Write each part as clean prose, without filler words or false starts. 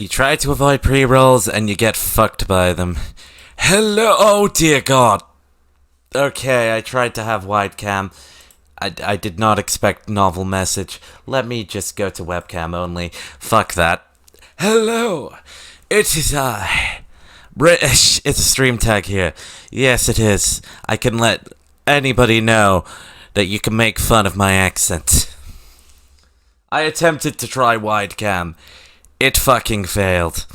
You try to avoid pre-rolls and you get fucked by them. Hello, oh dear god. Okay, I tried to have wide cam. I did not expect novel message. Let me just go to webcam only. Fuck that. Hello, it is I. British, it's a stream tag here. Yes, it is. I can let anybody know that you can make fun of my accent. I attempted to try wide cam. It fucking failed.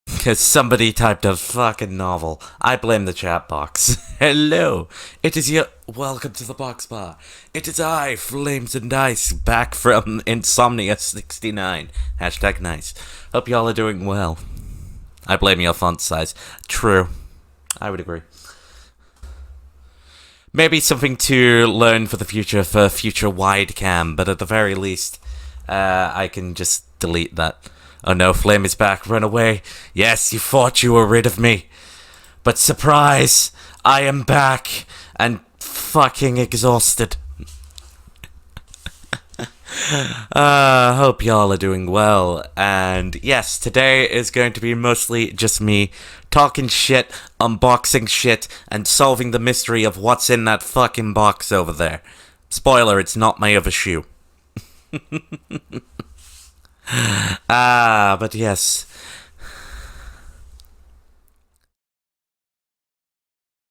Because somebody typed a fucking novel. I blame the chat box. Hello, it is your... Welcome to the box bar. It is I, Flames and Dice, back from Insomnia i69. Hashtag nice. Hope y'all are doing well. I blame your font size. True. I would agree. Maybe something to learn for the future, for future wide cam, but at the very least, I can just delete that. Oh no, Flame is back, run away. Yes, you thought you were rid of me. But surprise, I am back, and fucking exhausted. Hope y'all are doing well, and yes, today is going to be mostly just me talking shit, unboxing shit, and solving the mystery of what's in that fucking box over there. Spoiler, it's not my other shoe. But yes.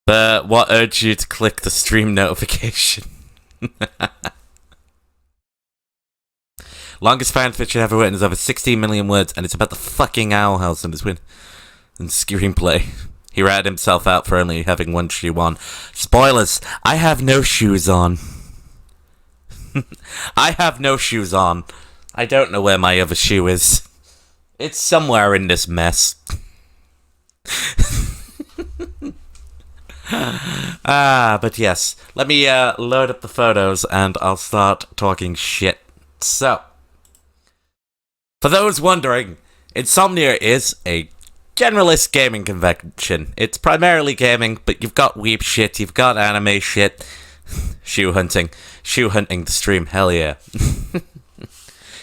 But what urged you to click the stream notification? Longest fan fiction ever written is over 16 million words, and it's about the fucking owl house and its win and screenplay. He ratted himself out for only having one shoe on. Spoilers, I have no shoes on. I have no shoes on. I don't know where my other shoe is. It's somewhere in this mess. But yes. Let me load up the photos and I'll start talking shit. So, for those wondering, Insomnia is a generalist gaming convention. It's primarily gaming, but you've got weeb shit, you've got anime shit. Shoe hunting. Shoe hunting the stream, hell yeah.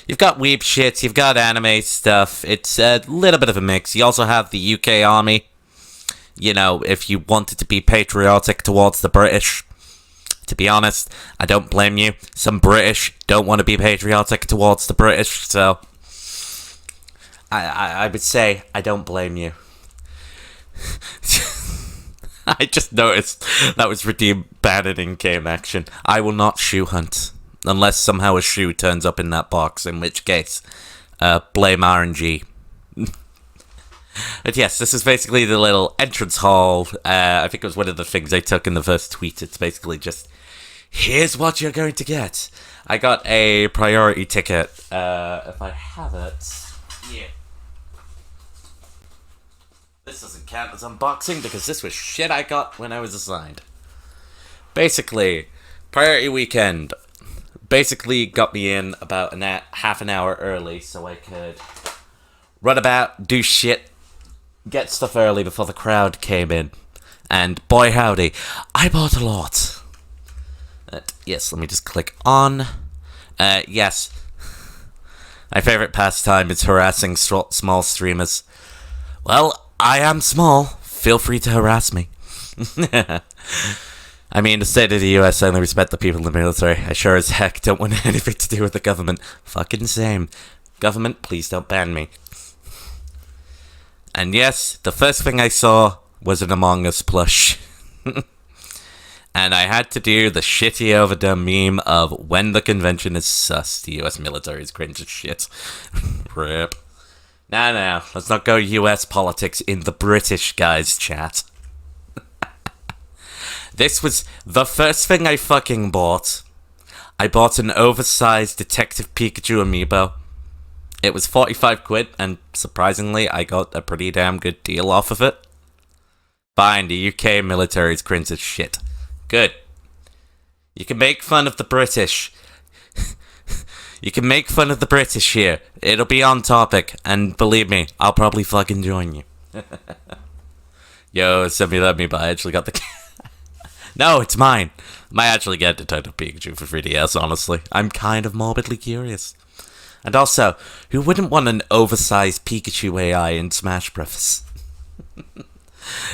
You've got weeb shit, you've got anime stuff. It's a little bit of a mix. You also have the UK Army. You know, if you wanted to be patriotic towards the British. To be honest, I don't blame you. Some British don't want to be patriotic towards the British, so... I would say I don't blame you. I just noticed that was redeemed banned in game action. I will not shoe hunt. Unless somehow a shoe turns up in that box, in which case, blame RNG. But yes, this is basically the little entrance hall. I think it was one of the things I took in the first tweet. It's basically just, here's what you're going to get. I got a priority ticket. If I have it, yeah. This doesn't count as unboxing because this was shit I got when I was assigned. Basically, priority weekend. Basically got me in about half an hour early so I could run about, do shit, get stuff early before the crowd came in. And boy howdy, I bought a lot. Yes, let me just click on. Yes. My favorite pastime is harassing small streamers. Well, I am small. Feel free to harass me. I mean, the state of the US only respect the people in the military. I sure as heck don't want anything to do with the government. Fucking same. Government, please don't ban me. And yes, the first thing I saw was an Among Us plush. And I had to do the shitty overdone meme of when the convention is sus, the US military is cringe as shit. Rip. Now, let's not go US politics in the British guys chat. This was the first thing I fucking bought. I bought an oversized Detective Pikachu amiibo. It was 45 quid, and surprisingly, I got a pretty damn good deal off of it. Fine, the UK military's cringe as shit. Good. You can make fun of the British. You can make fun of the British here. It'll be on topic, and believe me, I'll probably fucking join you. Yo, somebody let me, but I actually got the... No, it's mine. Might actually get Detective Pikachu for 3DS, honestly. I'm kind of morbidly curious. And also, who wouldn't want an oversized Pikachu AI in Smash Bros?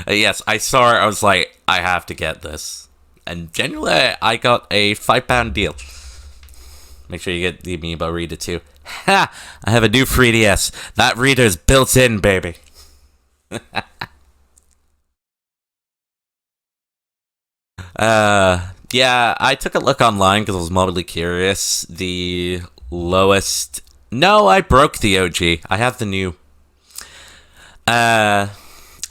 Yes, I saw it, I was like, I have to get this. And genuinely, I got a £5 deal. Make sure you get the Amiibo reader too. Ha! I have a new 3DS. That reader's built in, baby. Yeah, I took a look online because I was morbidly curious. The lowest... No, I broke the OG. I have the new. I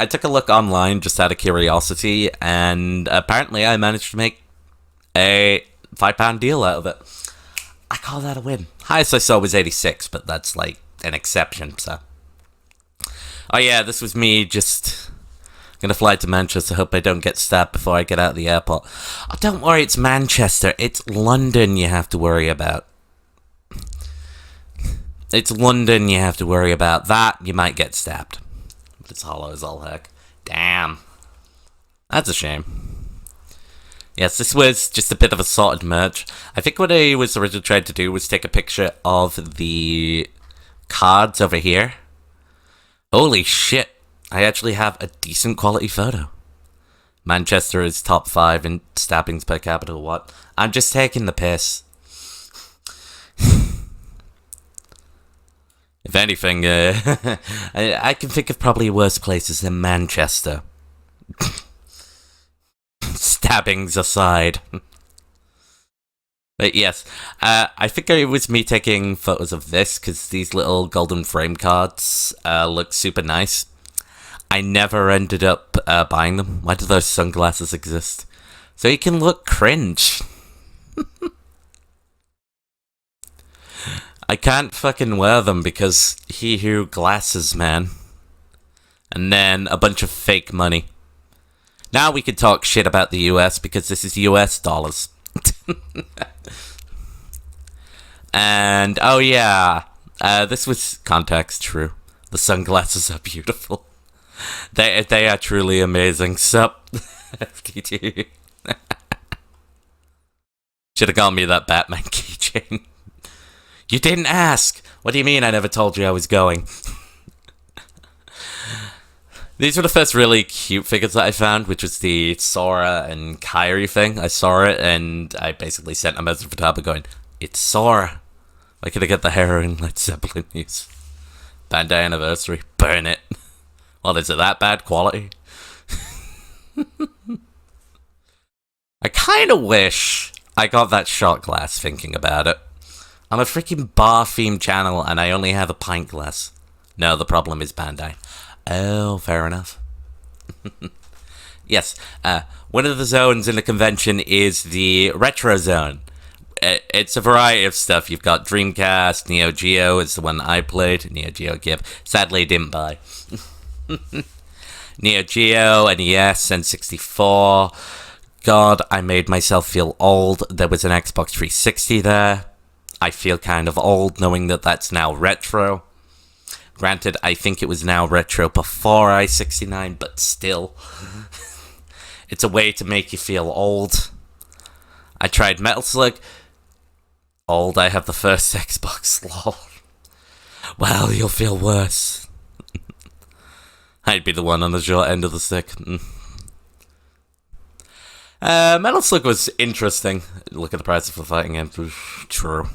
took a look online just out of curiosity, and apparently I managed to make a £5 deal out of it. I call that a win. Highest I saw was 86, but that's like an exception, so. Oh yeah, this was me just gonna fly to Manchester, hope I don't get stabbed before I get out of the airport. Oh, don't worry, it's Manchester. It's London you have to worry about. It's London you have to worry about. That, you might get stabbed. But it's hollow as all heck. Damn. That's a shame. Yes, this was just a bit of a sorted merch. I think what I was originally trying to do was take a picture of the cards over here. Holy shit. I actually have a decent quality photo. Manchester is top 5 in stabbings per capita, what? I'm just taking the piss. If anything, I can think of probably worse places than Manchester. Stabbings aside. But yes, I think it was me taking photos of this, because these little golden frame cards look super nice. I never ended up buying them. Why do those sunglasses exist? So you can look cringe. I can't fucking wear them because he who glasses, man. And then a bunch of fake money. Now we can talk shit about the US because this is US dollars. And, oh yeah, this was context true. The sunglasses are beautiful. They are truly amazing. Sup, FTT. Should have got me that Batman keychain. You didn't ask! What do you mean I never told you I was going? These were the first really cute figures that I found, which was the Sora and Kyrie thing. I saw it, and I basically sent a message for Taba going, it's Sora. Why could I get the heroin Led Zeppelin news? Bandai anniversary. Burn it. Well, is it that bad quality? I kinda wish I got that shot glass thinking about it. I'm a freaking bar-themed channel, and I only have a pint glass. No, the problem is Bandai. Oh, fair enough. Yes, one of the zones in the convention is the Retro Zone. It's a variety of stuff. You've got Dreamcast, Neo Geo is the one I played. Neo Geo Give. Sadly, didn't buy. Neo Geo, NES, N64. God, I made myself feel old. There was an Xbox 360 there. I feel kind of old knowing that that's now retro. Granted, I think it was now retro before i69, but still. It's a way to make you feel old. I tried Metal Slug. Old, I have the first Xbox, lol. Well, you'll feel worse. I'd be the one on the short end of the stick. Metal Slug was interesting. Look at the price of the fighting game. True.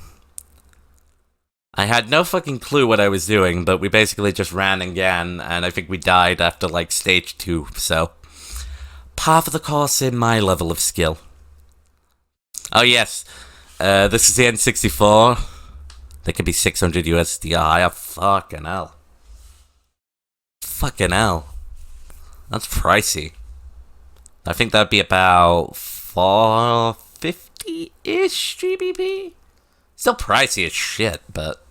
I had no fucking clue what I was doing, but we basically just ran again, and I think we died after, like, stage 2, so... par for the course in my level of skill. Oh, yes. This is the N64. They could be 600 USD. Oh, fucking hell. Fucking hell. That's pricey. I think that'd be about 450-ish GBP. Still pricey as shit, but...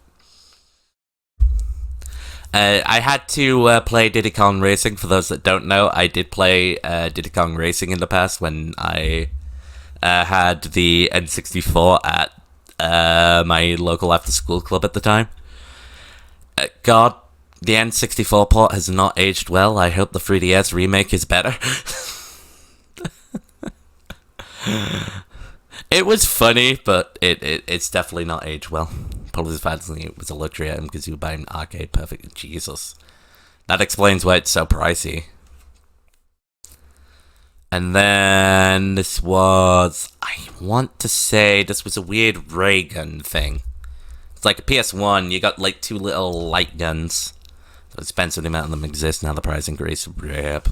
I had to play Diddy Kong Racing. For those that don't know, I did play Diddy Kong Racing in the past when I had the N64 at my local after-school club at the time. God, the N64 port has not aged well. I hope the 3DS remake is better. It was funny, but it's definitely not aged well. probably finally it was a luxury item because you buy an arcade perfect. Jesus. That explains why it's so pricey. And then this was, I want to say this was a weird ray gun thing. It's like a PS1, you got like 2 little light guns. So expensive, the amount of them exist, now the price increase. Rip.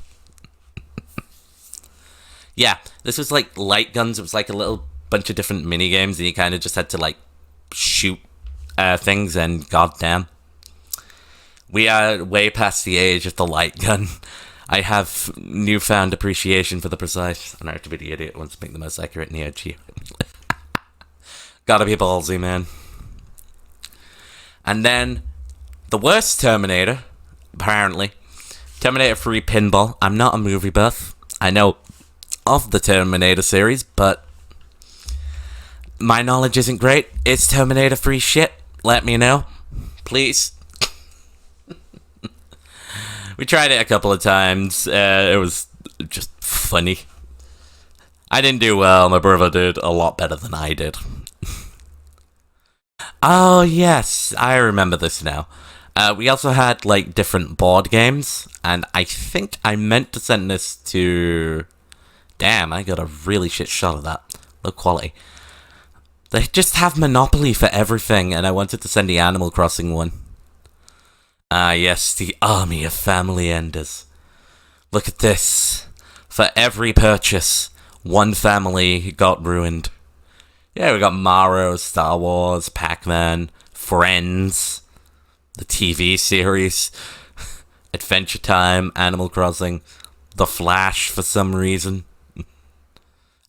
Yeah, this was like light guns, it was like a little bunch of different mini games, and you kind of just had to like shoot things, and goddamn. We are way past the age of the light gun. I have newfound appreciation for the precise. And I have to be the idiot who wants to make the most accurate Neo Geo. Gotta be ballsy, man. And then, the worst Terminator, apparently. Terminator 3 Pinball. I'm not a movie buff. I know of the Terminator series, but my knowledge isn't great. It's Terminator 3 shit. Let me know. Please. We tried it a couple of times. It was just funny. I didn't do well. My brother did a lot better than I did. Oh, yes. I remember this now. We also had, like, different board games. And I think I meant to send this to... Damn, I got a really shit shot of that. Low quality. They just have Monopoly for everything. And I wanted to send the Animal Crossing one. Ah, yes, the army of family enders. Look at this. For every purchase, one family got ruined. Yeah, we got Mario, Star Wars, Pac-Man, Friends, the TV series, Adventure Time, Animal Crossing, The Flash for some reason.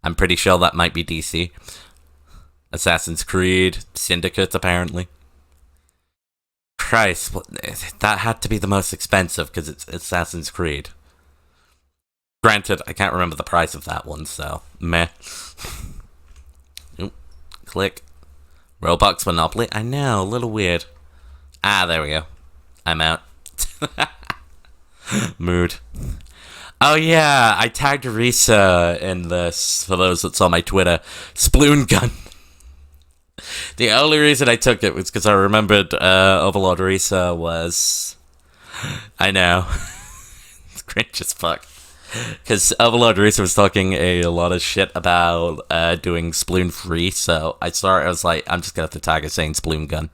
I'm pretty sure that might be DC. Assassin's Creed, Syndicate, apparently. Christ, that had to be the most expensive because it's Assassin's Creed. Granted, I can't remember the price of that one, so meh. Oop, click. Roblox Monopoly? I know, a little weird. Ah, there we go. I'm out. Mood. Oh yeah, I tagged Risa in this, for those that saw my Twitter. Sploon gun. The only reason I took it was because I remembered Overlord Risa was... I know. It's cringe as fuck. Because Overlord Risa was talking a lot of shit about doing Sploon free, so I saw it, I was like, I'm just gonna have to tag it saying Sploon gun.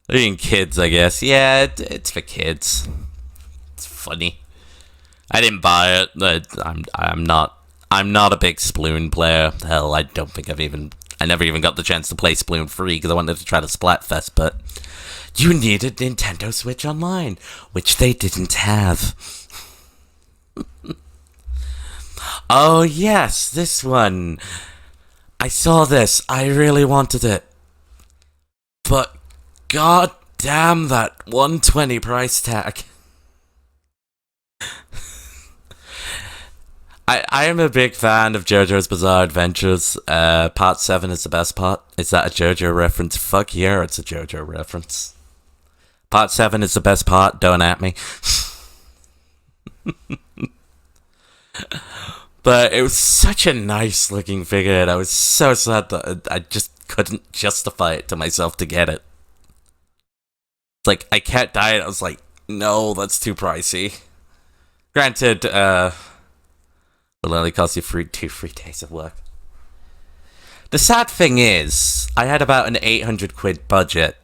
They're being kids, I guess. Yeah, it's for kids. It's funny. I didn't buy it, but I'm not a big Sploon player. Hell, I don't think I never even got the chance to play Sploon free because I wanted to try the Splatfest, but you needed Nintendo Switch Online, which they didn't have. Oh yes, this one. I saw this. I really wanted it. But god damn that 120 price tag. I am a big fan of JoJo's Bizarre Adventures. Part 7 is the best part. Is that a JoJo reference? Fuck yeah, it's a JoJo reference. Part 7 is the best part, don't at me. But it was such a nice looking figure, and I was so sad that I just couldn't justify it to myself to get it. Like, I kept dying, I was like, no, that's too pricey. Granted, it'll only cost you 2 free days of work. The sad thing is, I had about an 800 quid budget.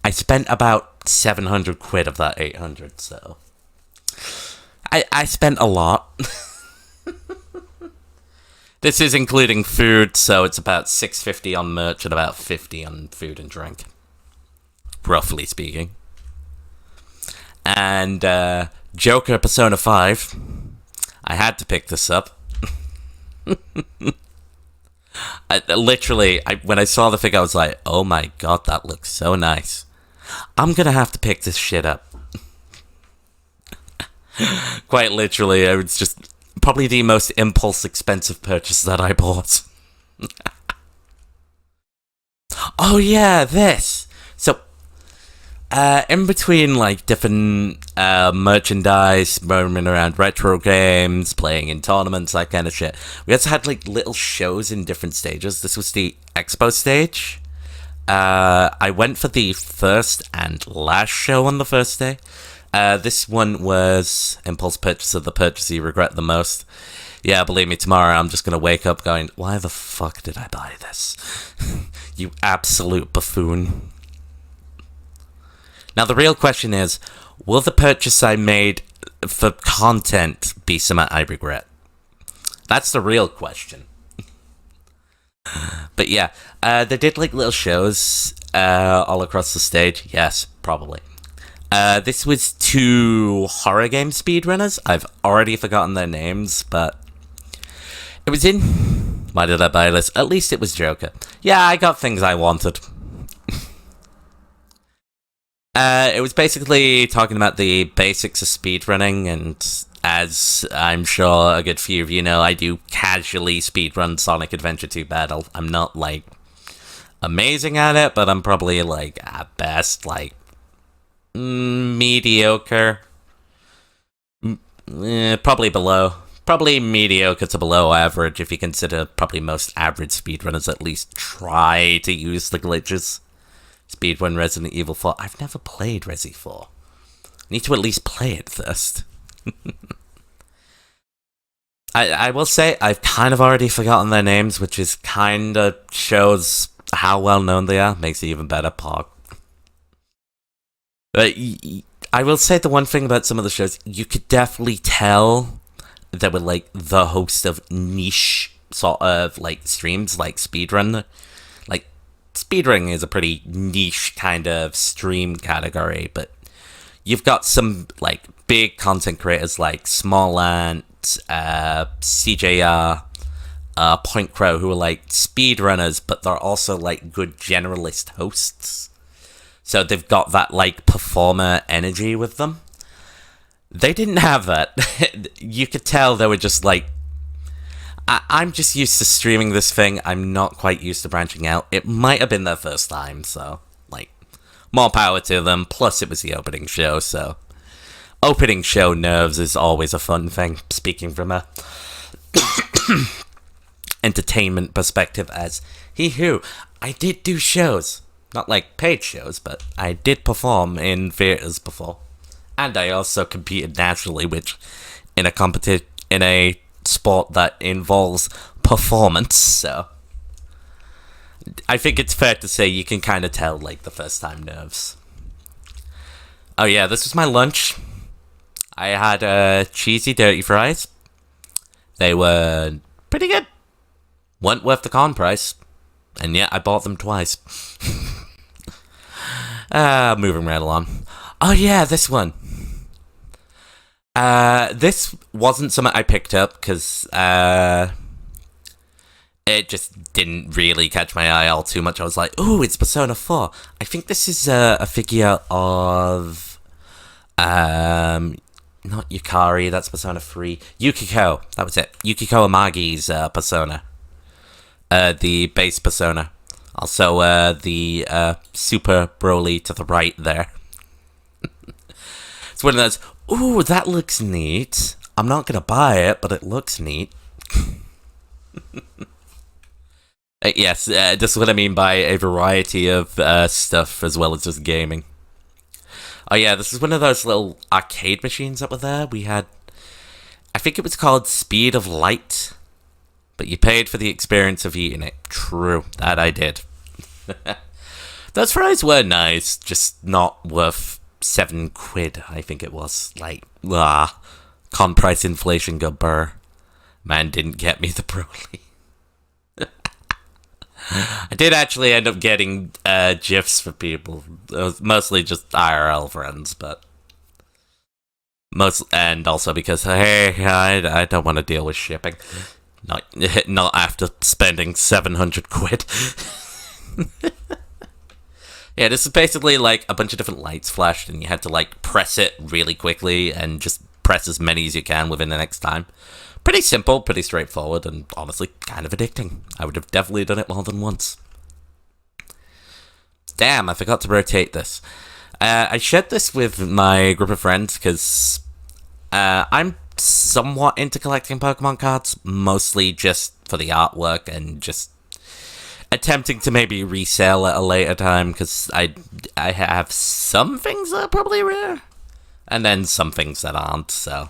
I spent about 700 quid of that 800, so... I spent a lot. This is including food, so it's about $6.50 on merch and about $50 on food and drink. Roughly speaking. And, Joker Persona 5... I had to pick this up. When I saw the figure, I was like, oh my god, that looks so nice. I'm gonna have to pick this shit up. Quite literally, it was just probably the most impulse expensive purchase that I bought. Oh yeah, this. So, In between, like, different merchandise, roaming around retro games, playing in tournaments, that kind of shit, we also had, like, little shows in different stages. This was the expo stage. I went for the first and last show on the first day. This one was Impulse Purchase of the Purchase You Regret the Most. Yeah, believe me, tomorrow I'm just gonna wake up going, why the fuck did I buy this? You absolute buffoon. Now, the real question is, will the purchase I made for content be something I regret? That's the real question. But yeah, they did like little shows all across the stage. Yes, probably. This was 2 horror game speedrunners. I've already forgotten their names, but it was in... Why did I buy this? At least it was Joker. Yeah, I got things I wanted. It was basically talking about the basics of speedrunning, and as I'm sure a good few of you know, I do casually speedrun Sonic Adventure 2 Battle. I'm not, like, amazing at it, but I'm probably, like, at best, like, mediocre. Probably below. Probably mediocre to below average, if you consider probably most average speedrunners at least try to use the glitches. Speedrun Resident Evil 4. I've never played Resi 4. I need to at least play it first. I will say, I've kind of already forgotten their names, which is kind of shows how well known they are. Makes it even better, Pog. But I will say the one thing about some of the shows, you could definitely tell they were like the host of niche sort of like streams, like speedrun. Like, speedrunning is a pretty niche kind of stream category, but you've got some like big content creators like Smallant, CJR, Point Crow, who are like speedrunners, but they're also like good generalist hosts. So they've got that like performer energy with them. They didn't have that. You could tell they were just like, I'm just used to streaming this thing. I'm not quite used to branching out. It might have been their first time, so, like, more power to them. Plus, it was the opening show, so opening show nerves is always a fun thing, speaking from a entertainment perspective as he who. I did do shows. Not like paid shows, but I did perform in theaters before. And I also competed nationally, which in a sport that involves performance, so I think it's fair to say you can kind of tell, like, the first time nerves. Oh yeah, this was my lunch. I had cheesy dirty fries. They were pretty good. Weren't worth the con price. And yet I bought them twice. Moving right along. Oh yeah, this one. This wasn't something I picked up because it just didn't really catch my eye all too much. I was like, ooh, it's Persona 4. I think this is a figure of not Yukari, that's Persona 3. Yukiko, that was it. Yukiko Amagi's Persona. The base Persona. Also, the Super Broly to the right there. It's one of those, ooh, that looks neat. I'm not gonna buy it, but it looks neat. Yes, this is what I mean by a variety of stuff as well as just gaming. Oh yeah, this is one of those little arcade machines that were there. We had, I think it was called Speed of Light, but you paid for the experience of eating it. True, that I did. Those fries were nice, just not worth £7, I think it was. Like, con price inflation go burr. Man didn't get me the Broly. I did actually end up getting GIFs for people. It was mostly just IRL friends, but and also because hey, I don't want to deal with shipping. Not after spending £700. Yeah, this is basically like a bunch of different lights flashed, and you had to like press it really quickly and just press as many as you can within the next time. Pretty simple, pretty straightforward, and honestly kind of addicting. I would have definitely done it more than once. Damn, I forgot to rotate this. I shared this with my group of friends because I'm somewhat into collecting Pokemon cards, mostly just for the artwork and just attempting to maybe resell at a later time, because I have some things that are probably rare, and then some things that aren't, so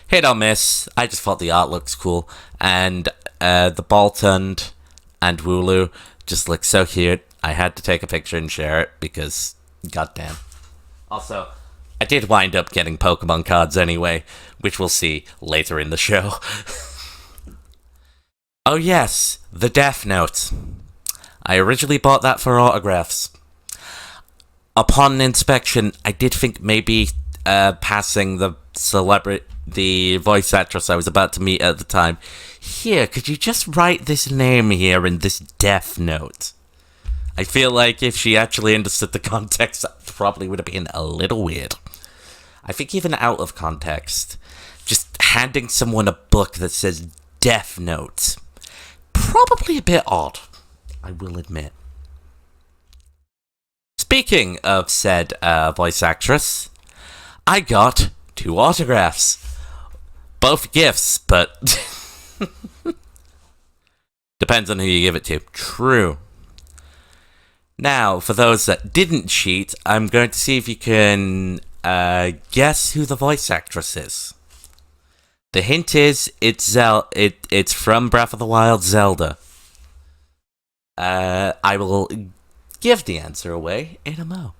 hit or miss. I just thought the art looks cool, and the Boltund and Wooloo just look so cute. I had to take a picture and share it, because goddamn. Also, I did wind up getting Pokemon cards anyway, which we'll see later in the show. Oh yes, the Death Note. I originally bought that for autographs. Upon inspection, I did think maybe passing the voice actress I was about to meet at the time, here, could you just write this name here in this Death Note? I feel like if she actually understood the context, that probably would have been a little weird. I think even out of context, just handing someone a book that says Death Note, probably a bit odd, I will admit. Speaking of said voice actress, I got 2 autographs. Both gifts, but depends on who you give it to. True. Now, for those that didn't cheat, I'm going to see if you can guess who the voice actress is. The hint is it's from Breath of the Wild Zelda. I will give the answer away in a mo.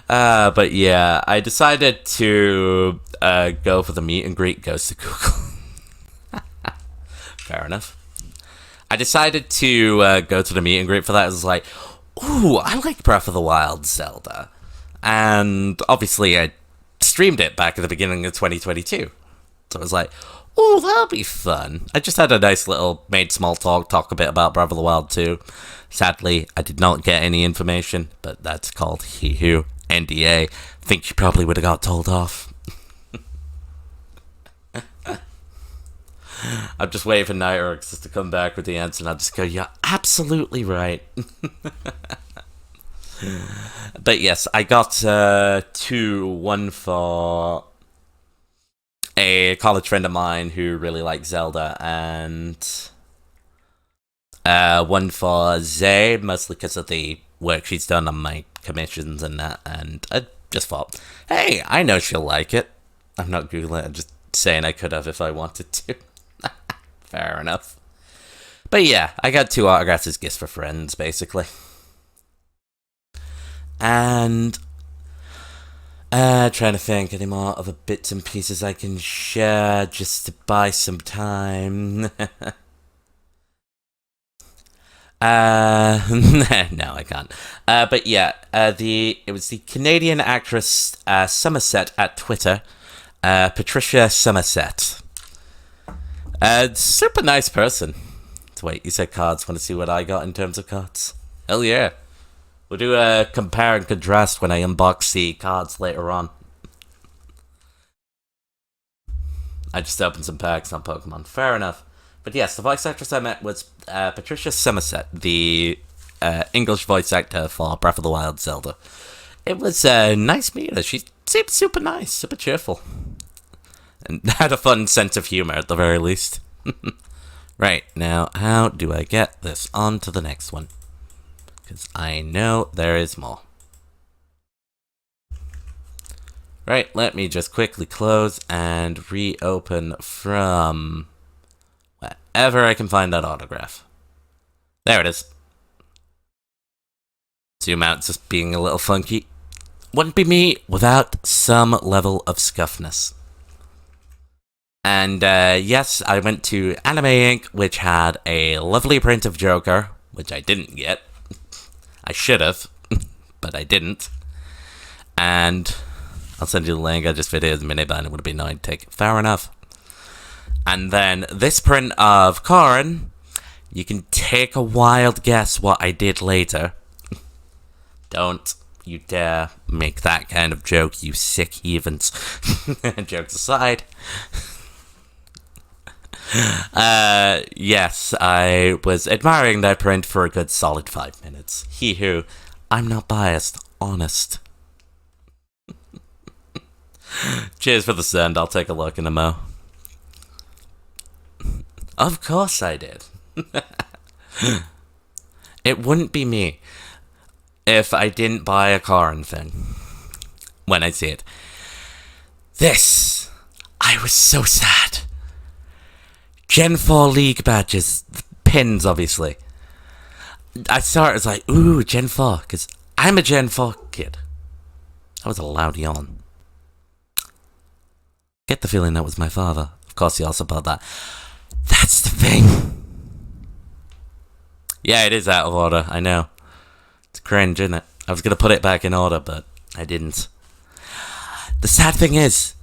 But yeah, I decided to go for the meet and greet goes to Google. Fair enough. I decided to go to the meet and greet for that. I was like, ooh, I like Breath of the Wild Zelda. And obviously I streamed it back at the beginning of 2022. So I was like, ooh, that'll be fun. I just had a nice little made small talk a bit about Breath of the Wild 2. Sadly, I did not get any information, but that's called Hee-Hoo NDA. Think you probably would have got told off. I'm just waiting for Nightrix just to come back with the answer, and I'll just go, you're absolutely right. But yes, I got 2, one for a college friend of mine who really likes Zelda, and one for Zay, mostly because of the work she's done on my commissions and that, and I just thought, hey, I know she'll like it. I'm not Googling it, I'm just saying I could have if I wanted to. Fair enough. But yeah, I got 2 autographs as gifts for friends, basically. And trying to think any more other bits and pieces I can share just to buy some time. No, I can't. But yeah, it was the Canadian actress Somerset at Twitter, Patricia Somerset. Super nice person. So wait, you said cards. Want to see what I got in terms of cards? Hell yeah. We'll do a compare and contrast when I unbox the cards later on. I just opened some packs on Pokemon. Fair enough. But yes, the voice actress I met was Patricia Somerset, the English voice actor for Breath of the Wild Zelda. It was nice meeting her. She seemed super nice, super cheerful. And had a fun sense of humor at the very least. Right, now how do I get this on to the next one? Because I know there is more. Right, let me just quickly close and reopen from wherever I can find that autograph. There it is. Zoom out just being a little funky. Wouldn't be me without some level of scuffness. And yes, I went to Anime Inc., which had a lovely print of Joker, which I didn't get. I should have, but I didn't. And I'll send you the link. I just videoed the minivan. It would have been nice to take it. Fair enough. And then this print of Corrin. You can take a wild guess what I did later. Don't you dare make that kind of joke, you sick heathens. Jokes aside. Yes, I was admiring that print for a good solid 5 minutes. Hee-hoo. I'm not biased. Honest. Cheers for the send. I'll take a look in a mo. Of course I did. It wouldn't be me if I didn't buy a Karin thing when I see it. This, I was so sad. Gen 4 League badges, pins obviously. I saw it as like, ooh, Gen 4, because I'm a Gen 4 kid. That was a loud yawn. Get the feeling that was my father. Of course he also bought that. That's the thing. Yeah, it is out of order, I know. It's cringe, isn't it? I was going to put it back in order, but I didn't. The sad thing is,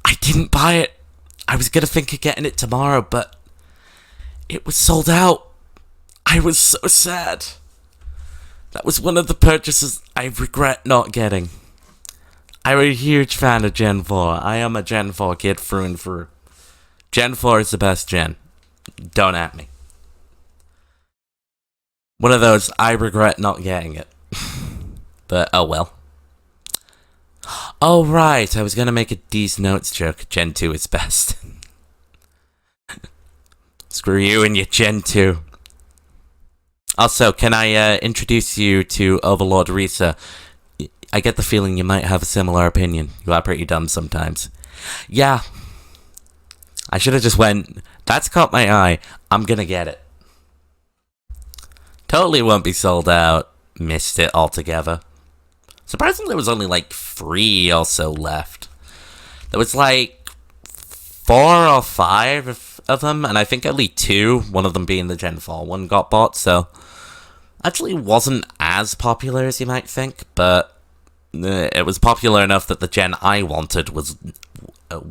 I didn't buy it. I was going to think of getting it tomorrow, but it was sold out. I was so sad. That was one of the purchases I regret not getting. I'm a huge fan of Gen 4. I am a Gen 4 kid through and through. Gen 4 is the best gen. Don't at me. One of those, I regret not getting it. But, oh well. Oh right, I was gonna make a D's Notes joke. Gen 2 is best. Screw you and your Gen 2. Also, can I introduce you to Overlord Risa? I get the feeling you might have a similar opinion. You are pretty dumb sometimes. Yeah. I should have just went, that's caught my eye. I'm gonna get it. Totally won't be sold out. Missed it altogether. Surprisingly, there was only like 3 or so left. There was like 4 or 5 of them, and I think only 2, one of them being the Gen 4 one, got bought, so actually wasn't as popular as you might think, but it was popular enough that the gen I wanted was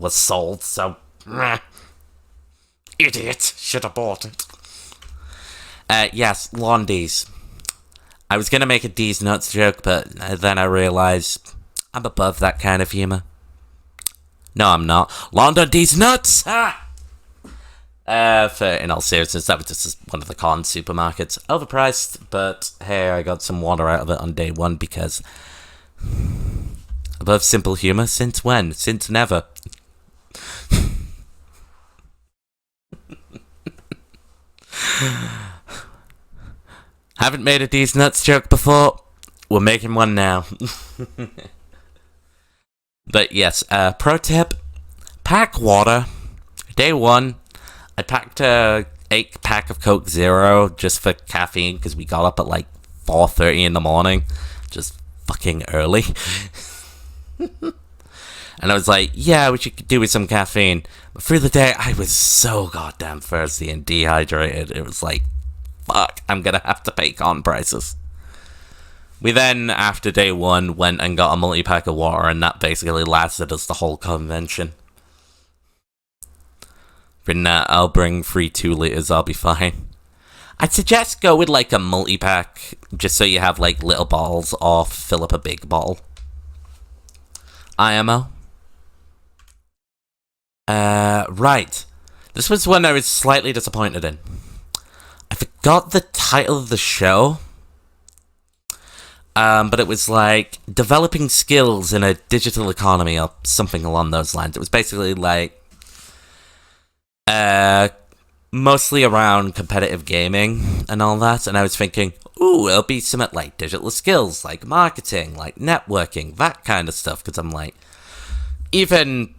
sold, so idiot, should have bought it. Yes, Londies. I was gonna make a D's Nuts joke, but then I realized I'm above that kind of humor. No, I'm not. London D's Nuts! Ah! In all seriousness, that was just one of the con supermarkets. Overpriced, but hey, I got some water out of it on day 1 because... Above simple humor? Since when? Since never. Haven't made a D's Nuts joke before? We're making one now. But yes, pro tip, pack water. Day 1, I packed a 8-pack of Coke Zero just for caffeine because we got up at like 4:30 in the morning. Just fucking early. And I was like, yeah, we should do with some caffeine. But through the day, I was so goddamn thirsty and dehydrated. It was like, fuck, I'm gonna have to pay con prices. We then, after day 1, went and got a multi-pack of water, and that basically lasted us the whole convention. For now, I'll bring 3 2-liters, I'll be fine. I'd suggest go with like a multi-pack, just so you have like little bottles, or fill up a big bottle. IMO. Right. This was one I was slightly disappointed in. I forgot the title of the show. But it was like, developing skills in a digital economy, or something along those lines. It was basically like, mostly around competitive gaming and all that, and I was thinking, ooh, it'll be something like digital skills, like marketing, like networking, that kind of stuff, because I'm like, even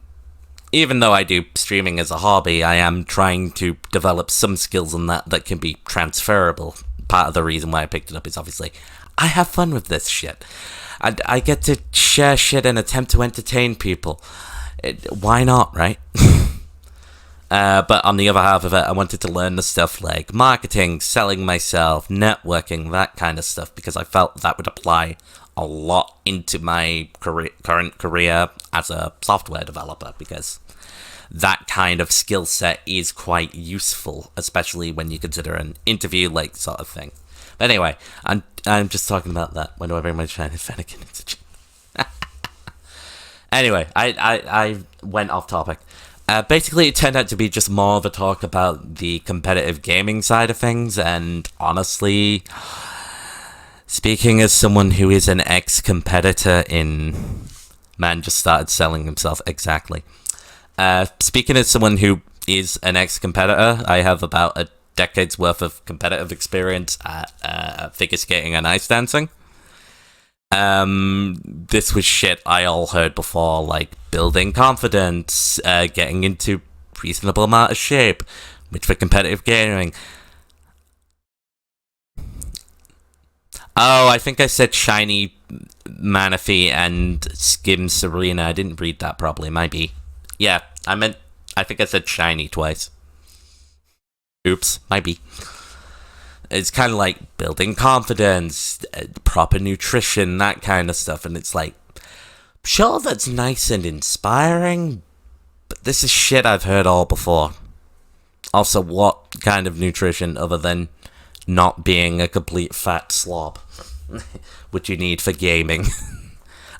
though I do streaming as a hobby, I am trying to develop some skills in that can be transferable. Part of the reason why I picked it up is obviously, I have fun with this shit. I get to share shit and attempt to entertain people. Why not, right? But on the other half of it, I wanted to learn the stuff like marketing, selling myself, networking, that kind of stuff, because I felt that would apply a lot into my current career as a software developer, because that kind of skill set is quite useful, especially when you consider an interview like sort of thing. But anyway, I'm just talking about that. When do I bring my Chinese Fennekin into Anyway, I went off topic. Basically, it turned out to be just more of a talk about the competitive gaming side of things, and honestly, Speaking as someone who is an ex-competitor in... Man just started selling himself, exactly. Speaking as someone who is an ex-competitor, I have about a decade's worth of competitive experience at figure skating and ice dancing. This was shit I all heard before, like building confidence, getting into reasonable amount of shape, which for competitive gaming. Oh, I think I said Shiny Manaphy and Skim Serena. I didn't read that properly, might be. Yeah, I think I said Shiny twice. Oops, might be. It's kind of like building confidence, proper nutrition, that kind of stuff, and it's like, sure, that's nice and inspiring, but this is shit I've heard all before. Also, what kind of nutrition other than not being a complete fat slob would you need for gaming?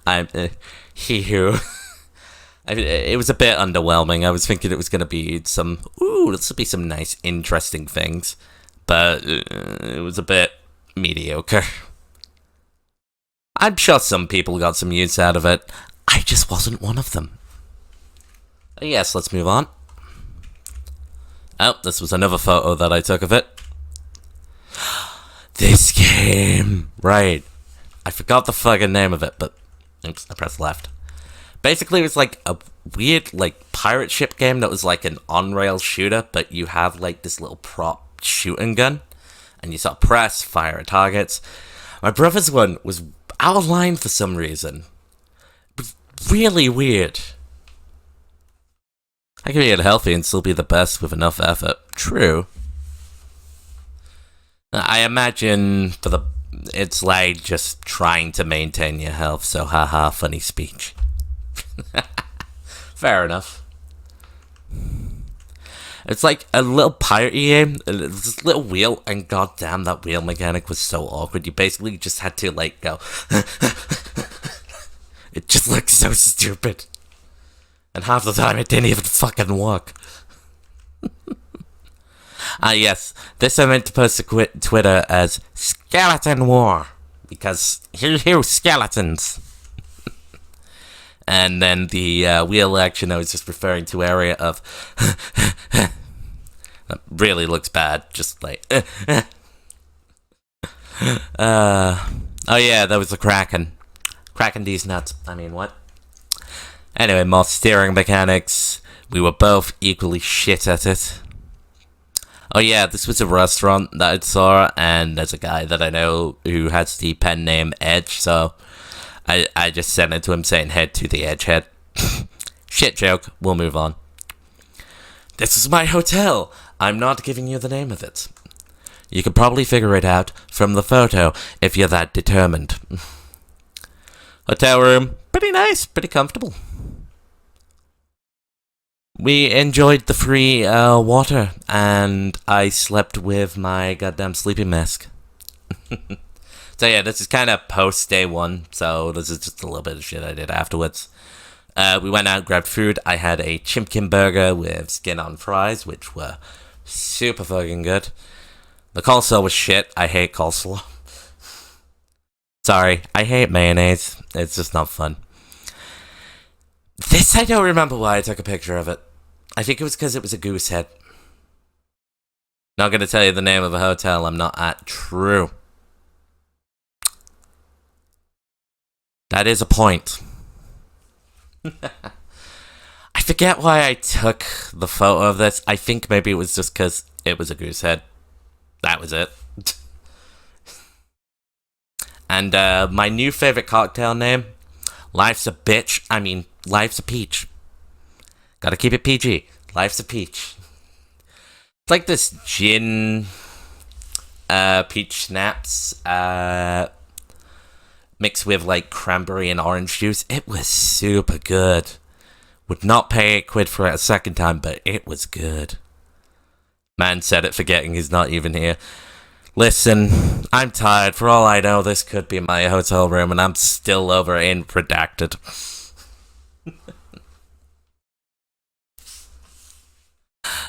It was a bit underwhelming. I was thinking it was going to be this will be some nice, interesting things. But it was a bit mediocre. I'm sure some people got some use out of it. I just wasn't one of them. Yes, let's move on. Oh, this was another photo that I took of it. This game! Right. I forgot the fucking name of it, but... Oops, I pressed left. Basically, it was like a weird, like, pirate ship game that was like an on-rail shooter, but you have, like, this little prop shooting gun, and you sort of press, fire at targets. My brother's one was out of line for some reason. It was really weird. I can be unhealthy and still be the best with enough effort. True. I imagine it's like just trying to maintain your health, so haha, funny speech. Fair enough. It's like a little piratey game, this little wheel, and goddamn, that wheel mechanic was so awkward. You basically just had to, like, go... It just looked so stupid. And half the time, it didn't even fucking work. Yes, this I meant to post to Twitter as Skeleton War, because here skeletons. And then the wheel action, I was just referring to area of... That really looks bad, just like... Oh yeah, that was the Kraken. Cracking these nuts. I mean, what? Anyway, more steering mechanics. We were both equally shit at it. Oh yeah, this was a restaurant that I saw, and there's a guy that I know who has the pen name Edge, so... I just sent it to him saying head to the edge head. Shit joke, we'll move on. This is my hotel. I'm not giving you the name of it. You could probably figure it out from the photo if you're that determined. Hotel room, pretty nice, pretty comfortable. We enjoyed the free water, and I slept with my goddamn sleeping mask. So yeah, this is kind of post day one, so this is just a little bit of shit I did afterwards. We went out, grabbed food. I had a chimkin burger with skin on fries, which were super fucking good. The coleslaw was shit. I hate coleslaw. Sorry, I hate mayonnaise. It's just not fun. This, I don't remember why I took a picture of it. I think it was because it was a goose head. Not gonna tell you the name of a hotel I'm not at. True. That is a point. I forget why I took the photo of this. I think maybe it was just because it was a goose head. That was it. And my new favorite cocktail name, Life's a Bitch. I mean, Life's a Peach. Gotta keep it PG. Life's a Peach. It's like this gin, peach schnapps, mixed with like cranberry and orange juice. It was super good. Would not pay £8 for it a second time, but it was good. Man said it forgetting he's not even here. Listen, I'm tired. For all I know, this could be my hotel room, and I'm still over in Redacted.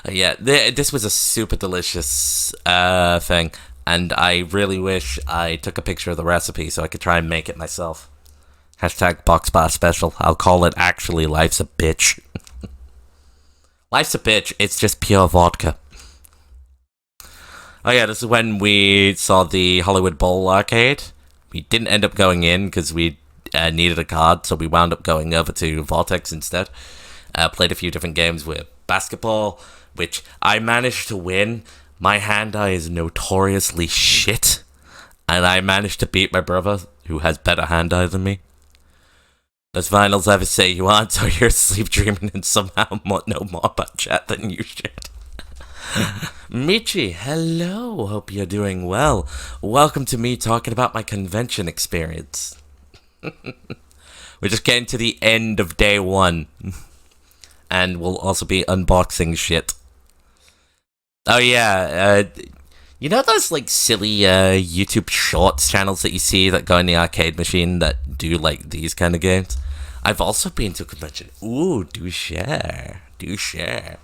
Yeah, this was a super delicious thing. And I really wish I took a picture of the recipe so I could try and make it myself. Hashtag Boxbar Special. I'll call it actually Life's a Bitch. Life's a Bitch, it's just pure vodka. Oh yeah, this is when we saw the Hollywood Bowl arcade. We didn't end up going in because we needed a card, so we wound up going over to Vortex instead. Played a few different games with basketball, which I managed to win. My hand-eye is notoriously shit, and I managed to beat my brother, who has better hand-eye than me. Those vinyls ever say you aren't, so you're asleep dreaming and somehow know more about chat than you should. Michi, hello, hope you're doing well. Welcome to me talking about my convention experience. We're just getting to the end of day one. And we'll also be unboxing shit. Oh yeah, you know those like silly YouTube Shorts channels that you see that go in the arcade machine that do like these kind of games? I've also been to a convention. Ooh, do share. Do share.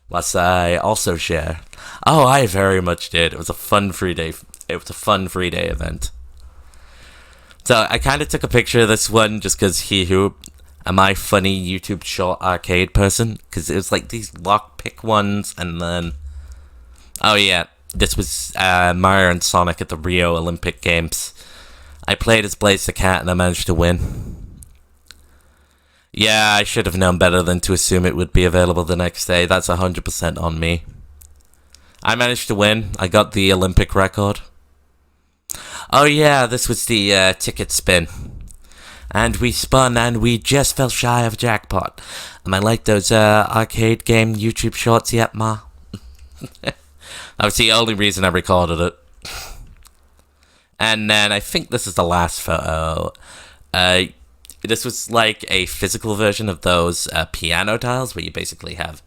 Must I also share? Oh, I very much did. It was a fun free day. It was a fun free day event. So I kind of took a picture of this one just because am I funny YouTube short arcade person? Because it was like these lockpick ones, and then... Oh yeah, this was Mario and Sonic at the Rio Olympic Games. I played as Blaze the Cat and I managed to win. Yeah, I should have known better than to assume it would be available the next day. That's 100% on me. I managed to win. I got the Olympic record. Oh yeah, this was the ticket spin. And we spun and we just fell shy of jackpot. Am I like those arcade game YouTube shorts yet, Ma? That was the only reason I recorded it. And then I think this is the last photo. This was like a physical version of those piano tiles where you basically have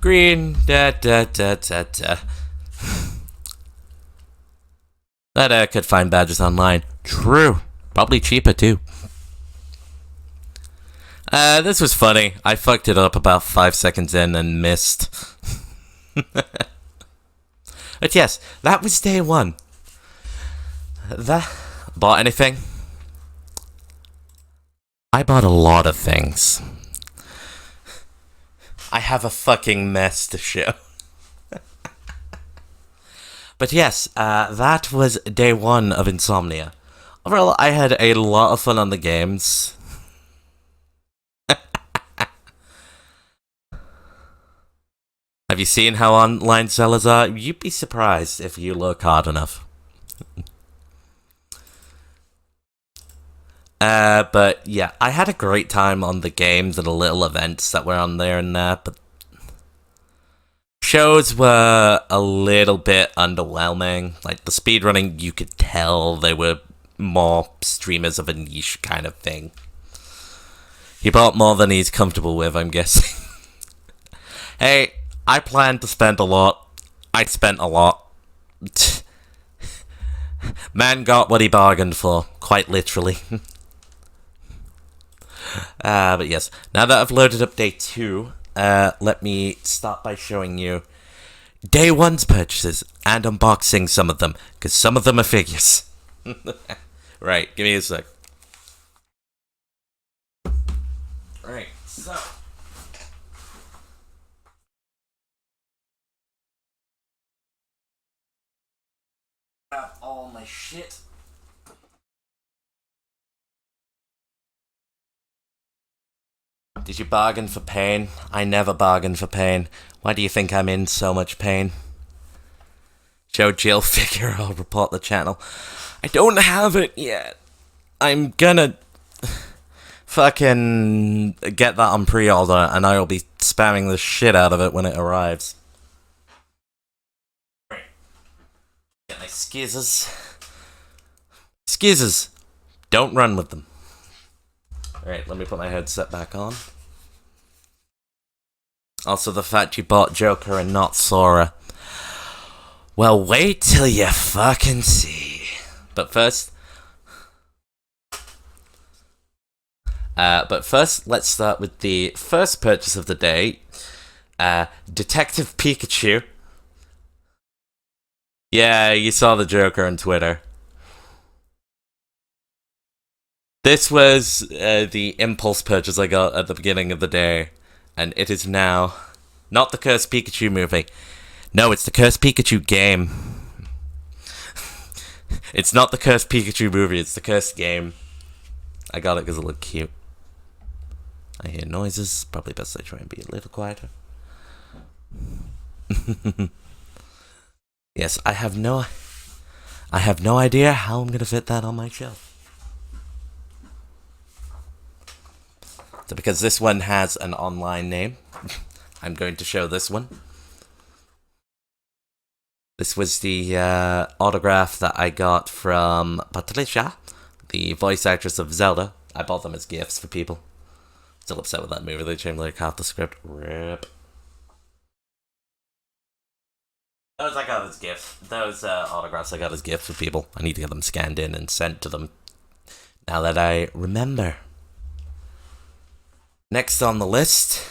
green, da da da da da. That could find badges online. True. Probably cheaper too. This was funny. I fucked it up about 5 seconds in and missed. But yes, that was day one. Bought anything? I bought a lot of things. I have a fucking mess to show. But yes, that was day one of Insomnia. Overall, I had a lot of fun on the games. Have you seen how online sellers are? You'd be surprised if you look hard enough. But yeah, I had a great time on the games and the little events that were on there and that, but shows were a little bit underwhelming. Like the speedrunning, you could tell they were more streamers of a niche kind of thing. He bought more than he's comfortable with, I'm guessing. Hey, I planned to spend a lot. I spent a lot. Man got what he bargained for, quite literally. But yes, now that I've loaded up day two, let me start by showing you day one's purchases and unboxing some of them, because some of them are figures. Right, give me a sec. Right, so... grab all my shit. Did you bargain for pain? I never bargain for pain. Why do you think I'm in so much pain? Show Jill figure, I'll report the channel. I don't have it yet. I'm gonna fucking get that on pre-order and I will be spamming the shit out of it when it arrives. Get my skizzers. Skizzers. Don't run with them. Alright, let me put my headset back on. Also, the fact you bought Joker and not Sora. Well, wait till you fucking see. But first... let's start with the first purchase of the day. Detective Pikachu. Yeah, you saw the Joker on Twitter. This was the impulse purchase I got at the beginning of the day, and it is now not the Cursed Pikachu movie. No, it's the Cursed Pikachu game. It's not the Cursed Pikachu movie, it's the Cursed game. I got it because it looked cute. I hear noises, probably best I try and be a little quieter. Yes, I have no idea how I'm gonna fit that on my shelf. So because this one has an online name, I'm going to show this one. This was the autograph that I got from Patricia, the voice actress of Zelda. I bought them as gifts for people. Still upset with that movie, they changed like half the script. RIP. Those I got as gifts. Those autographs I got as gifts for people. I need to get them scanned in and sent to them. Now that I remember. Next on the list,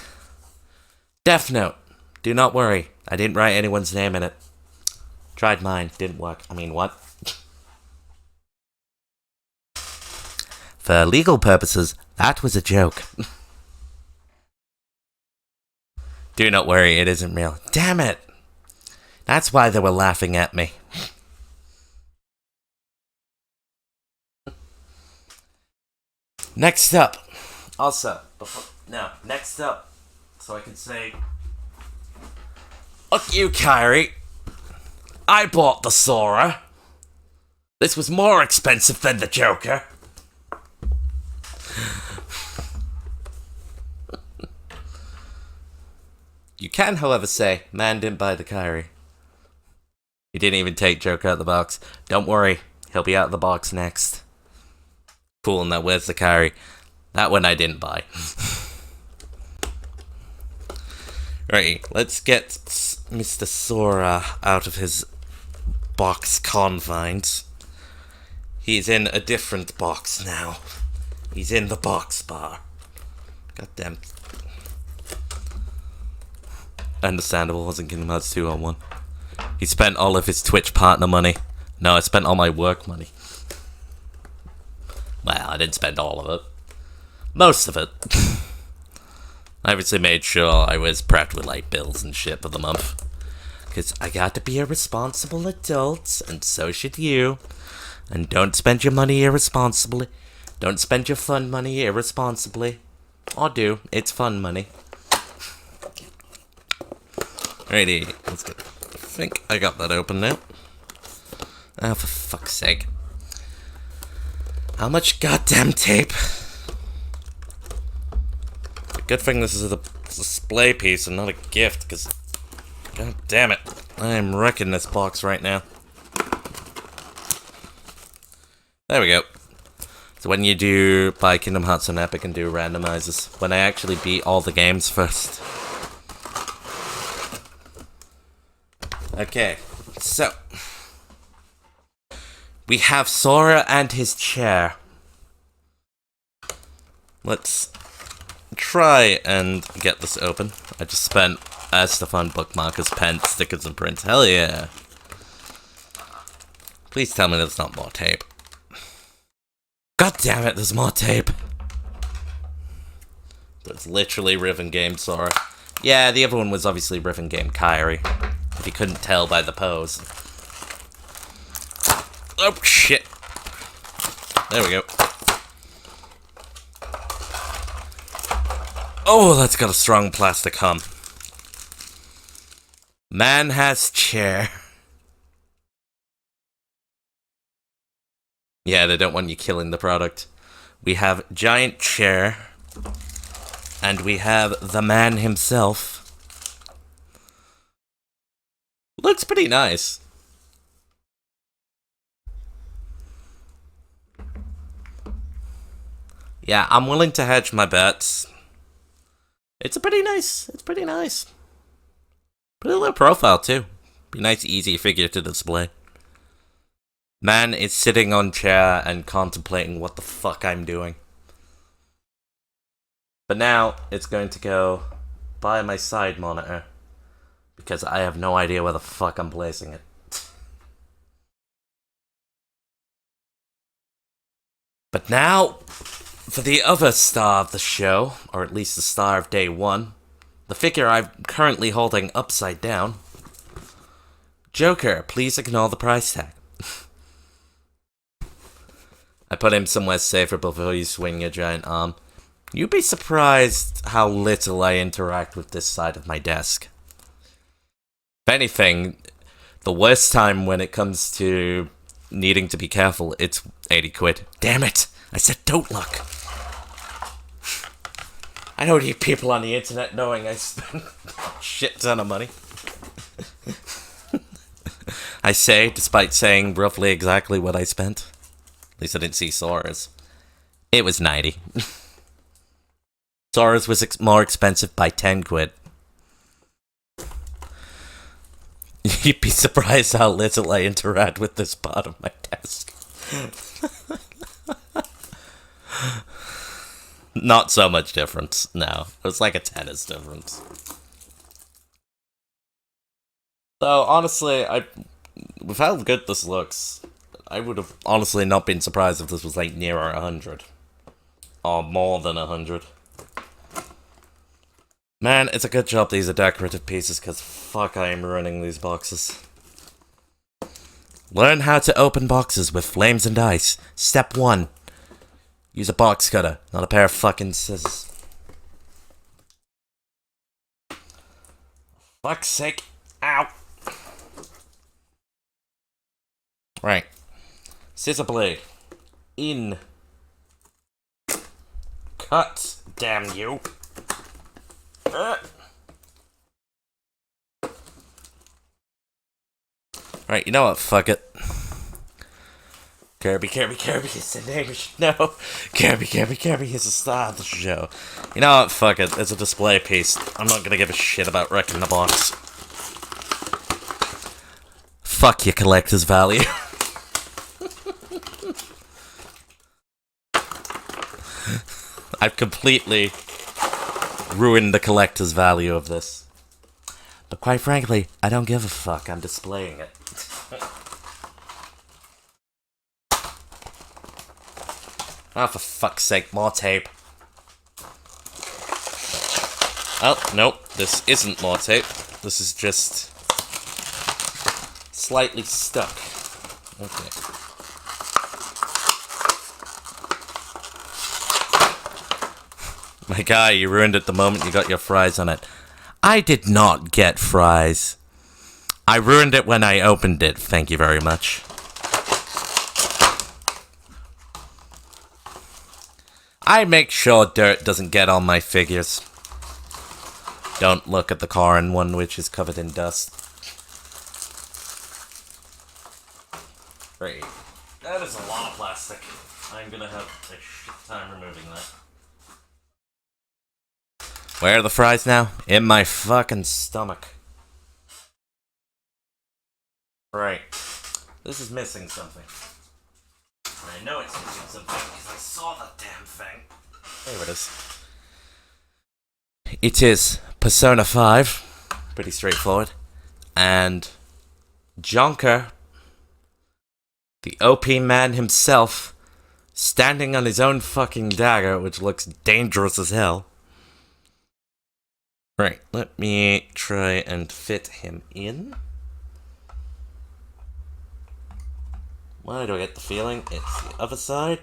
Death Note. Do not worry, I didn't write anyone's name in it. Tried mine, didn't work. I mean, what? For legal purposes, that was a joke. Do not worry, it isn't real. Damn it! That's why they were laughing at me. Next up. Also, next up. So I can say, fuck you, Kyrie. I bought the Sora. This was more expensive than the Joker. You can, however, say, man didn't buy the Kyrie. He didn't even take Joker out of the box. Don't worry, he'll be out of the box next. Cool, now where's the Kyrie? That one I didn't buy. Right, let's get Mr. Sora out of his box confines. He's in a different box now. He's in the box bar. Goddamn. Understandable, wasn't Kingdom Hearts 2 on 1. He spent all of his Twitch partner money. No, I spent all my work money. Well, I didn't spend all of it. Most of it. I obviously made sure I was prepped with, like, bills and shit for the month. Because I got to be a responsible adult, and so should you. And don't spend your money irresponsibly. Don't spend your fun money irresponsibly. Or do. It's fun money. Alrighty, let's go. I think I got that open now. Oh, for fuck's sake. How much goddamn tape? Good thing this is a display piece and not a gift, because god damn it, I am wrecking this box right now. There we go. So when you do buy Kingdom Hearts on Epic and do randomizers, when I actually beat all the games first. Okay, so we have Sora and his chair. Let's try and get this open. I just spent Estefan bookmarkers, pens, stickers, and prints. Hell yeah. Please tell me there's not more tape. God damn it, there's more tape. But it's literally Riven Game Sora. Yeah, the other one was obviously Riven Game Kyrie. If you couldn't tell by the pose. Oh, shit. There we go. Oh, that's got a strong plastic hum. Man has chair. Yeah, they don't want you killing the product. We have giant chair. And we have the man himself. Looks pretty nice. Yeah, I'm willing to hedge my bets. It's pretty nice. Pretty low profile, too. Be a nice, easy figure to display. Man is sitting on chair and contemplating what the fuck I'm doing. But now, it's going to go by my side monitor. Because I have no idea where the fuck I'm placing it. But now, for the other star of the show, or at least the star of day one, the figure I'm currently holding upside down. Joker, please ignore the price tag. I put him somewhere safer before you swing your giant arm. You'd be surprised how little I interact with this side of my desk. If anything, the worst time when it comes to needing to be careful, it's 80 quid. Damn it! I said don't look! I don't need people on the internet knowing I spend a shit ton of money. I say, despite saying roughly exactly what I spent. At least I didn't see Sora's. It was 90. Sora's was more expensive by 10 quid. You'd be surprised how little I interact with this part of my desk. Not so much difference, no. It's like a tennis difference. So, honestly, with how good this looks, I would have honestly not been surprised if this was like nearer 100. Or more than 100. Man, it's a good job these are decorative pieces, because fuck, I am ruining these boxes. Learn how to open boxes with flames and ice. Step 1. Use a box cutter, not a pair of fucking scissors. Fuck's sake. Ow. Right. Scissor blade. In. Cut. Damn you. Right, you know what? Fuck it. Kirby is the name you should know. Kirby is the star of the show. You know what? Fuck it. It's a display piece. I'm not gonna give a shit about wrecking the box. Fuck your collector's value. I've completely ruined the collector's value of this. But quite frankly, I don't give a fuck. I'm displaying it. Oh, for fuck's sake, more tape. Oh, nope, this isn't more tape. This is just slightly stuck. Okay. My guy, you ruined it the moment you got your fries on it. I did not get fries. I ruined it when I opened it, thank you very much. I make sure dirt doesn't get on my figures. Don't look at the car in one which is covered in dust. Great. That is a lot of plastic. I'm gonna have a shit time removing that. Where are the fries now? In my fucking stomach. Right. This is missing something. I know it's missing something because I saw that damn thing. There it is. It is Persona 5. Pretty straightforward. And Jonker, the OP man himself, standing on his own fucking dagger, which looks dangerous as hell. Right, let me try and fit him in. Why do I get the feeling it's the other side?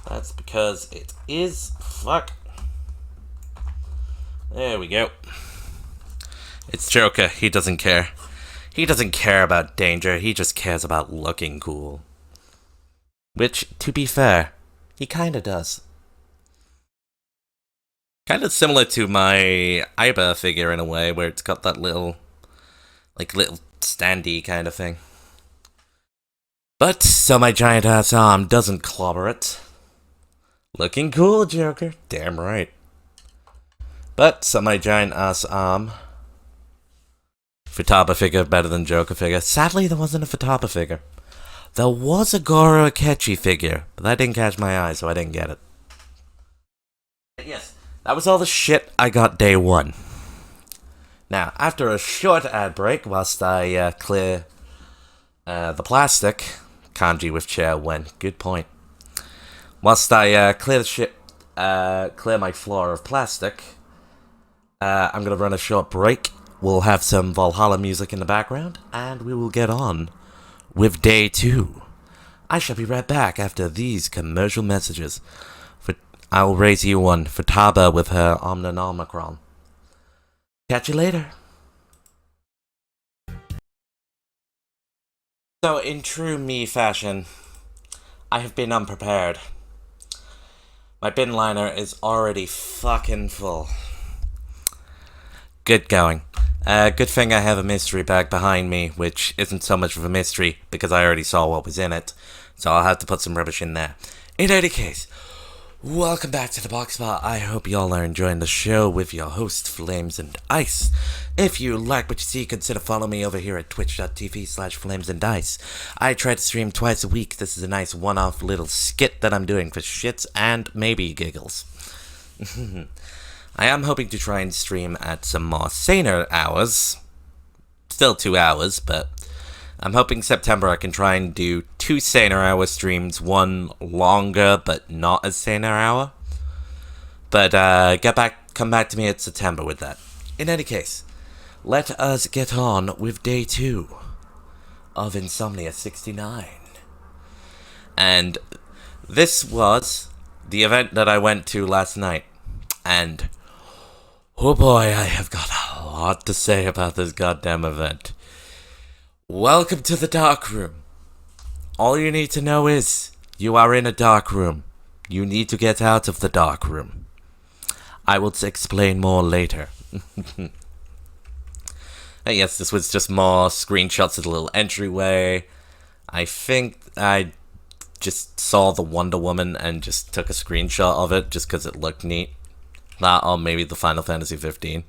That's because it is. Fuck. There we go. It's Joker. He doesn't care. He doesn't care about danger. He just cares about looking cool. Which, to be fair, he kinda does. Kind of similar to my Iba figure in a way, where it's got that little standy kind of thing. But, so my giant ass arm doesn't clobber it. Looking cool, Joker. Damn right. But, so my giant ass arm. Futaba figure better than Joker figure. Sadly, there wasn't a Futaba figure. There was a Goro Akechi figure, but that didn't catch my eye, so I didn't get it. Yes, that was all the shit I got day one. Now, after a short ad break, whilst I clear the plastic, kanji with chair when. Good point. Whilst I clear my floor of plastic, I'm gonna run a short break. We'll have some Valhalla music in the background, and we will get on with day 2. I shall be right back after these commercial messages. I'll raise you one for Taba with her Omicron. Catch you later. So, in true me fashion, I have been unprepared. My bin liner is already fucking full. Good going. Good thing I have a mystery bag behind me, which isn't so much of a mystery because I already saw what was in it, so I'll have to put some rubbish in there. In any case, welcome back to the Box Spot. I hope y'all are enjoying the show with your host, Flames and Ice. If you like what you see, consider following me over here at twitch.tv/flamesanddice. I try to stream twice a week. This is a nice one-off little skit that I'm doing for shits and maybe giggles. I am hoping to try and stream at some more saner hours. Still 2 hours, but I'm hoping September I can try and do 2 saner hour streams, one longer but not as saner hour. But come back to me at September with that. In any case, let us get on with day 2 of Insomnia 69. And this was the event that I went to last night. And oh boy, I have got a lot to say about this goddamn event. Welcome to the dark room. All you need to know is you are in a dark room. You need to get out of the dark room. I will explain more later. Yes, this was just more screenshots of the little entryway. I think I just saw the Wonder Woman and just took a screenshot of it just because it looked neat. That or maybe the Final Fantasy 15.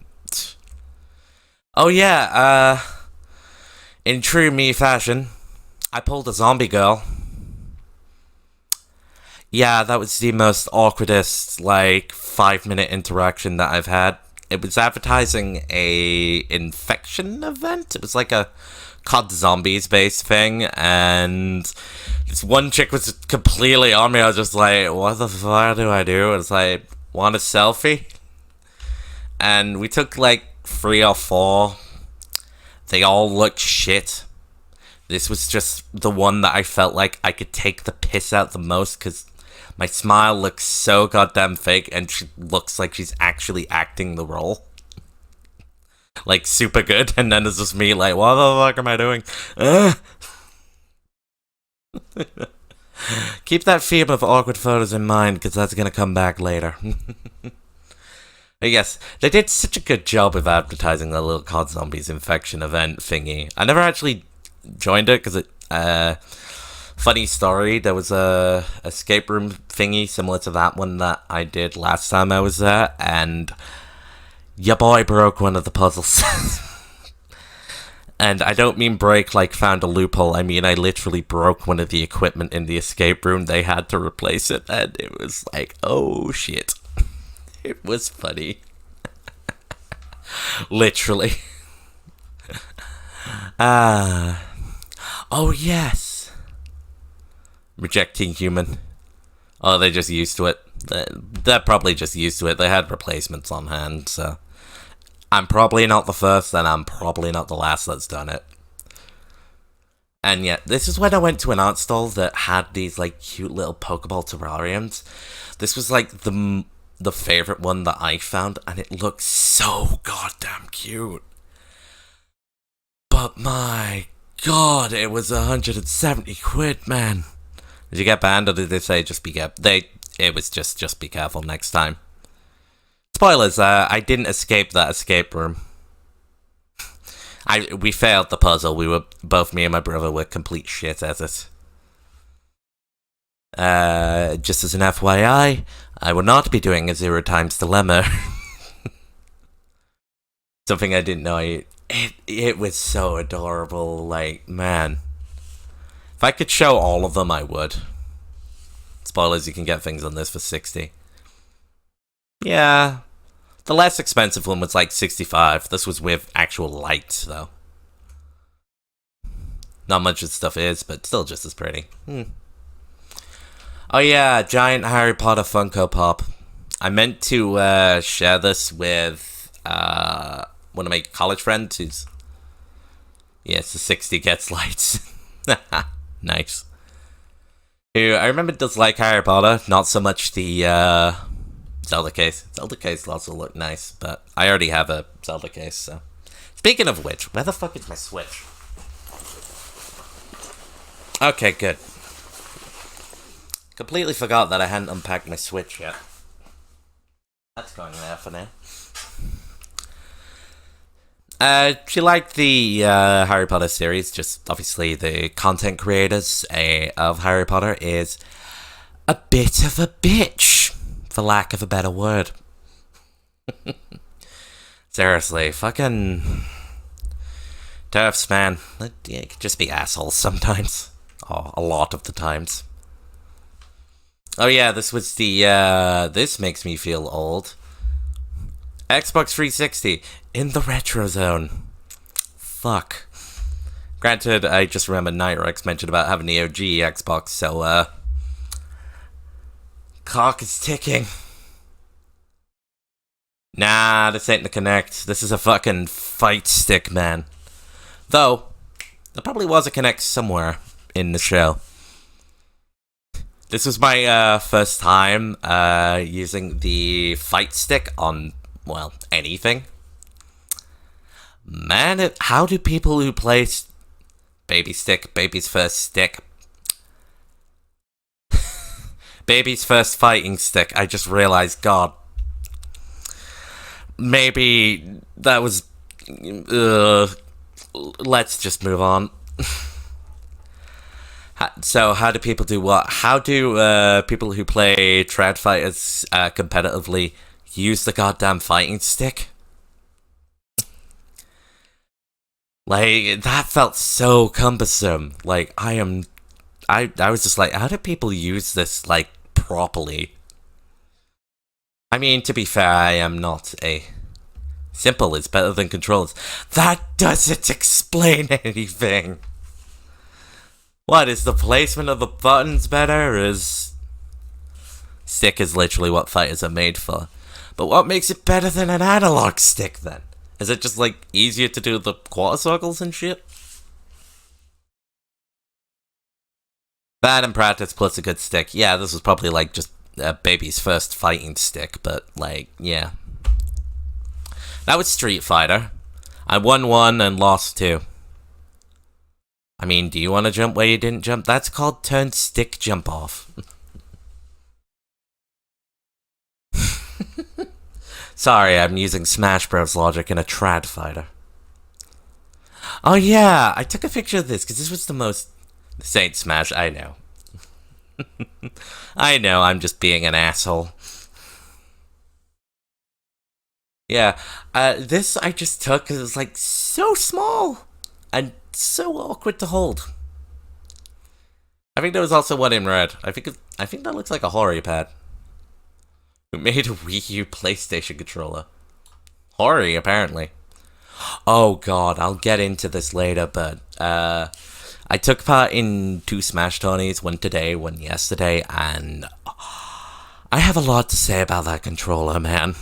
Oh yeah, in true me fashion, I pulled a zombie girl. Yeah, that was the most awkwardest, 5-minute interaction that I've had. It was advertising a infection event. It was like a COD Zombies based thing, and this one chick was completely on me. I was just like, what the fuck do I do? It's like, want a selfie? And we took 3 or 4. They all looked shit. This was just the one that I felt like I could take the piss out the most because my smile looks so goddamn fake and she looks like she's actually acting the role. Super good. And then it's just me what the fuck am I doing? Keep that theme of awkward photos in mind because that's going to come back later. Yes, they did such a good job of advertising the little COD Zombies infection event thingy. I never actually joined it because funny story, there was a escape room thingy similar to that one that I did last time I was there, and your boy broke one of the puzzles. And I don't mean break found a loophole, I mean I literally broke one of the equipment in the escape room. They had to replace it, and it was oh shit. It was funny. Literally. Oh yes. Rejecting human. Oh, they're just used to it. They're probably just used to it. They had replacements on hand, so I'm probably not the first, and I'm probably not the last that's done it. And yet, this is when I went to an art stall that had these cute little Pokeball terrariums. This was the favorite one that I found, and it looked so goddamn cute. But my god, it was 170 quid, man. Did you get banned, or did they say just be careful? It was just be careful next time. Spoilers, I didn't escape that escape room. We failed the puzzle. Both me and my brother were complete shit at it. Just as an FYI, I will not be doing a 0 times dilemma. Something I didn't know. It was so adorable. Man. If I could show all of them, I would. Spoilers, you can get things on this for 60. Yeah. The less expensive one was 65. This was with actual lights, though. Not much of the stuff is, but still just as pretty. Oh yeah, giant Harry Potter Funko Pop. I meant to share this with one of my college friends who's... Yeah, it's the 60 Gets Lights. Nice. Who I remember does like Harry Potter, not so much the Zelda case. Zelda case also look nice, but I already have a Zelda case, so... Speaking of which, where the fuck is my Switch? Okay, good. Completely forgot that I hadn't unpacked my Switch yet. That's going there for now. She liked the Harry Potter series, just obviously the content creators of Harry Potter is a bit of a bitch, for lack of a better word. Seriously, fucking TERFs, man. It could just be assholes sometimes. Oh, a lot of the times. Oh yeah, this was the, this makes me feel old. Xbox 360, in the retro zone. Fuck. Granted, I just remember Nitrox mentioned about having the OG Xbox, so, clock is ticking. Nah, this ain't the Kinect. This is a fucking fight stick, man. Though, there probably was a Kinect somewhere in the show. This was my first time using the fight stick on, well, anything. Man, how do people who play baby stick, baby's first stick, baby's first fighting stick, I just realized, God, maybe that was, let's just move on. So, how do people do what? How do people who play trad fighters competitively use the goddamn fighting stick? Like, that felt so cumbersome. Like, I was just like, how do people use this, like, properly? I mean, to be fair, I am not a... Simple is better than controllers. That doesn't explain anything! What, is the placement of the buttons better? Stick is literally what fighters are made for. But what makes it better than an analog stick, then? Is it just, like, easier to do the quarter circles and shit? Bad in practice plus a good stick. Yeah, this was probably, like, just a baby's first fighting stick, but, like, yeah. That was Street Fighter. I won one and lost two. I mean, do you want to jump where you didn't jump? That's called turn stick jump off. Sorry, I'm using Smash Bros. Logic in a trad fighter. Oh yeah, I took a picture of this, because this was the most... This ain't Smash, I know. I know, I'm just being an asshole. Yeah, this I just took because it was, like, so small. And so awkward to hold. I think there was also one in red. I think that looks like a Hori pad. Who made a Wii U PlayStation controller? Hori, apparently. Oh god, I'll get into this later, but I took part in 2 Smash tourneys, one today, one yesterday, and I have a lot to say about that controller, man.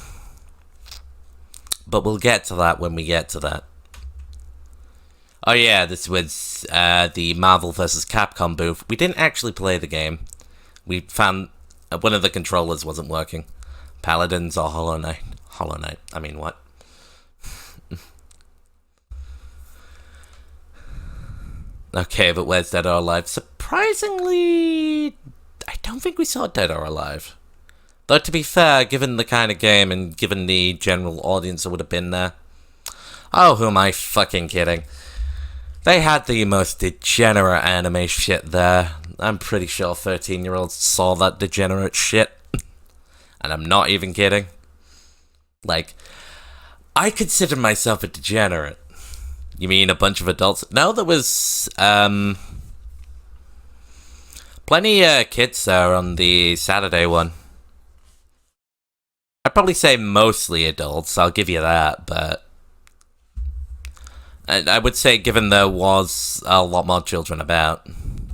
But we'll get to that when we get to that. Oh yeah, this was the Marvel vs. Capcom booth. We didn't actually play the game. We found one of the controllers wasn't working. Paladins or Hollow Knight. Hollow Knight, I mean what? Okay, but where's Dead or Alive? Surprisingly, I don't think we saw Dead or Alive. Though to be fair, given the kind of game and given the general audience that would have been there. Oh, who am I fucking kidding? They had the most degenerate anime shit there. I'm pretty sure 13-year-olds saw that degenerate shit. And I'm not even kidding. Like, I consider myself a degenerate. You mean a bunch of adults? No, there was, plenty of kids there on the Saturday one. I'd probably say mostly adults, I'll give you that, but... I would say, given there was a lot more children about,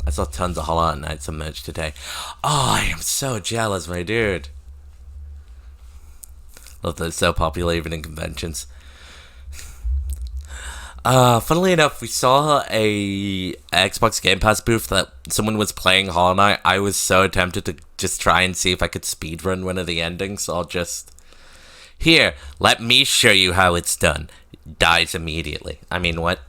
I saw tons of Hollow Knights merch today. Oh, I am so jealous, my dude. Love that it's so popular even in conventions. Funnily enough, we saw a Xbox Game Pass booth that someone was playing Hollow Knight. I was so tempted to just try and see if I could speedrun one of the endings, so I'll just... Here, let me show you how it's done. Dies immediately. I mean, what?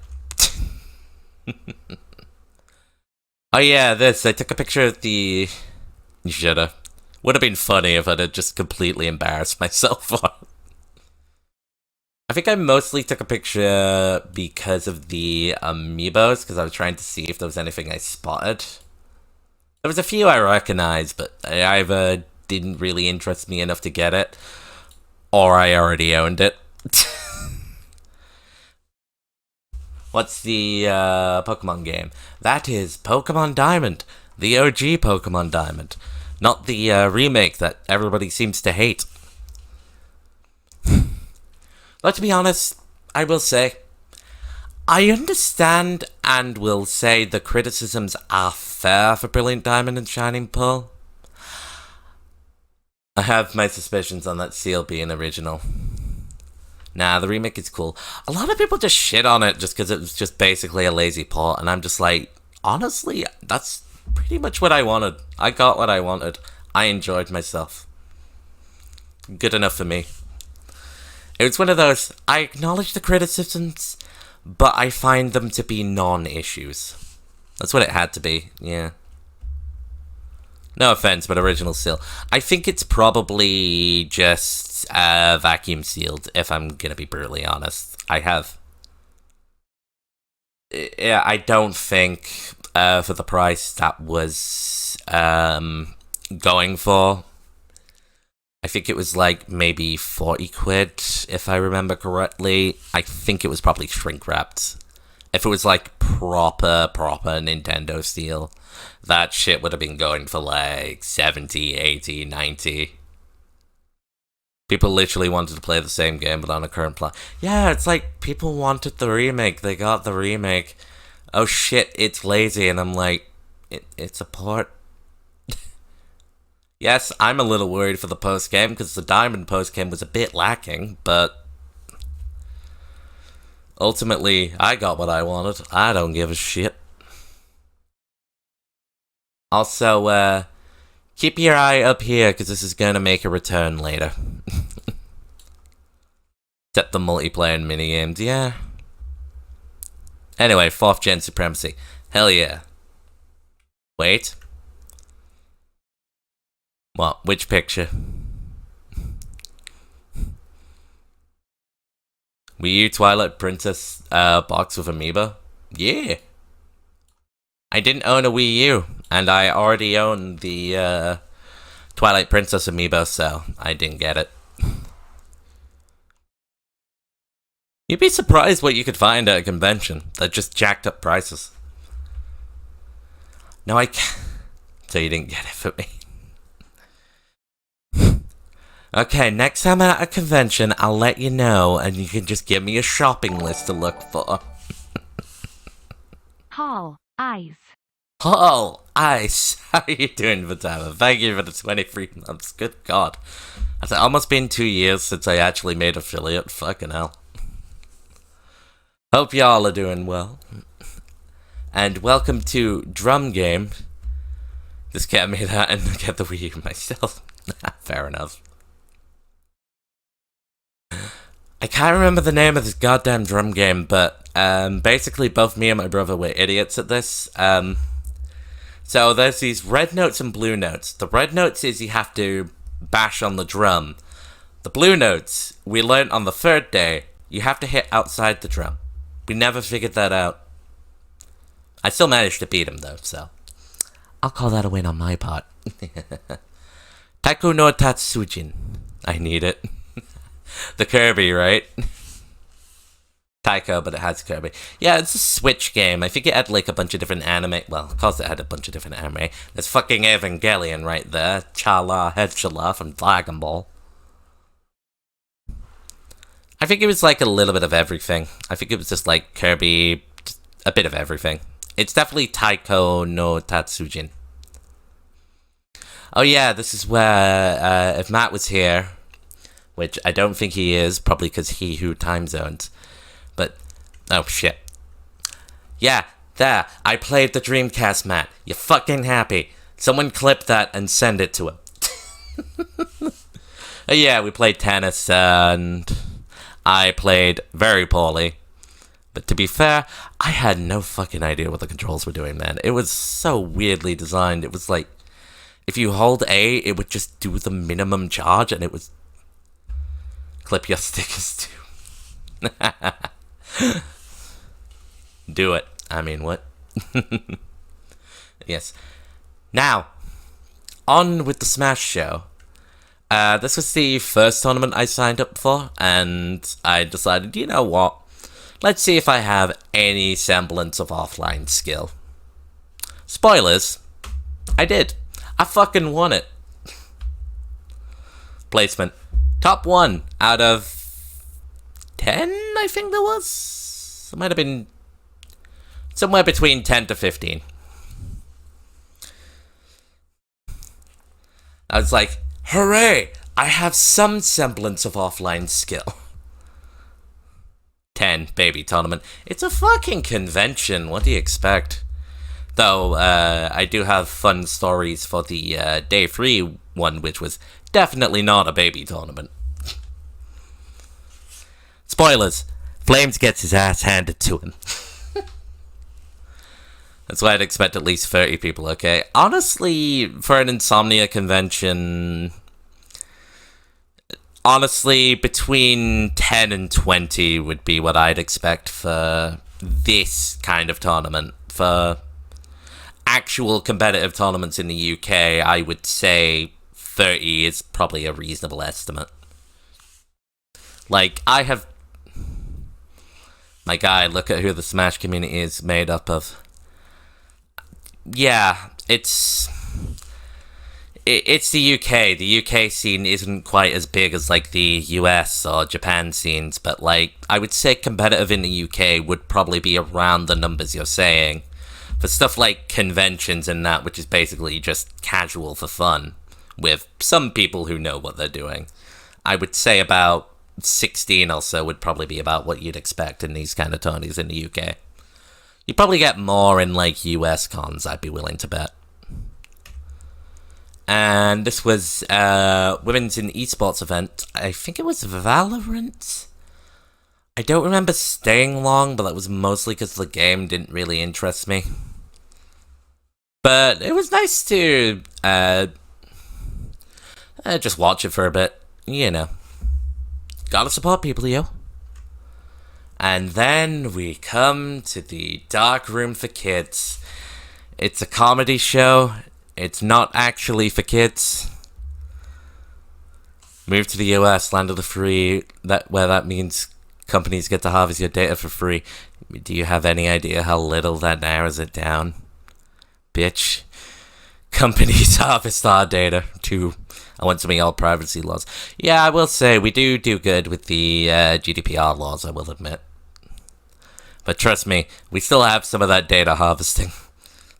Oh yeah, this. I took a picture of the... Shoulda. Would have been funny if I'd have just completely embarrassed myself. I think I mostly took a picture because of the amiibos, because I was trying to see if there was anything I spotted. There was a few I recognized, but they either didn't really interest me enough to get it, or I already owned it. What's the Pokemon game? That is Pokemon Diamond, the OG Pokemon Diamond, not the remake that everybody seems to hate. But to be honest, I will say, I understand and will say the criticisms are fair for Brilliant Diamond and Shining Pearl. I have my suspicions on that seal being original. Nah, the remake is cool. A lot of people just shit on it just because it was just basically a lazy port, and I'm just like, honestly, that's pretty much what I wanted. I got what I wanted. I enjoyed myself. Good enough for me. It was one of those, I acknowledge the criticisms, but I find them to be non-issues. That's what it had to be, yeah. No offense, but original seal. I think it's probably just vacuum sealed, if I'm gonna be brutally honest. Yeah, I don't think for the price that was going for. I think it was like maybe 40 quid, if I remember correctly. I think it was probably shrink wrapped. If it was like proper Nintendo steel, that shit would have been going for like 70, 80, 90. People literally wanted to play the same game, but on a current plan. Yeah, it's like people wanted the remake. They got the remake. Oh shit, it's lazy, and I'm like, it's a port. Yes, I'm a little worried for the post-game, because the Diamond post-game was a bit lacking, but... ultimately, I got what I wanted. I don't give a shit. Also, keep your eye up here, because this is gonna make a return later. Except the multiplayer and minigames, yeah. Anyway, 4th gen supremacy. Hell yeah. Wait. What? Which picture? Wii U Twilight Princess box with amiibo? Yeah. I didn't own a Wii U, and I already own the Twilight Princess amiibo, so I didn't get it. You'd be surprised what you could find at a convention that just jacked up prices. No, I can't. So you didn't get it for me. Okay, next time I'm at a convention, I'll let you know, and you can just give me a shopping list to look for. Hall Ice. Hall Ice. How are you doing, Vitama? Thank you for the 23 months. Good God. It's almost been 2 years since I actually made affiliate. Fucking hell. Hope y'all are doing well. And welcome to Drum Game. Just get me that and get the Wii U myself. Fair enough. I can't remember the name of this goddamn drum game, but basically both me and my brother were idiots at this. So there's these red notes and blue notes. The red notes is you have to bash on the drum. The blue notes, we learned on the 3rd day, you have to hit outside the drum. We never figured that out. I still managed to beat him though, so I'll call that a win on my part. Taiko no Tatsujin. I need it. The Kirby, right? Taiko, but it has Kirby. Yeah, it's a Switch game. I think it had like a bunch of different anime. Well, of course it had a bunch of different anime. There's fucking Evangelion right there. Chala, Headchala from Dragon Ball. I think it was like a little bit of everything. I think it was just like Kirby, just a bit of everything. It's definitely Taiko no Tatsujin. Oh yeah, this is where, if Matt was here, which I don't think he is, probably because he who time zones, but, oh shit. Yeah, there, I played the Dreamcast, Matt. You fucking happy. Someone clip that and send it to him. Yeah, we played tennis, and I played very poorly. But to be fair, I had no fucking idea what the controls were doing, man. It was so weirdly designed. It was like, if you hold A, it would just do the minimum charge, and it was... Clip your stickers too. Do it. I mean, what? Yes. Now, on with the Smash show. This was the first tournament I signed up for, and I decided, you know what? Let's see if I have any semblance of offline skill. Spoilers. I did. I fucking won it. Placement. Top 1 out of 10, I think there was? It might have been somewhere between 10 to 15. I was like, hooray! I have some semblance of offline skill. 10, baby tournament. It's a fucking convention, what do you expect? Though, I do have fun stories for the day 3 one, which was definitely not a baby tournament. Spoilers. Flames gets his ass handed to him. That's why I'd expect at least 30 people, okay? Honestly, for an Insomnia convention... Honestly, between 10 and 20 would be what I'd expect for this kind of tournament. For actual competitive tournaments in the UK, I would say 30 is probably a reasonable estimate. Like, I have... My guy, look at who the Smash community is made up of. Yeah, it's the UK. The UK scene isn't quite as big as, like, the US or Japan scenes, but, like, I would say competitive in the UK would probably be around the numbers you're saying. For stuff like conventions and that, which is basically just casual for fun, with some people who know what they're doing, I would say about 16 or so would probably be about what you'd expect in these kind of tourneys in the UK. You'd probably get more in, like, US cons, I'd be willing to bet. And this was women's in esports event. I think it was Valorant? I don't remember staying long, but that was mostly because the game didn't really interest me. But it was nice to just watch it for a bit, you know. Gotta support people, yo. And then we come to the Dark Room for Kids. It's a comedy show. It's not actually for kids. Move to the US, land of the free, where that means companies get to harvest your data for free. Do you have any idea how little that narrows it down? Bitch. Companies harvest our data too. I want something all privacy laws. Yeah, I will say, we do good with the GDPR laws, I will admit. But trust me, we still have some of that data harvesting.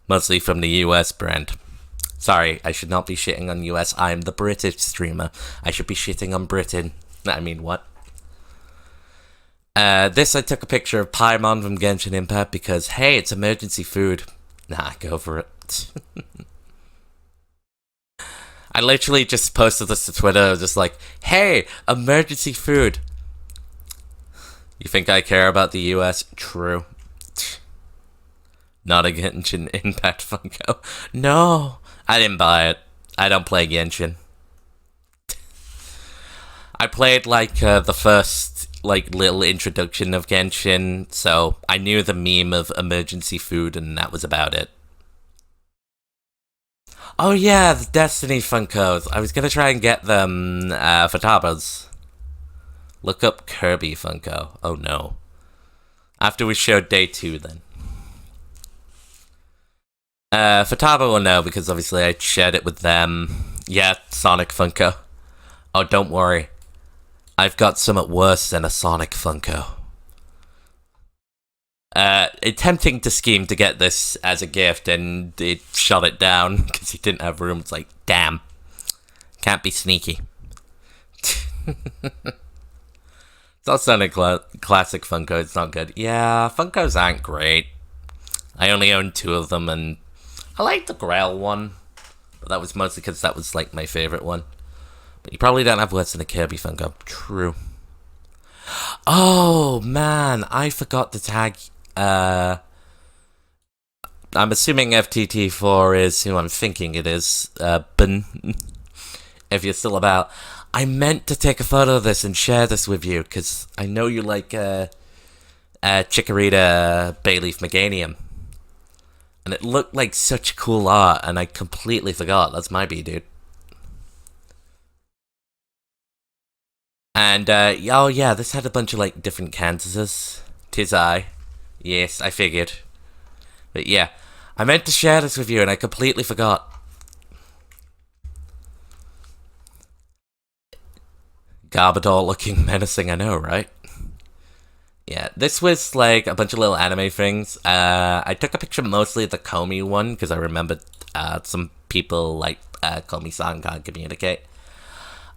Mostly from the US brand. Sorry, I should not be shitting on US. I am the British streamer. I should be shitting on Britain. I mean, what? This, I took a picture of Paimon from Genshin Impact because, hey, it's emergency food. Nah, go for it. I literally just posted this to Twitter, just like, hey, emergency food. You think I care about the US? True. Not a Genshin Impact Funko. No, I didn't buy it. I don't play Genshin. I played, like, the first, like, little introduction of Genshin, so I knew the meme of emergency food, and that was about it. Oh yeah, the Destiny Funkos. I was gonna try and get them for Tabas. Look up Kirby Funko. Oh no. After we showed day 2 then. For Tabo will know because obviously I shared it with them. Yeah, Sonic Funko. Oh, don't worry. I've got something worse than a Sonic Funko. attempting to scheme to get this as a gift, and it shut it down because he didn't have room. It's like, damn. Can't be sneaky. It's also a classic Funko. It's not good. Yeah, Funkos aren't great. I only own 2 of them, and I like the Grail one. But that was mostly because that was, like, my favorite one. But you probably don't have worse than a Kirby Funko. True. Oh, man. I forgot to tag... I'm assuming FTT4 is who I'm thinking it is. Ben. If you're still about. I meant to take a photo of this and share this with you, because I know you like Chikorita Bayleaf Meganium. And it looked like such cool art, and I completely forgot. That's my B, dude. And, oh yeah, this had a bunch of, like, different Kansases. 'Tis I. Yes, I figured. But yeah, I meant to share this with you, and I completely forgot. Garbodor looking menacing, I know, right? Yeah, this was like a bunch of little anime things. I took a picture mostly of the Komi one, because I remembered some people like Komi-san can't communicate.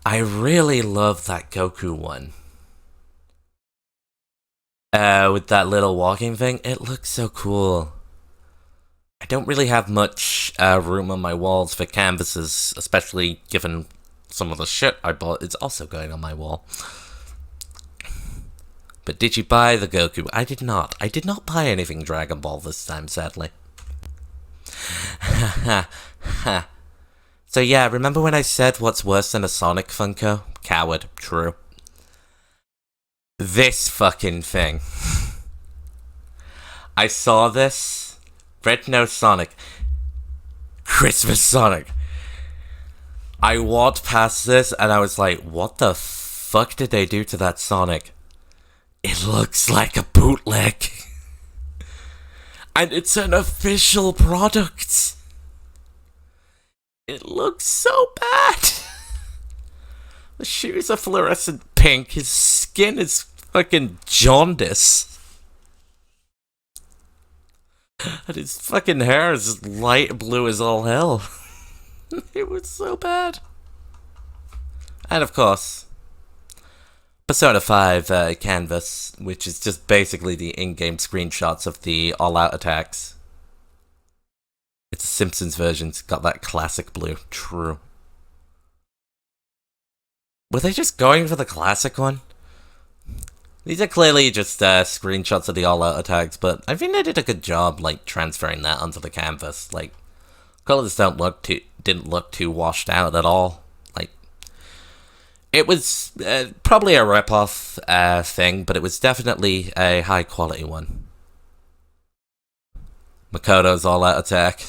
I really love that Goku one. With that little walking thing, it looks so cool. I don't really have much room on my walls for canvases, especially given some of the shit I bought is also going on my wall. But did you buy the Goku? I did not. I did not buy anything Dragon Ball this time, sadly. So yeah, remember when I said what's worse than a Sonic Funko? Coward. True. This fucking thing. I saw this. Red-Nosed Sonic. Christmas Sonic. I walked past this and I was like, what the fuck did they do to that Sonic? It looks like a bootleg. And it's an official product. It looks so bad. The shoes are fluorescent pink. His skin is fucking jaundice. And his fucking hair is light blue as all hell. It was so bad. And of course, Persona 5 canvas, which is just basically the in-game screenshots of the all-out attacks. It's a Simpsons version. It's got that classic blue. True. Were they just going for the classic one? These are clearly just screenshots of the all-out attacks, but I think they did a good job, like, transferring that onto the canvas. Like, colors didn't look too washed out at all. Like, it was probably a rip-off thing, but it was definitely a high-quality one. Makoto's all-out attack.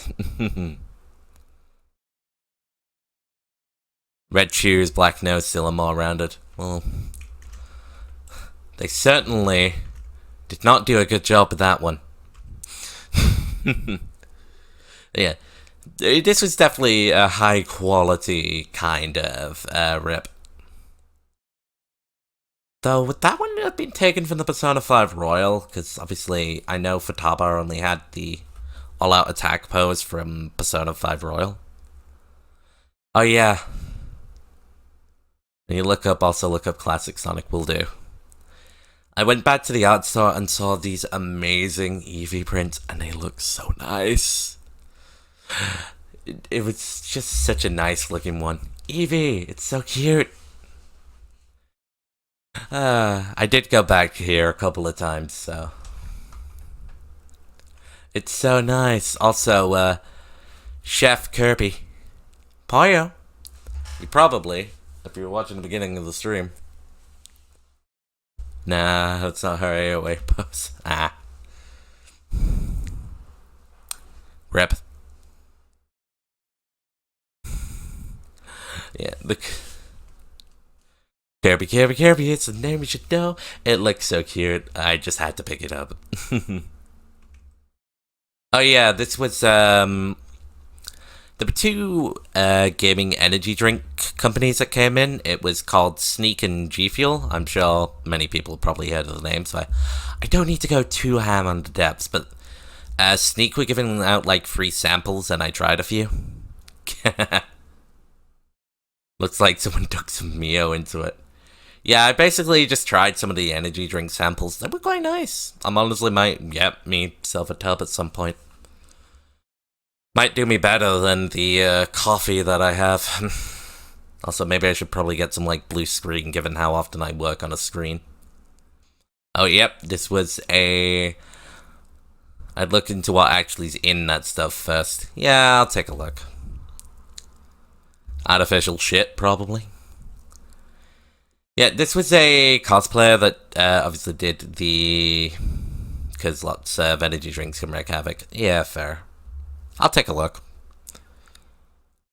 Red shoes, black nose, still a more rounded. Well, they certainly did not do a good job with that one. Yeah, this was definitely a high-quality kind of rip. Though, would that one have been taken from the Persona 5 Royal? Because obviously, I know Futaba only had the all-out attack pose from Persona 5 Royal. Oh yeah. When you also look up Classic Sonic will do. I went back to the art store and saw these amazing Eevee prints, and they look so nice. It was just such a nice looking one. Eevee, it's so cute. I did go back here a couple of times, so. It's so nice. Also, Chef Kirby. Pollo. You probably, if you were watching the beginning of the stream. Nah, that's not her AOA pose. Ah. Rip. Yeah, look. Kirby, it's the name you should know. It looks so cute. I just had to pick it up. Oh yeah, this was, There were two gaming energy drink companies that came in. It was called Sneak and G Fuel. I'm sure many people have probably heard of the name, so I don't need to go too ham on the depths, but Sneak were giving out like free samples, and I tried a few. Looks like someone dug some Mio into it. Yeah, I basically just tried some of the energy drink samples. They were quite nice. I'm honestly might get myself a tub at some point. Might do me better than the coffee that I have. Also, maybe I should probably get some, like, blue screen, given how often I work on a screen. Oh, yep, this was a... I'd look into what actually is in that stuff first. Yeah, I'll take a look. Artificial shit, probably. Yeah, this was a cosplayer that obviously did the... Because lots of energy drinks can wreak havoc. Yeah, fair. I'll take a look.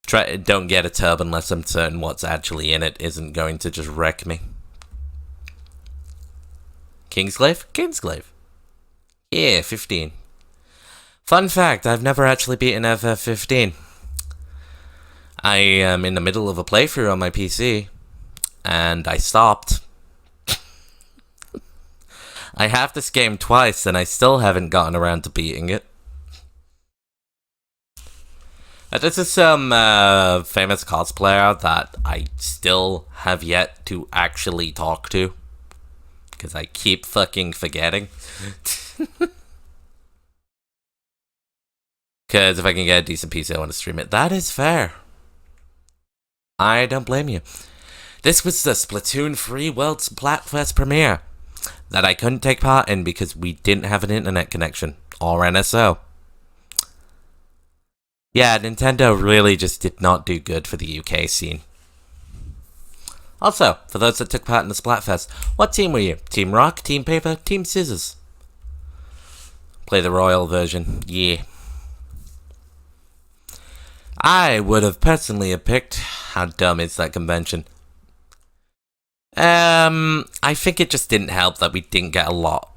Don't get a tub unless I'm certain what's actually in it isn't going to just wreck me. Kingsglaive? Kingsglaive. Yeah, 15. Fun fact, I've never actually beaten FF15. I am in the middle of a playthrough on my PC, and I stopped. I have this game twice, and I still haven't gotten around to beating it. This is some famous cosplayer that I still have yet to actually talk to. Because I keep fucking forgetting. Because if I can get a decent PC, I want to stream it. That is fair. I don't blame you. This was the Splatoon 3 World Splatfest premiere that I couldn't take part in because we didn't have an internet connection. Or NSO. Yeah, Nintendo really just did not do good for the UK scene. Also, for those that took part in the Splatfest, what team were you? Team Rock, Team Paper, Team Scissors? Play the Royal version, yeah. I would have personally picked... How dumb is that convention? I think it just didn't help that we didn't get a lot.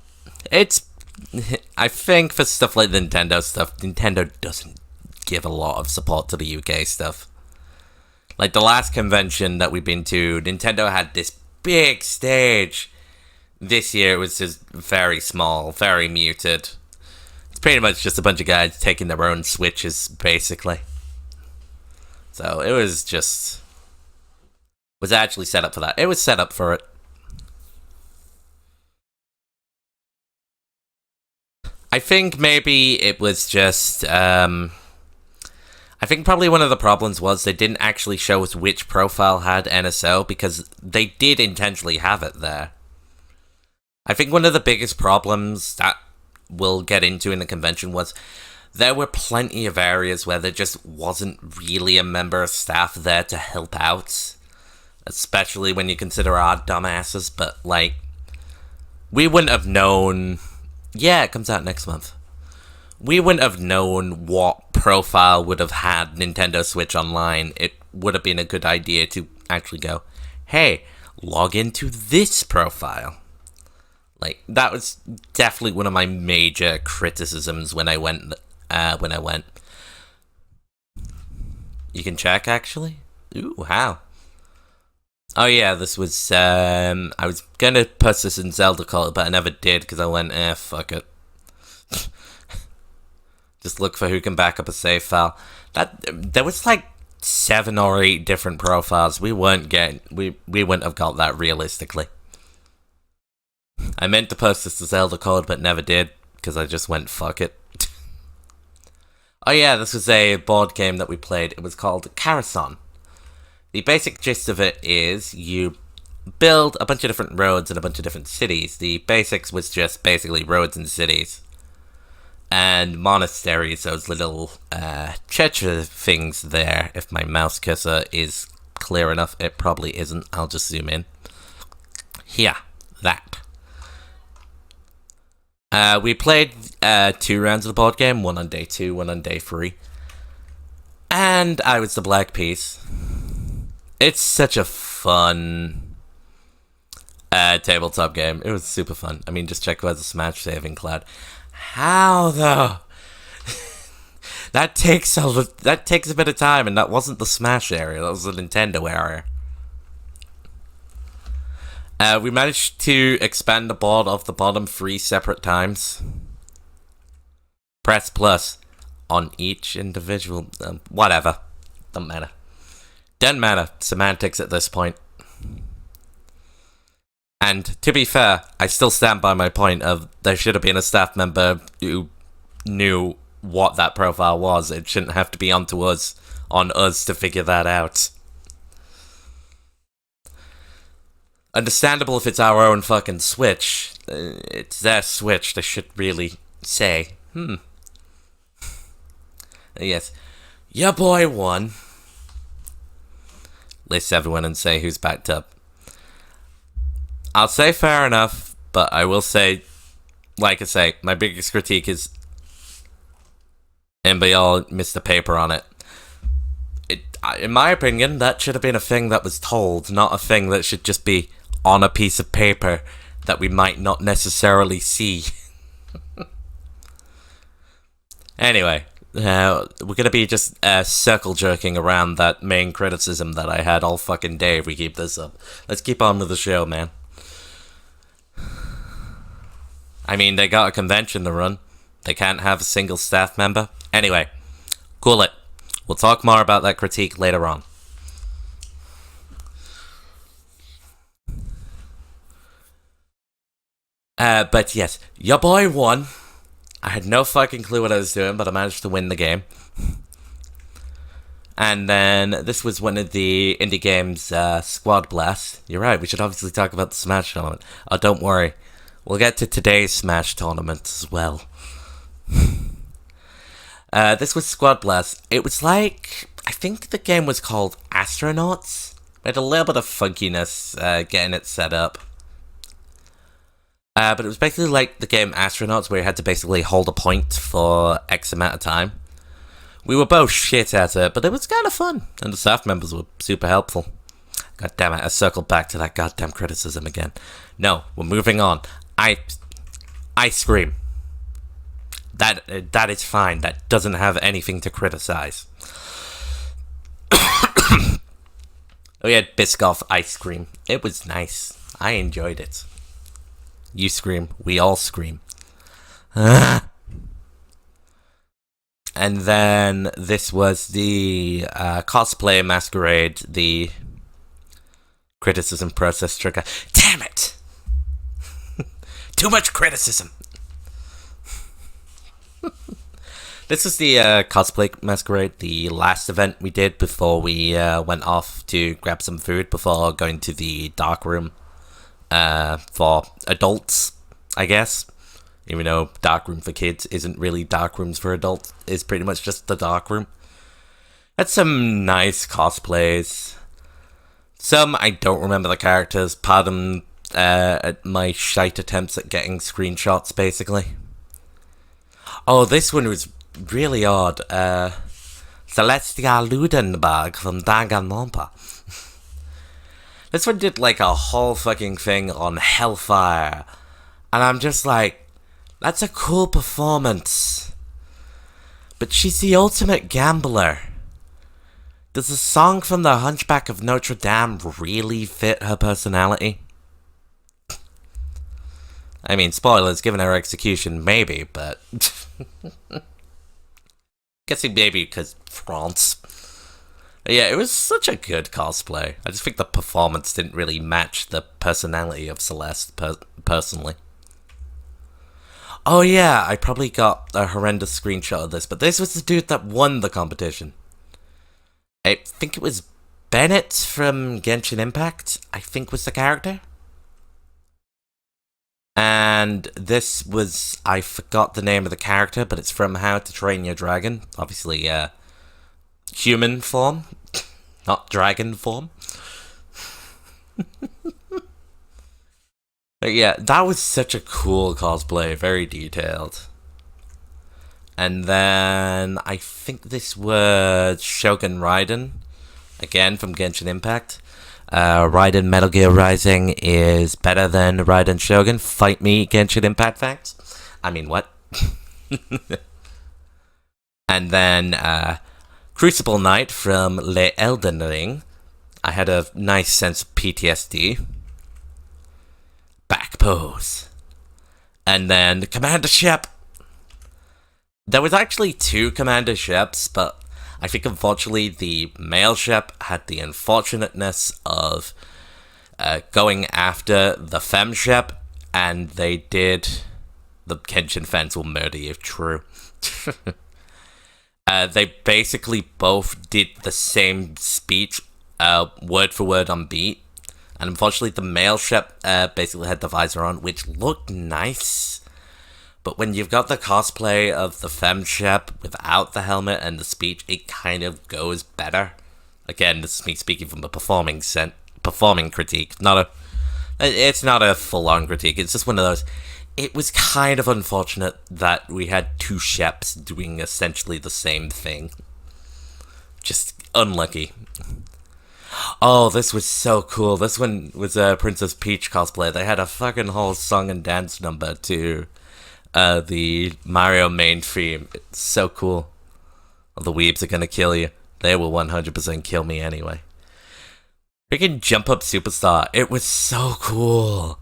I think for stuff like the Nintendo stuff, Nintendo doesn't give a lot of support to the UK stuff. Like the last convention that we've been to, Nintendo had this big stage. This year it was just very small, very muted. It's pretty much just a bunch of guys taking their own Switches, basically. So it was just... was actually set up for that. It was set up for it. I think maybe it was just... I think probably one of the problems was they didn't actually show us which profile had NSO, because they did intentionally have it there. I think one of the biggest problems that we'll get into in the convention was there were plenty of areas where there just wasn't really a member of staff there to help out. Especially when you consider our dumbasses, but like, we wouldn't have known... Yeah, it comes out next month. We wouldn't have known what profile would have had Nintendo Switch Online. It would have been a good idea to actually go, hey, log into this profile. Like, that was definitely one of my major criticisms when I went. You can check, actually? Ooh, how? Oh yeah, this was, I was gonna post this in Zelda Call, but I never did, because I went, fuck it. Just look for who can back up a save file. There was like 7 or 8 different profiles. We wouldn't have got that realistically. I meant to post this to Zelda Code, but never did, because I just went, fuck it. Oh yeah, this was a board game that we played. It was called Carason. The basic gist of it is you build a bunch of different roads in a bunch of different cities. The basics was just basically roads and cities. And monasteries, those little church things there. If my mouse cursor is clear enough, it probably isn't. I'll just zoom in. Yeah, that. We played 2 rounds of the board game, one on day 2, one on day 3. And I was the black piece. It's such a fun tabletop game. It was super fun. I mean, just check who has a Smash saving cloud. How, though? That takes a bit of time, and that wasn't the Smash area. That was the Nintendo area. We managed to expand the board off the bottom 3 separate times. Press plus on each individual. Whatever. Doesn't matter. Doesn't matter. Semantics at this point. And to be fair, I still stand by my point of there should have been a staff member who knew what that profile was. It shouldn't have to be on us to figure that out. Understandable if it's our own fucking Switch. It's their Switch, they should really say, Yes. Your boy won. List everyone and say who's backed up. I'll say fair enough, but I will say, like I say, my biggest critique is anybody all missed the paper on it. In my opinion, that should have been a thing that was told, not a thing that should just be on a piece of paper that we might not necessarily see. Anyway, we're gonna be just circle jerking around that main criticism that I had all fucking day if we keep this up. Let's keep on with the show, man. I mean, they got a convention to run. They can't have a single staff member. Anyway, cool it. We'll talk more about that critique later on. But yes, your boy won. I had no fucking clue what I was doing, but I managed to win the game. And then this was one of the indie games, Squad Blast. You're right, we should obviously talk about the Smash tournament. Oh, don't worry. We'll get to today's Smash tournament as well. This was Squad Blast. It was like, I think the game was called Astronauts. It had a little bit of funkiness getting it set up. But it was basically like the game Astronauts, where you had to basically hold a point for X amount of time. We were both shit at it, but it was kind of fun, and the staff members were super helpful. God damn it, I circled back to that goddamn criticism again. No, we're moving on. Ice cream. That is fine. That doesn't have anything to criticize. We had Biscoff ice cream. It was nice. I enjoyed it. You scream. We all scream. And then this was the cosplay masquerade, the criticism process trigger. Damn it! Too much criticism! This was the cosplay masquerade, the last event we did before we went off to grab some food before going to the dark room. For adults, I guess. Even though dark room for kids isn't really dark rooms for adults, it's pretty much just the dark room. Had some nice cosplays. Some I don't remember the characters. Pardon my shite attempts at getting screenshots, basically. Oh, this one was really odd. Celestia Ludenberg from Danganronpa. This one did like a whole fucking thing on Hellfire. And I'm just like, that's a cool performance. But she's the ultimate gambler. Does the song from The Hunchback of Notre Dame really fit her personality? I mean, spoilers, given her execution, maybe, but... Guessing maybe because France. Yeah, it was such a good cosplay. I just think the performance didn't really match the personality of Celeste, personally. Oh yeah, I probably got a horrendous screenshot of this, but this was the dude that won the competition. I think it was Bennett from Genshin Impact, I think was the character. And this was, I forgot the name of the character, but it's from How to Train Your Dragon. Obviously, human form, not dragon form. But yeah, that was such a cool cosplay, very detailed. And then I think this was Shogun Raiden, again from Genshin Impact. Raiden Metal Gear Rising is better than Raiden Shogun. Fight me, Genshin Impact facts. I mean, what? And then Crucible Night from Le Elden Ring. I had a nice sense of PTSD. Back pose. And then Commander Ship. There was actually 2 Commander Ships, but I think unfortunately the male ship had the unfortunateness of going after the femme ship, and they did... The Kenshin fans will murder you, true. They basically both did the same speech, word for word on beat. And unfortunately, the male ship basically had the visor on, which looked nice. But when you've got the cosplay of the femme ship without the helmet and the speech, it kind of goes better. Again, this is me speaking from a performing critique. It's not a full-on critique, it's just one of those... It was kind of unfortunate that we had 2 ships doing essentially the same thing. Just unlucky. Oh, this was so cool. This one was a Princess Peach cosplay. They had a fucking whole song and dance number to the Mario main theme. It's so cool. Oh, the weebs are gonna kill you. They will 100% kill me anyway. Freaking Jump Up Superstar. It was so cool.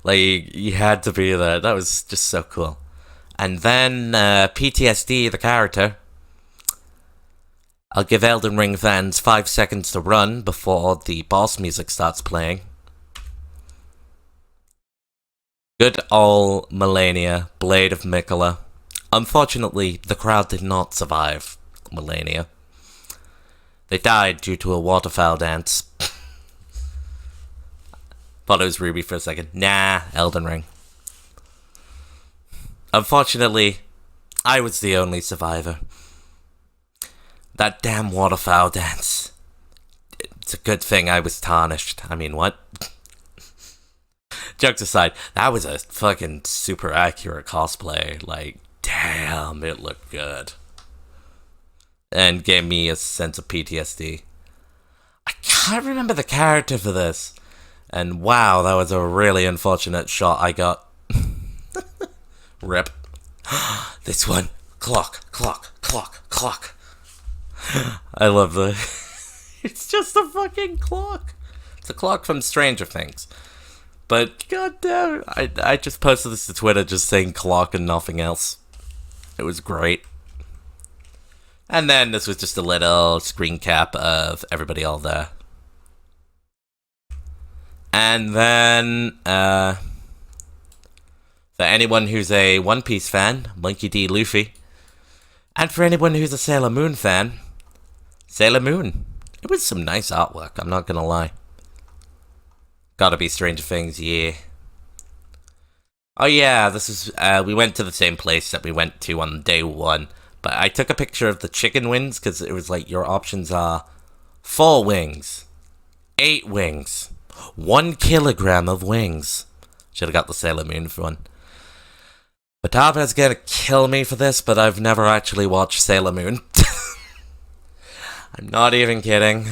Like, you had to be there. That was just so cool. And then, PTSD, the character. I'll give Elden Ring fans 5 seconds to run before the boss music starts playing. Good old Melania, Blade of Mikola. Unfortunately, the crowd did not survive Melania. They died due to a waterfowl dance. Thought it was Ruby for a second. Nah, Elden Ring. Unfortunately, I was the only survivor. That damn waterfowl dance. It's a good thing I was tarnished. I mean, what? Jokes aside, that was a fucking super accurate cosplay. Like, damn, it looked good. And gave me a sense of PTSD. I can't remember the character for this. And wow, that was a really unfortunate shot I got. Rip. This one. Clock. I love the... It's just a fucking clock. It's a clock from Stranger Things. But goddamn, I just posted this to Twitter just saying clock and nothing else. It was great. And then this was just a little screen cap of everybody all there. And then, for anyone who's a One Piece fan, Monkey D. Luffy. And for anyone who's a Sailor Moon fan, Sailor Moon. It was some nice artwork, I'm not gonna lie. Gotta be Stranger Things, yeah. Oh yeah, this is, we went to the same place that we went to on day 1. But I took a picture of the chicken wings, because it was like, your options are 4 wings, 8 wings, 1 kilogram of wings. Should have got the Sailor Moon for one. Bataba's gonna kill me for this, but I've never actually watched Sailor Moon. I'm not even kidding.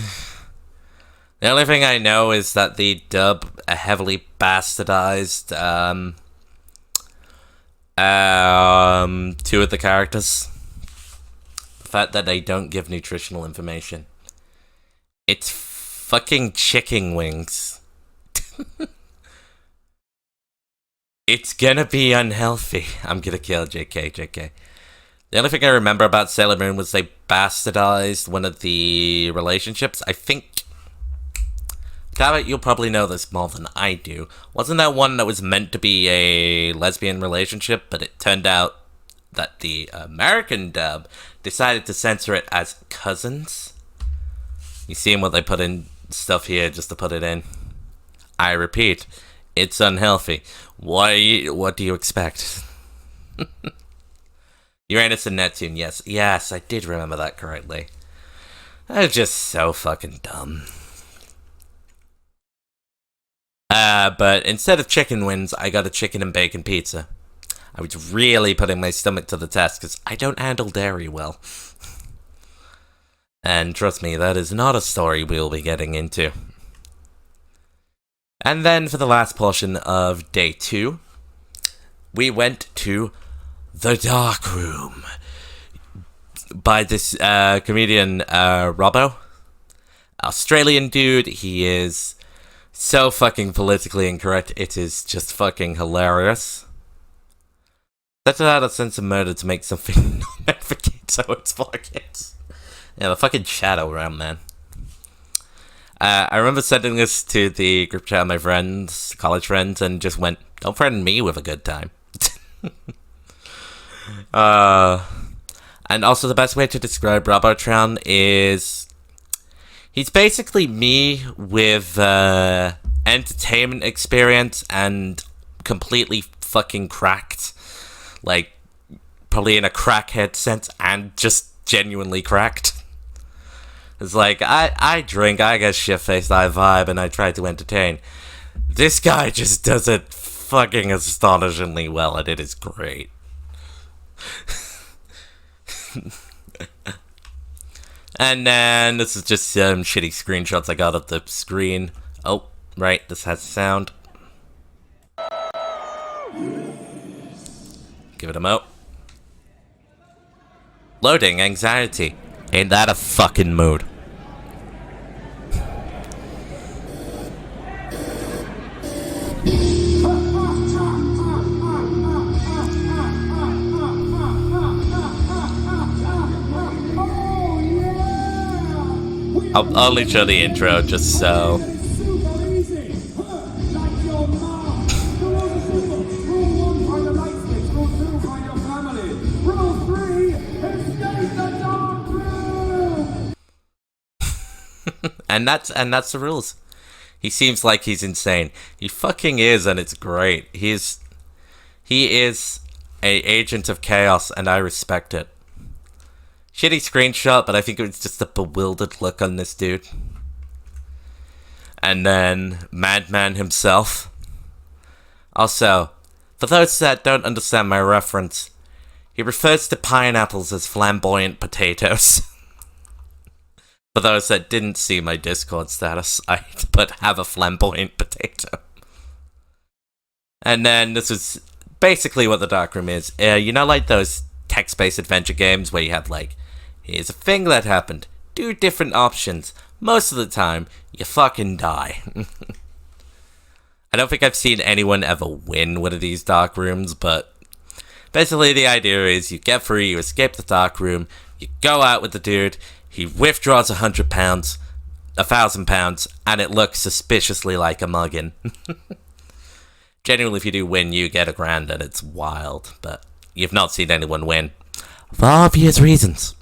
The only thing I know is that the dub a heavily bastardized 2 of the characters. The fact that they don't give nutritional information. It's fucking chicken wings. It's gonna be unhealthy. I'm gonna kill JK. The only thing I remember about Sailor Moon was they bastardized one of the relationships. I think... Tabit, you'll probably know this more than I do. Wasn't that one that was meant to be a lesbian relationship, but it turned out that the American dub decided to censor it as cousins? You seeing what they put in stuff here just to put it in? I repeat, it's unhealthy. What do you expect? Uranus and Neptune, yes. Yes, I did remember that correctly. That was just so fucking dumb. But instead of chicken wings, I got a chicken and bacon pizza. I was really putting my stomach to the test, because I don't handle dairy well. And trust me, that is not a story we'll be getting into. And then for the last portion of day 2, we went to the dark room. by this comedian Robbo. Australian dude. He is so fucking politically incorrect. It is just fucking hilarious. That's out a sense of murder to make something not meant for kids, so it's for kids. Yeah, the fucking shadow realm, man. I remember sending this to the group chat of my friends, college friends, and just went, don't threaten me with a good time. And also the best way to describe Robotron is he's basically me with entertainment experience and completely fucking cracked. Like, probably in a crackhead sense and just genuinely cracked. It's like, I drink, I get shit-faced, I vibe, and I try to entertain. This guy just does it fucking astonishingly well, and it is great. And then, this is just some shitty screenshots I got of the screen. Oh, right, this has sound. Give it a mo. Loading anxiety. Ain't that a fucking mood? I'll only show the intro just so. And that's the rules. He seems like he's insane. He fucking is, and it's great. He is a agent of chaos, and I respect it. Shitty screenshot, but I think it was just a bewildered look on this dude. And then Madman himself. Also, for those that don't understand my reference, he refers to pineapples as flamboyant potatoes. For those that didn't see my Discord status, I put have a flamboyant potato. And then this is basically what the Darkroom is. You know, like those text-based adventure games where you have like, here's a thing that happened, do different options. Most of the time, you fucking die. I don't think I've seen anyone ever win one of these dark rooms, but basically the idea is you get free, you escape the dark room, you go out with the dude, he withdraws £100, £1,000, and it looks suspiciously like a muggin. Genuinely, if you do win, you get $1,000, and it's wild, but you've not seen anyone win. For obvious reasons.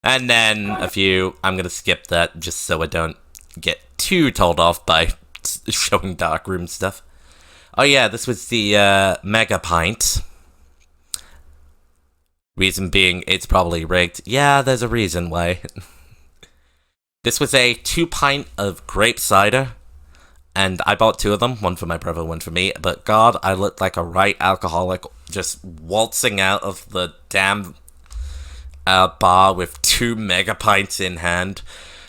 And then a few, I'm gonna skip that just so I don't get too told off by showing darkroom stuff. Oh yeah, this was the Mega Pint. Reason being, it's probably rigged. Yeah, there's a reason why. This was a 2-pint of grape cider, and I bought 2 of them, one for my brother, one for me, but god, I looked like a right alcoholic, just waltzing out of the damn bar with 2 mega pints in hand.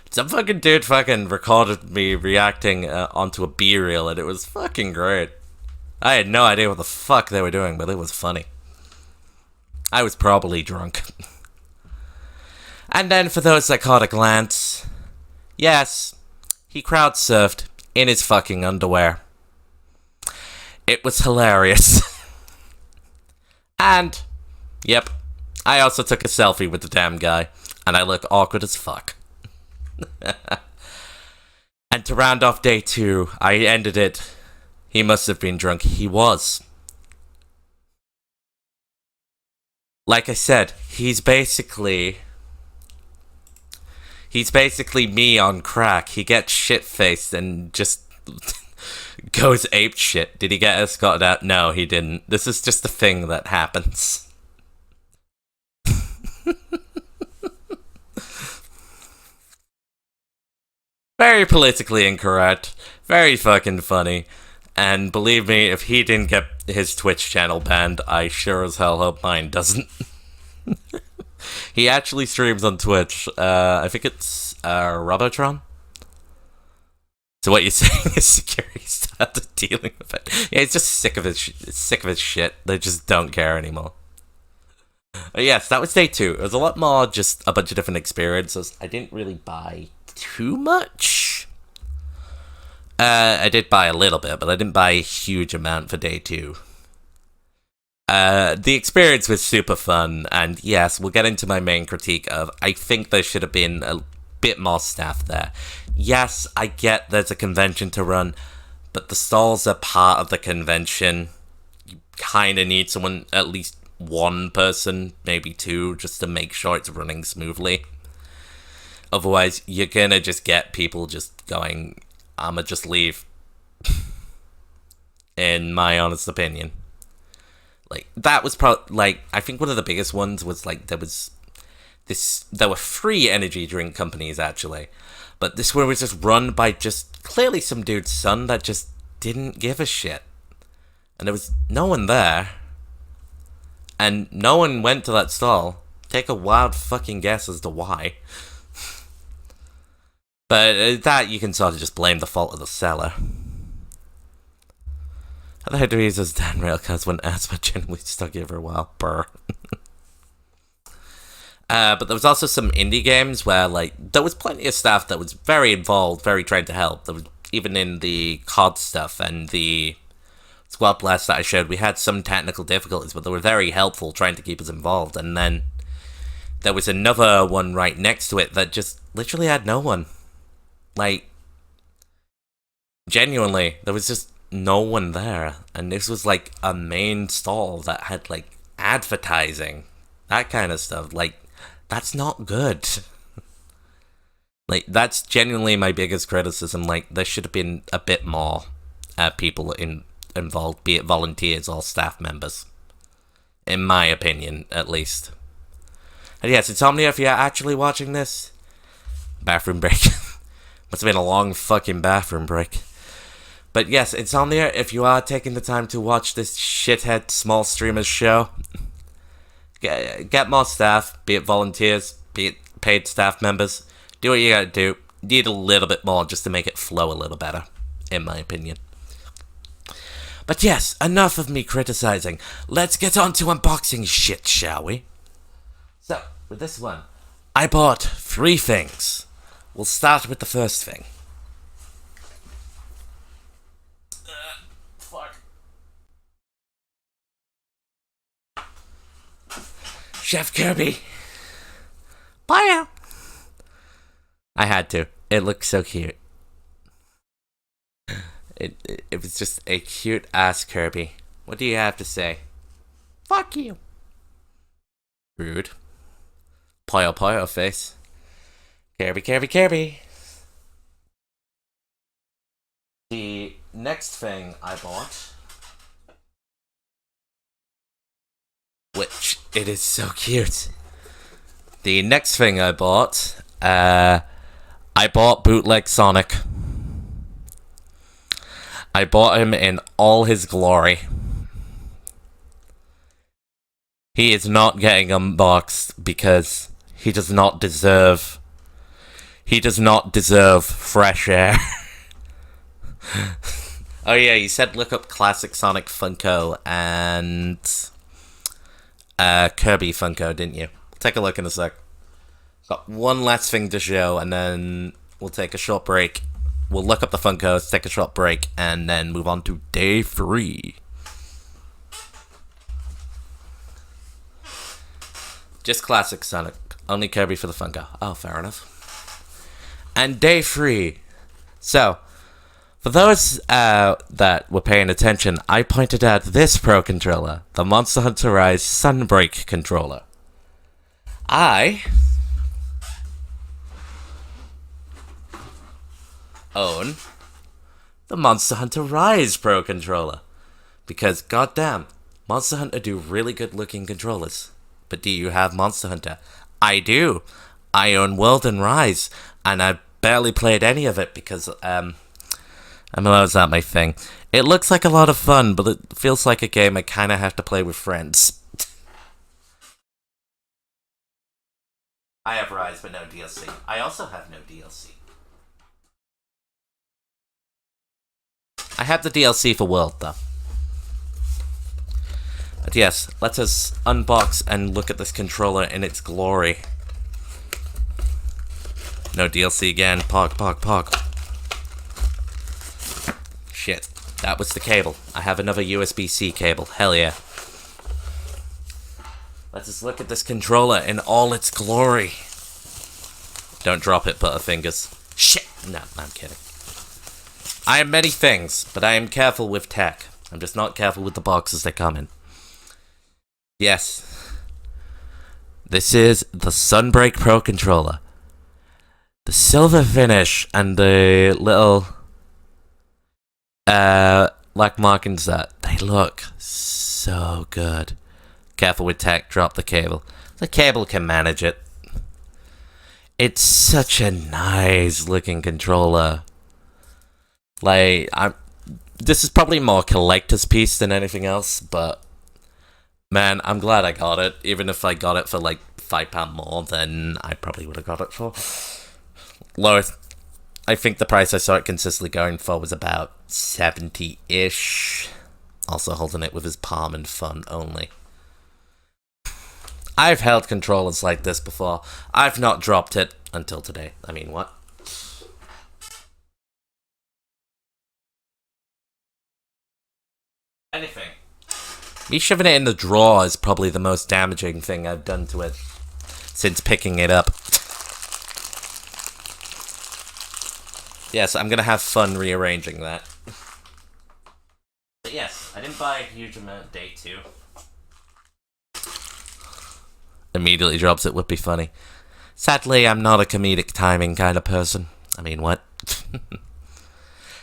Some fucking dude fucking recorded me reacting onto a beer reel, and it was fucking great. I had no idea what the fuck they were doing, but it was funny. I was probably drunk. And then for those that caught a glance, yes, he crowd surfed in his fucking underwear. It was hilarious. And, yep, I also took a selfie with the damn guy, and I look awkward as fuck. And to round off day 2, I ended it. He must have been drunk. He was. Like I said, he's basically me on crack. He gets shit-faced and just goes ape shit. Did he get escorted out? No, he didn't. This is just a thing that happens. Very politically incorrect. Very fucking funny. And believe me, if he didn't get his Twitch channel banned, I sure as hell hope mine doesn't. He actually streams on Twitch. I think it's Robotron. So what you're saying is security started dealing with it. Yeah, he's just sick of his shit. They just don't care anymore. Yes, that was day 2. It was a lot more just a bunch of different experiences. I didn't really buy too much. I did buy a little bit, but I didn't buy a huge amount for day 2. The experience was super fun, and yes, we'll get into my main critique of, I think there should have been a bit more staff there. Yes, I get there's a convention to run, but the stalls are part of the convention. You kind of need someone, at least one person, maybe 2, just to make sure it's running smoothly. Otherwise, you're gonna just get people just going, I'ma just leave. In my honest opinion. Like, that was probably, like, I think one of the biggest ones was, like, there were 3 energy drink companies, actually. But this one was just run by just clearly some dude's son that just didn't give a shit. And there was no one there. And no one went to that stall. Take a wild fucking guess as to why. But that you can sort of just blame the fault of the seller. I had to use this Dan Railcast when asthma generally stuck here for a while. Brr. But there was also some indie games where, like, there was plenty of staff that was very involved, very trying to help. There was, even in the COD stuff and the Squad Blast that I showed, we had some technical difficulties, but they were very helpful trying to keep us involved. And then there was another one right next to it that just literally had no one. Like, genuinely, there was just no one there. And this was like a main stall that had like advertising, that kind of stuff. Like, that's not good. Like, that's genuinely my biggest criticism. Like, there should have been a bit more people involved, be it volunteers or staff members. In my opinion, at least. And yes, Insomnia, if you're actually watching this, bathroom break. Must have been a long fucking bathroom break. But yes, Insomnia, if you are taking the time to watch this shithead small streamers show, get more staff, be it volunteers, be it paid staff members. Do what you gotta do. Need a little bit more just to make it flow a little better, in my opinion. But yes, enough of me criticizing. Let's get on to unboxing shit, shall we? So, with this one, I bought 3 things. We'll start with the first thing. Fuck. Chef Kirby. Bye. I had to. It looks so cute. It was just a cute ass Kirby. What do you have to say? Fuck you. Rude. Poyo poyo face. Kirby, Kirby, Kirby. The next thing I bought, which it is so cute. The next thing I bought, I bought Bootleg Sonic. I bought him in all his glory. He is not getting unboxed because he does not deserve fresh air. Oh yeah, you said look up Classic Sonic Funko and Kirby Funko, didn't you? Take a look in a sec. Got one last thing to show, and then we'll take a short break. We'll look up the Funkos, take a short break, and then move on to day 3. Just Classic Sonic. Only Kirby for the Funko. Oh, fair enough. And day 3. So, for those that were paying attention, I pointed out this Pro Controller, the Monster Hunter Rise Sunbreak Controller. I own the Monster Hunter Rise Pro Controller. Because, goddamn, Monster Hunter do really good looking controllers. But do you have Monster Hunter? I do. I own World and Rise, and I barely played any of it because, MMO's not my thing. It looks like a lot of fun, but it feels like a game I kinda have to play with friends. I have Rise, but no DLC. I also have no DLC. I have the DLC for World, though. But yes, let us unbox and look at this controller in its glory. No DLC again. Pog, pog, pog. Shit. That was the cable. I have another USB-C cable. Hell yeah. Let's just look at this controller in all its glory. Don't drop it, Butterfingers. Shit! No, I'm kidding. I am many things, but I am careful with tech. I'm just not careful with the boxes they come in. Yes. This is the Sunbreak Pro controller. The silver finish and the little black markings that they look so good. Careful with tech, drop the cable. The cable can manage it. It's such a nice looking controller. Like, this is probably more collector's piece than anything else, but man, I'm glad I got it. Even if I got it for like £5 more than I probably would have got it for. Lowest, I think the price I saw it consistently going for was about 70-ish. Also holding it with his palm and fun only. I've held controllers like this before. I've not dropped it until today. I mean, what? Anything. Me shoving it in the drawer is probably the most damaging thing I've done to it since picking it up. Yes, I'm gonna have fun rearranging that. But yes, I didn't buy a huge amount day 2. Immediately drops it would be funny. Sadly, I'm not a comedic timing kind of person. I mean, what?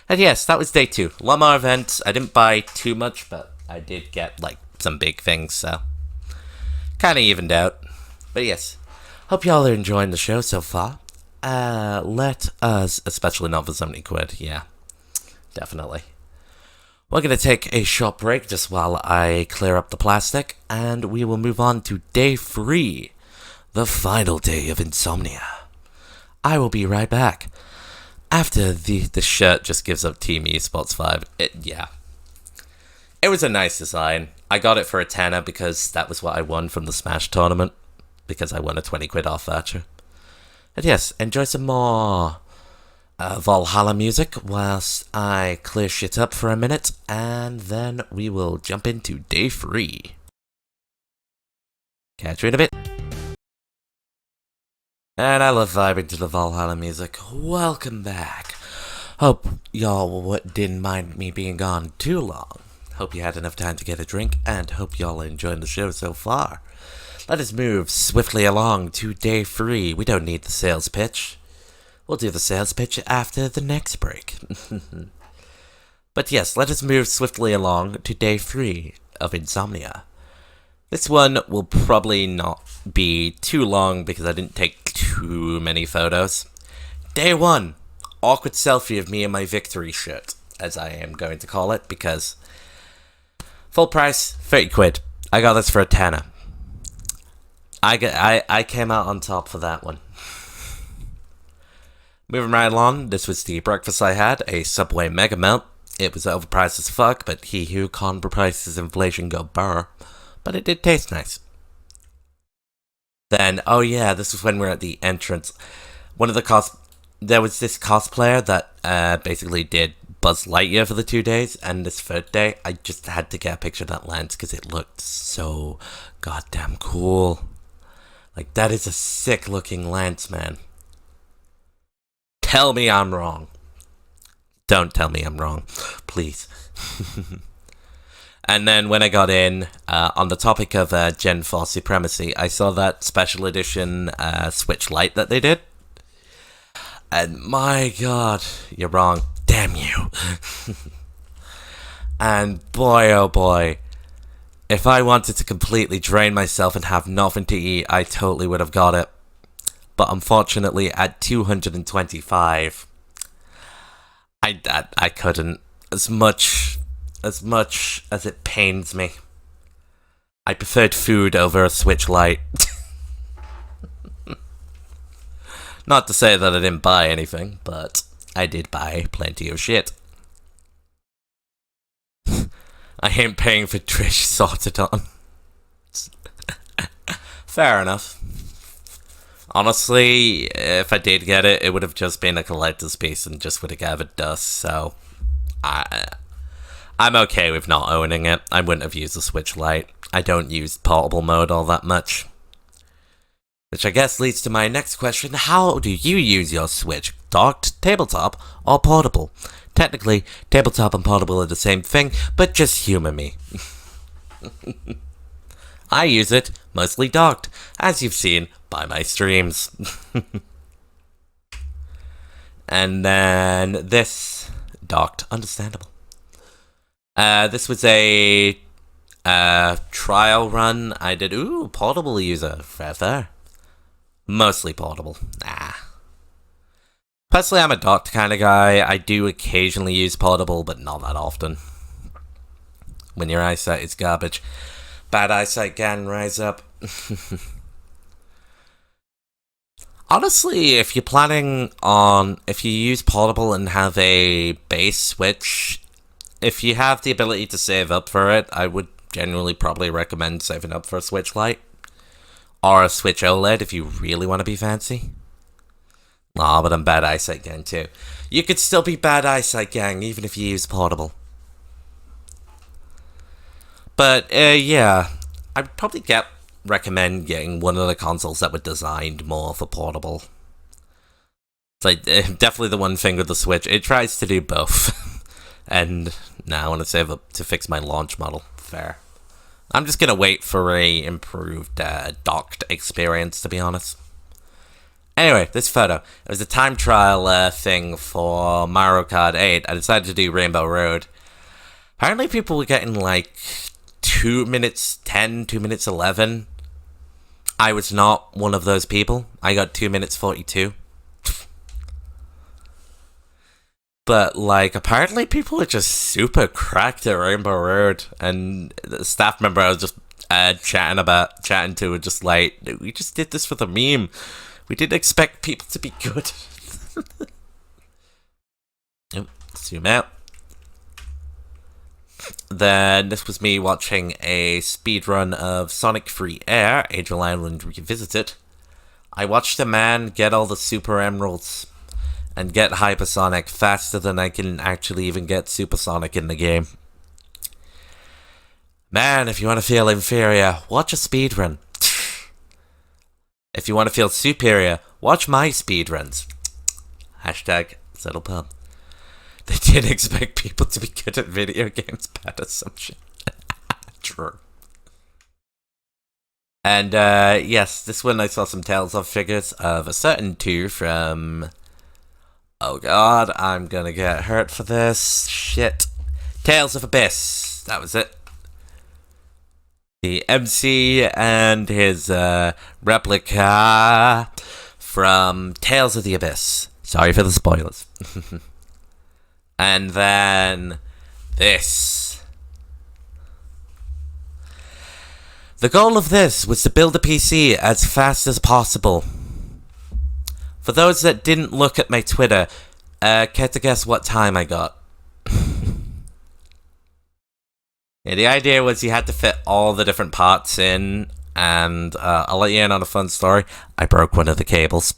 And yes, that was day 2. A lot more events. I didn't buy too much, but I did get, like, some big things, so kind of evened out. But yes, hope y'all are enjoying the show so far. Let us, especially not for 70 quid, yeah, definitely. We're going to take a short break just while I clear up the plastic, and we will move on to day 3, the final day of Insomnia. I will be right back. After the shirt just gives up Team Esports 5, yeah. It was a nice design. I got it for a tenner because that was what I won from the Smash tournament, because I won a 20 quid off voucher. And yes, enjoy some more Valhalla music whilst I clear shit up for a minute, and then we will jump into day 3. Catch you in a bit. And I love vibing to the Valhalla music. Welcome back. Hope y'all didn't mind me being gone too long. Hope you had enough time to get a drink, and hope y'all are enjoying the show so far. Let us move swiftly along to day 3. We don't need the sales pitch. We'll do the sales pitch after the next break. But yes, let us move swiftly along to day 3 of Insomnia. This one will probably not be too long because I didn't take too many photos. Day 1, awkward selfie of me in my victory shirt, as I am going to call it, because full price, 30 quid. I got this for a tenner. I came out on top for that one. Moving right along, this was the breakfast I had, a Subway Mega Melt. It was overpriced as fuck, but he who prices inflation go burr. But it did taste nice. Then, oh yeah, this was when we were at the entrance. There was this cosplayer that basically did Buzz Lightyear for the 2 days, and this 3rd day, I just had to get a picture of that lens because it looked so goddamn cool. Like, that is a sick looking lens, man. Tell me I'm wrong. Don't tell me I'm wrong, please. And then when I got in, on the topic of Gen 4 Supremacy, I saw that special edition Switch Lite that they did. And my god, you're wrong. Damn you. And boy, oh boy, if I wanted to completely drain myself and have nothing to eat, I totally would have got it. But unfortunately, at 225, I couldn't. As much as it pains me, I preferred food over a Switch Lite. Not to say that I didn't buy anything, but I did buy plenty of shit. I ain't paying for Trish sorted on. Fair enough. Honestly, if I did get it, it would have just been a collector's piece and just would have gathered dust, so I'm okay with not owning it. I wouldn't have used the Switch Lite. I don't use portable mode all that much. Which I guess leads to my next question. How do you use your Switch? Docked, tabletop, or portable? Technically, tabletop and portable are the same thing, but just humor me. I use it mostly docked, as you've seen by my streams. And then this docked, understandable. This was a trial run I did. Ooh, portable user, fair. Mostly portable. Nah. Personally, I'm a docked kind of guy. I do occasionally use portable, but not that often. When your eyesight is garbage, bad eyesight can rise up. Honestly, if you're planning on... If you use portable and have a base Switch, if you have the ability to save up for it, I would generally probably recommend saving up for a Switch Lite. Or a Switch OLED if you really want to be fancy. Aw, but I'm bad eyesight gang too. You could still be bad eyesight gang even if you use portable. But, yeah. I'd probably recommend getting one of the consoles that were designed more for portable. It's like, definitely the one thing with the Switch. It tries to do both. And now I want to save up to fix my launch model. Fair. I'm just gonna wait for a improved docked experience, to be honest. Anyway, this photo. It was a time trial thing for Mario Kart 8. I decided to do Rainbow Road. Apparently people were getting like 2 minutes 10, 2 minutes 11. I was not one of those people. I got 2 minutes 42. But, like, apparently people are just super cracked at Rainbow Road. And the staff member I was just chatting to were just like, we just did this for the meme. We didn't expect people to be good. Zoom out. Then this was me watching a speedrun of Sonic Free Air, Angel Island Revisited. I watched a man get all the Super Emeralds and get Hypersonic faster than I can actually even get Supersonic in the game. Man, if you want to feel inferior, watch a speedrun. If you want to feel superior, watch my speedruns. Hashtag settle pub. They didn't expect people to be good at video games. Bad assumption. True. And, yes, this one I saw some Tales of figures of a certain two from... Oh god, I'm gonna get hurt for this. Shit. Tales of Abyss. That was it. The MC and his replica from Tales of the Abyss. Sorry for the spoilers. And then this. The goal of this was to build a PC as fast as possible. For those that didn't look at my Twitter, care to guess what time I got? Yeah, the idea was you had to fit all the different parts in, and I'll let you in on a fun story. I broke one of the cables.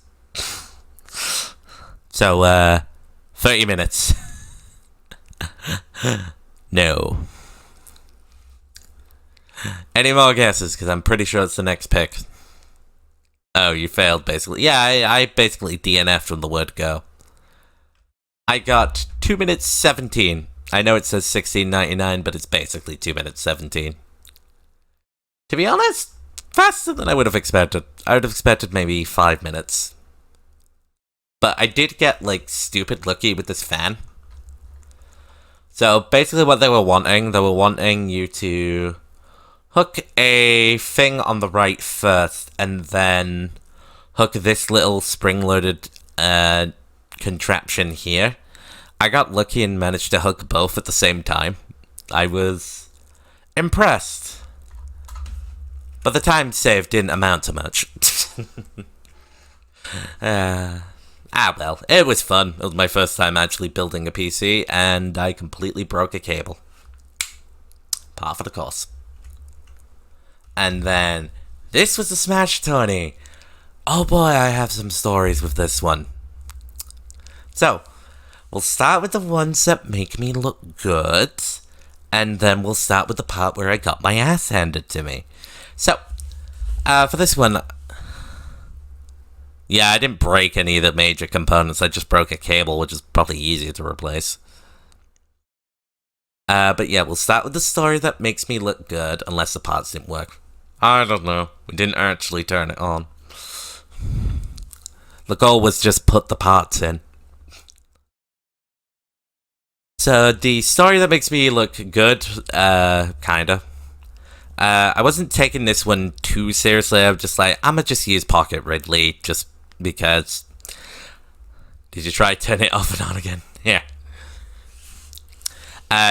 So, 30 minutes. No. Any more guesses? Because I'm pretty sure it's the next pick. Oh, you failed, basically. Yeah, I basically DNF'd from the word go. I got 2 minutes 17. I know it says 16.99, but it's basically 2 minutes 17. To be honest, faster than I would have expected. I would have expected maybe 5 minutes. But I did get, like, stupid lucky with this fan. So, basically what they were wanting you to hook a thing on the right first, and then hook this little spring-loaded contraption here. I got lucky and managed to hook both at the same time. I was impressed. But the time saved didn't amount to much. Well, it was fun. It was my first time actually building a PC, and I completely broke a cable. Par for the course. And then this was the Smash tourney. Oh boy, I have some stories with this one. So, we'll start with the ones that make me look good, and then we'll start with the part where I got my ass handed to me. So, for this one, yeah, I didn't break any of the major components, I just broke a cable, which is probably easier to replace. But yeah, we'll start with the story that makes me look good, unless the parts didn't work. I don't know, we didn't actually turn it on. The goal was just put the parts in. So, the story that makes me look good, kinda. I wasn't taking this one too seriously, I was just like, I'ma just use Pocket Ridley, just because... Did you try turning it off and on again? Yeah.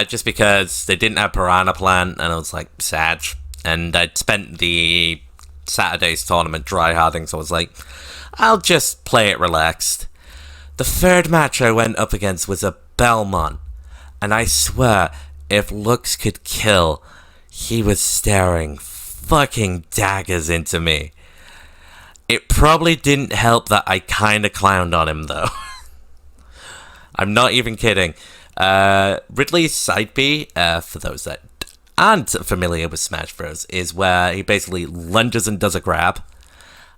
Just because they didn't have Piranha Plant, and I was like, sad. And I'd spent the Saturday's tournament tryharding, so I was like, I'll just play it relaxed. The third match I went up against was a Belmont. And I swear, if looks could kill, he was staring fucking daggers into me. It probably didn't help that I kinda clowned on him, though. I'm not even kidding. Ridley's side B, for those that aren't familiar with Smash Bros, is where he basically lunges and does a grab.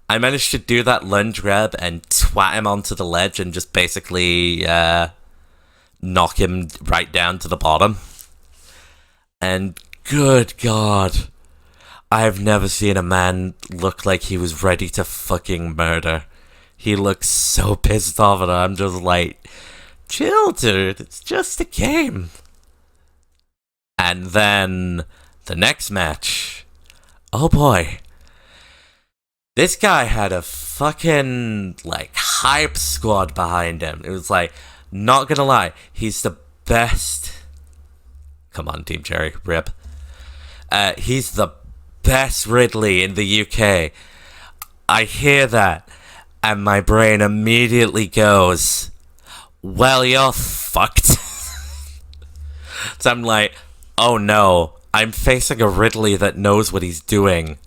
I managed to do that lunge grab and twat him onto the ledge and just basically, knock him right down to the bottom. And good God, I've never seen a man look like he was ready to fucking murder. He looks so pissed off, and I'm just like, chill, dude, it's just a game. And then the next match, oh boy, this guy had a fucking like hype squad behind him. It was like, not gonna lie, he's the best. Come on, Team Cherry, rip. He's the best Ridley in the UK. I hear that, and my brain immediately goes, well, you're fucked. So I'm like, oh no, I'm facing a Ridley that knows what he's doing.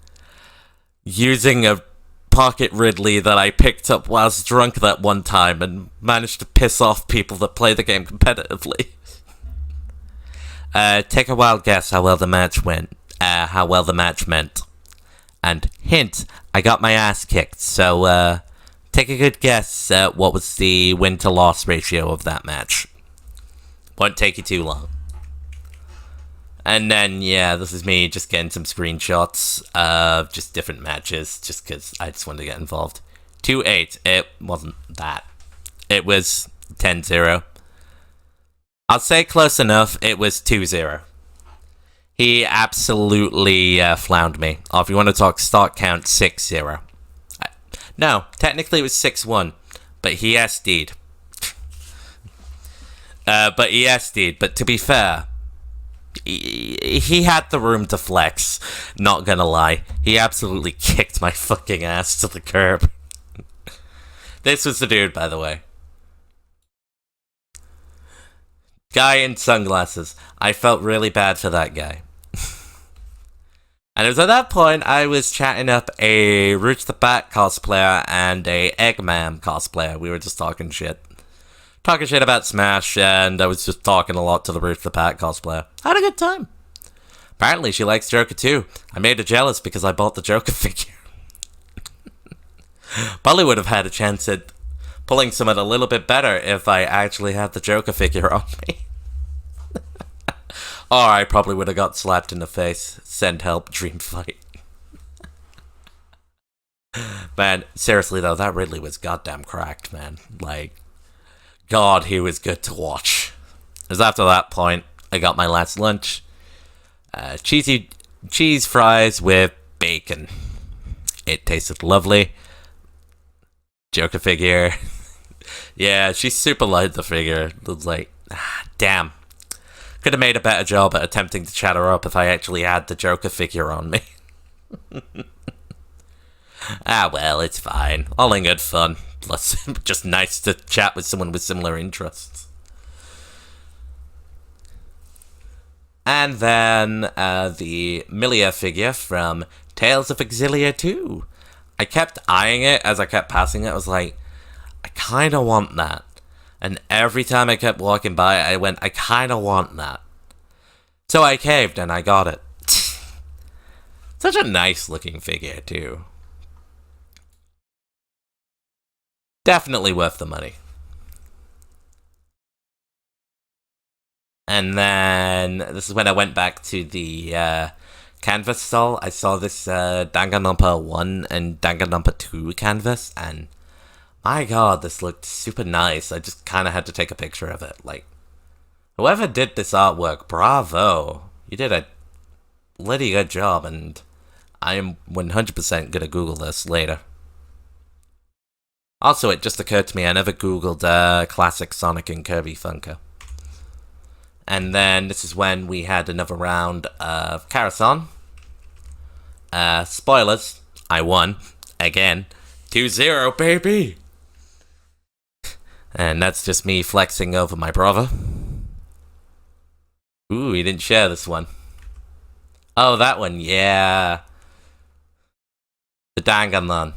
Using a Pocket Ridley that I picked up whilst drunk that one time and managed to piss off people that play the game competitively. Take a wild guess how well the match went. How well the match meant. And hint, I got my ass kicked, so take a good guess at what was the win to loss ratio of that match. Won't take you too long. And then, yeah, this is me just getting some screenshots of just different matches, just because I just wanted to get involved. 2-8, it wasn't that. It was 10-0. I'll say close enough, it was 2-0. He absolutely floundered me. Or if you want to talk start count, 6-0. No, technically it was 6-1, but he SD'd. But to be fair, he had the room to flex, not gonna lie. He absolutely kicked my fucking ass to the curb. This was the dude, by the way. Guy in sunglasses. I felt really bad for that guy. And it was at that point I was chatting up a Roots the Bat cosplayer and a Eggman cosplayer. We were just talking shit. Talking shit about Smash, and I was just talking a lot to the Roots the Bat cosplayer. I had a good time. Apparently she likes Joker too. I made her jealous because I bought the Joker figure. Probably would have had a chance at pulling something a little bit better if I actually had the Joker figure on me. Or I probably would have got slapped in the face. Send help, dream fight. Man, seriously though, that Ridley was goddamn cracked, man. Like, God, he was good to watch. It was after that point, I got my last lunch. Cheesy cheese fries with bacon. It tasted lovely. Joker figure. Yeah, she super liked the figure. It was like, damn. Could have made a better job at attempting to chat her up if I actually had the Joker figure on me. Well, it's fine. All in good fun. Plus, just nice to chat with someone with similar interests. And then the Milia figure from Tales of Exilia 2. I kept eyeing it as I kept passing it. I was like, I kind of want that. And every time I kept walking by, I went, I kind of want that. So I caved and I got it. Such a nice looking figure, too. Definitely worth the money. And then, this is when I went back to the canvas stall. I saw this Danganronpa 1 and Danganronpa 2 canvas, and my god, this looked super nice. I just kind of had to take a picture of it. Like, whoever did this artwork, bravo. You did a bloody good job, and I am 100% gonna Google this later. Also, it just occurred to me, I never Googled classic Sonic and Kirby Funko. And then this is when we had another round of Karasan. Spoilers, I won. Again. 2-0, baby! And that's just me flexing over my brother. Ooh, he didn't share this one. Oh, that one, yeah. The Danganron.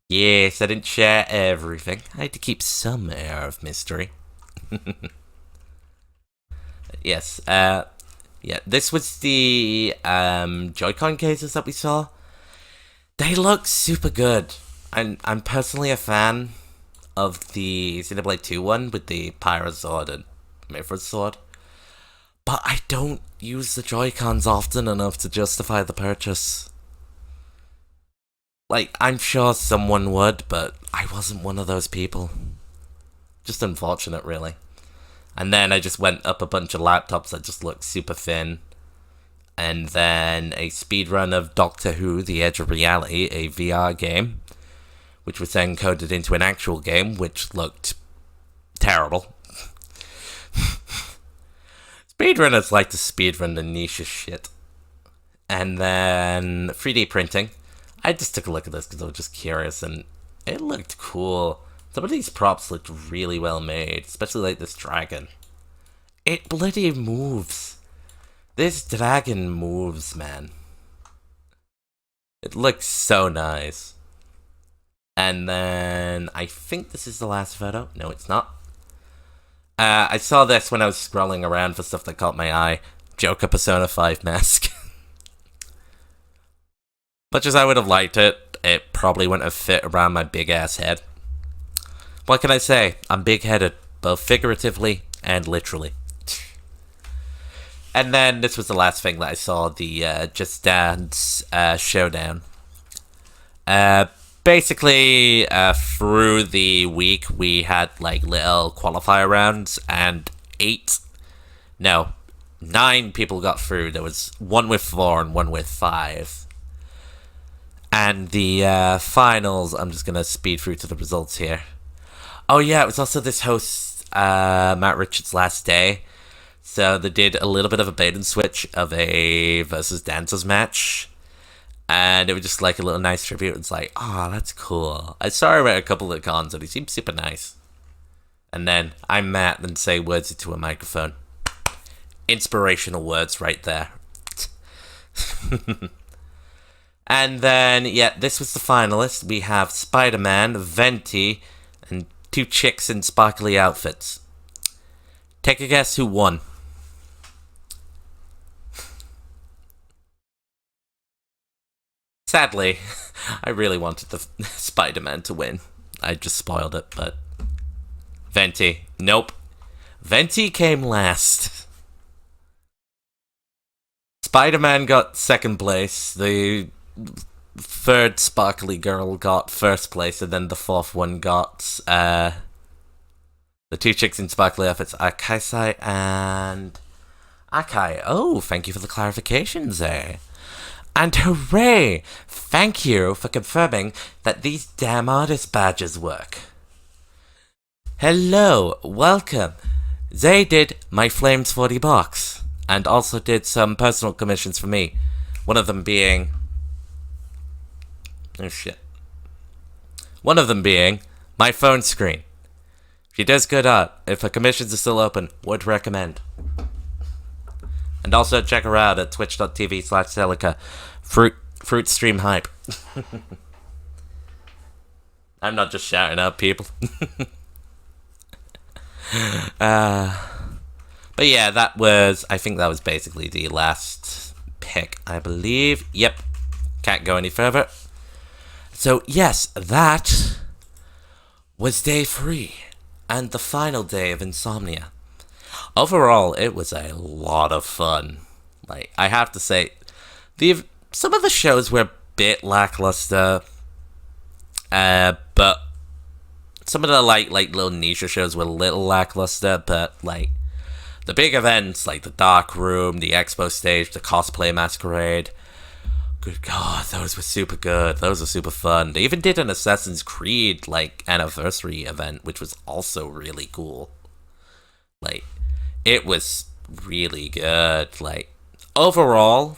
Yes, I didn't share everything. I had to keep some air of mystery. Yes, yeah, this was the Joy-Con cases that we saw. They look super good. I'm personally a fan of the Xenoblade 2 one with the Pyra Sword and Mithra's Sword. But I don't use the Joy-Cons often enough to justify the purchase. Like, I'm sure someone would, but I wasn't one of those people. Just unfortunate, really. And then I just went up a bunch of laptops that just looked super thin. And then a speedrun of Doctor Who, The Edge of Reality, a VR game, which was then coded into an actual game, which looked terrible. Speedrunners like to speedrun the niche shit. And then 3D printing. I just took a look at this because I was just curious, and it looked cool. Some of these props looked really well made, especially like this dragon. It bloody moves. This dragon moves, man. It looks so nice. And then, I think this is the last photo. No, it's not. I saw this when I was scrolling around for stuff that caught my eye. Joker Persona 5 mask. Much as I would have liked it, it probably wouldn't have fit around my big-ass head. What can I say? I'm big-headed, both figuratively and literally. And then this was the last thing that I saw, the Just Dance showdown. Basically, through the week, we had like little qualifier rounds, and 9 people got through. There was one with 4 and one with 5. And the finals, I'm just gonna speed through to the results here. Oh yeah, it was also this host, Matt Richards' last day. So they did a little bit of a bait and switch of a versus dancers match. And it was just like a little nice tribute. It's like, oh, that's cool. I saw him at a couple of cons and he seemed super nice. And then I'm Matt and say words into a microphone. Inspirational words right there. And then, yeah, this was the finalist. We have Spider-Man, Venti, and 2 chicks in sparkly outfits. Take a guess who won. Sadly, I really wanted the Spider-Man to win. I just spoiled it, but... Venti. Nope. Venti came last. Spider-Man got 2nd place. The 3rd sparkly girl got 1st place, and then the 4th one got, the 2 chicks in sparkly outfits, Akaisai and Akai. Oh, thank you for the clarifications there. And hooray! Thank you for confirming that these damn artist badges work. Hello, welcome. They did my Flames 40 box, and also did some personal commissions for me. One of them being... oh shit. One of them being my phone screen. She does good art. If her commissions are still open, would recommend. And also check her out at twitch.tv/Celica. Fruit stream hype. I'm not just shouting out people. But yeah, I think that was basically the last pick, I believe. Yep. Can't go any further. So yes, that was day 3 and the final day of Insomnia. Overall, it was a lot of fun. Like, I have to say, some of the shows were a bit lackluster, but some of the like little niche shows were a little lackluster, but like the big events like the Dark Room, the Expo Stage, the Cosplay Masquerade, good god, those were super good. Those were super fun. They even did an Assassin's Creed like anniversary event, which was also really cool. Like, it was really good. Like, overall,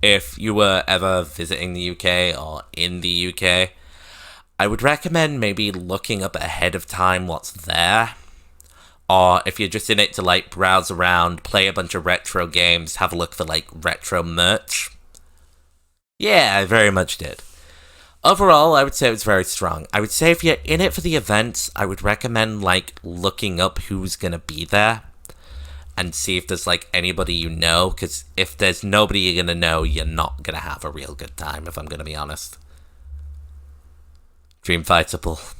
if you were ever visiting the UK or in the UK, I would recommend maybe looking up ahead of time what's there. Or if you're just in it to like browse around, play a bunch of retro games, have a look for like retro merch. Yeah, I very much did. Overall, I would say it was very strong. I would say if you're in it for the events, I would recommend like looking up who's gonna be there and see if there's like anybody you know, because if there's nobody you're gonna know, you're not gonna have a real good time, if I'm gonna be honest. Dream fightable.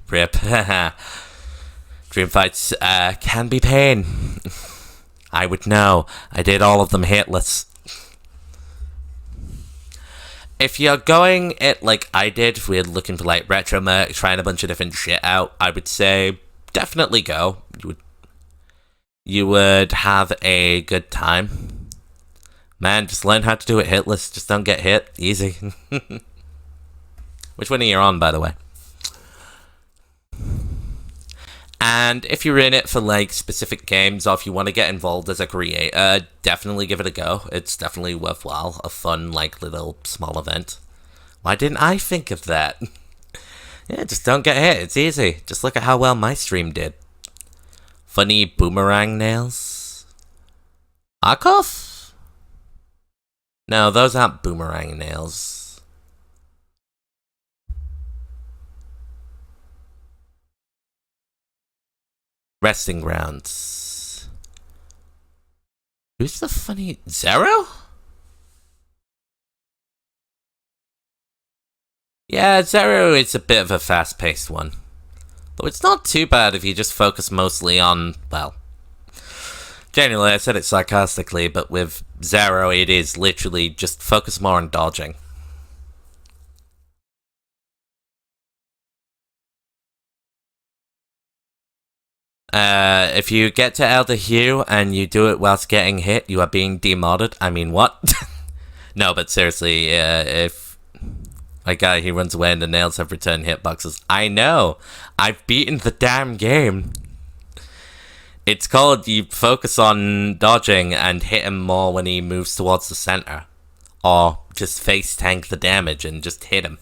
Rip. Dream fights can be pain. I would know. I did all of them hitless. If you're going it like I did, if we're looking for like retro merch, trying a bunch of different shit out, I would say definitely go. You would have a good time. Man, just learn how to do it hitless. Just don't get hit. Easy. Which one are you on, by the way? And if you're in it for like specific games, or if you want to get involved as a creator, definitely give it a go. It's definitely worthwhile. A fun, like, little small event. Why didn't I think of that? Yeah, just don't get hit. It's easy. Just look at how well my stream did. Funny boomerang nails. Arkoff? No, those aren't boomerang nails. Resting grounds. Who's the funny... Zero? Yeah, Zero is a bit of a fast-paced one. Though it's not too bad if you just focus mostly on, well... Generally, I said it sarcastically, but with Zero, it is literally just focus more on dodging. If you get to Elder Hue and you do it whilst getting hit, you are being demodded. I mean, what? No, but seriously, if my guy, he runs away and the nails have returned hitboxes. I know! I've beaten the damn game! It's called you focus on dodging and hit him more when he moves towards the center. Or just face tank the damage and just hit him.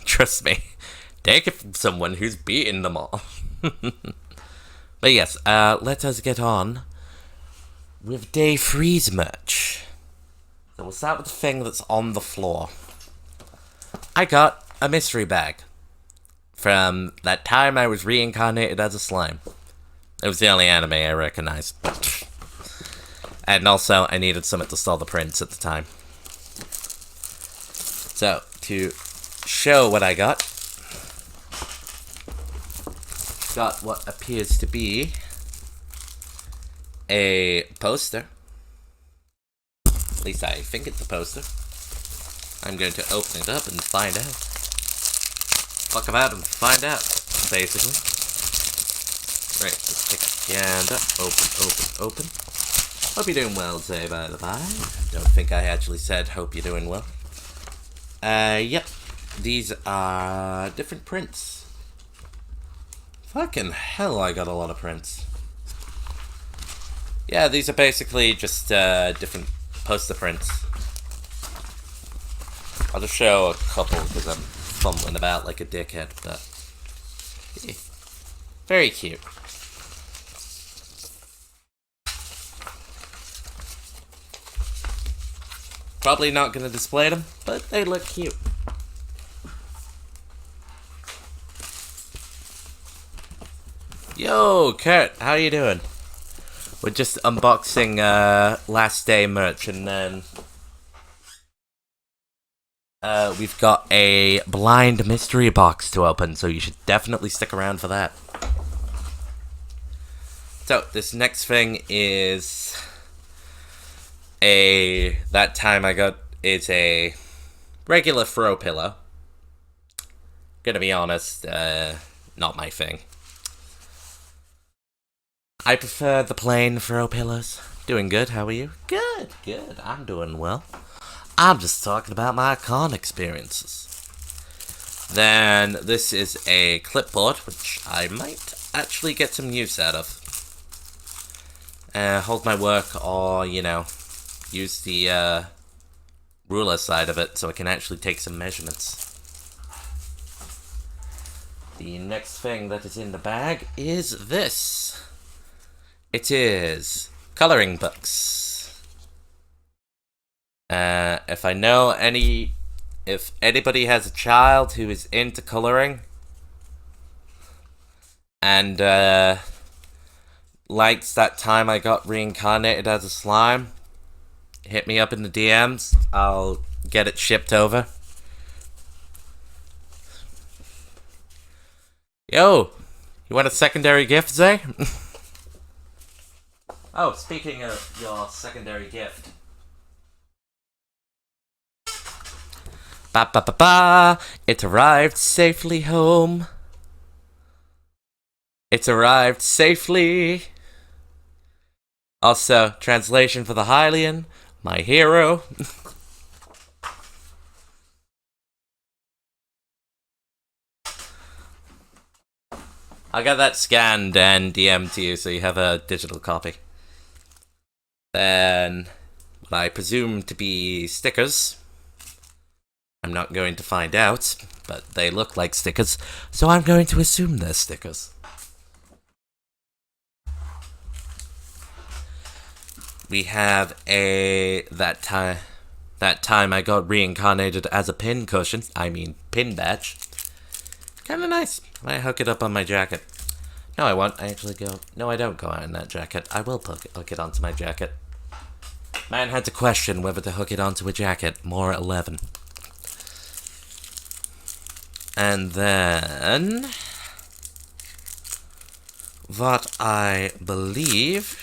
Trust me. Take it from someone who's beaten them all. But yes, let us get on with Day 3's merch. So we'll start with the thing that's on the floor. I got a mystery bag. From that time I was reincarnated as a slime. It was the only anime I recognized. And also, I needed something to store the prints at the time. So, to show what I got what appears to be a poster. At least I think it's a poster. I'm going to open it up and find out. Fuck about and find out, basically. Right, let's take a gander. Open. Hope you're doing well today, by the by. Don't think I actually said hope you're doing well. Yep. These are different prints. Fucking hell, I got a lot of prints. Yeah, these are basically just different poster prints. I'll just show a couple because I'm fumbling about like a dickhead, but yeah. Very cute. Probably not gonna display them, but they look cute. Yo, Kurt, how you doing? We're just unboxing last day merch, and then we've got a blind mystery box to open, so you should definitely stick around for that. So, this next thing is that time I got, it's a regular throw pillow. Gonna be honest, not my thing. I prefer the plain throw pillows. Doing good, how are you? Good, good, I'm doing well. I'm just talking about my con experiences. Then, this is a clipboard, which I might actually get some use out of. Hold my work, or, you know, use the ruler side of it so I can actually take some measurements. The next thing that is in the bag is this. It is coloring books. If anybody has a child who is into coloring and likes that time I got reincarnated as a slime, hit me up in the DMs. I'll get it shipped over. Yo, you want a secondary gift, Zay? Oh, speaking of your secondary gift. Ba ba ba ba! It arrived safely home. It arrived safely. Also, translation for the Hylian, my hero. I'll get that scanned and DM'd to you so you have a digital copy. Then, what I presume to be stickers. I'm not going to find out, but they look like stickers, so I'm going to assume they're stickers. We have that time I got reincarnated as a pin cushion. I mean, pin badge. Kinda nice. I might hook it up on my jacket. No, I won't. No, I don't go out in that jacket. I will hook it onto my jacket. Man had to question whether to hook it onto a jacket. More 11. And then, what I believe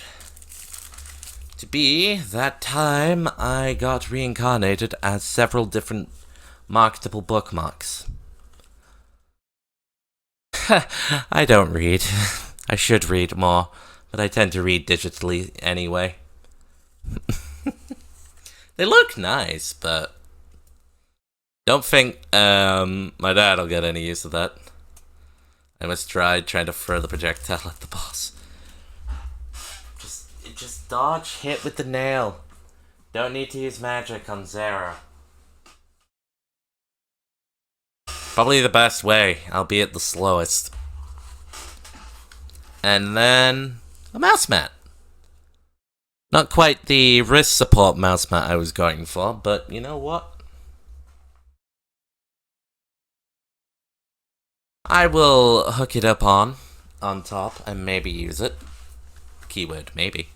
to be that time I got reincarnated as several different marketable bookmarks. I don't read. I should read more, but I tend to read digitally anyway. They look nice, but don't think my dad will get any use of that. I must try trying to throw the projectile at the boss. Just dodge, hit with the nail. Don't need to use magic on Zara. Probably the best way, albeit the slowest. And then a mouse mat. Not quite the wrist support mouse mat I was going for, but you know what? I will hook it up on top and maybe use it. Keyword maybe.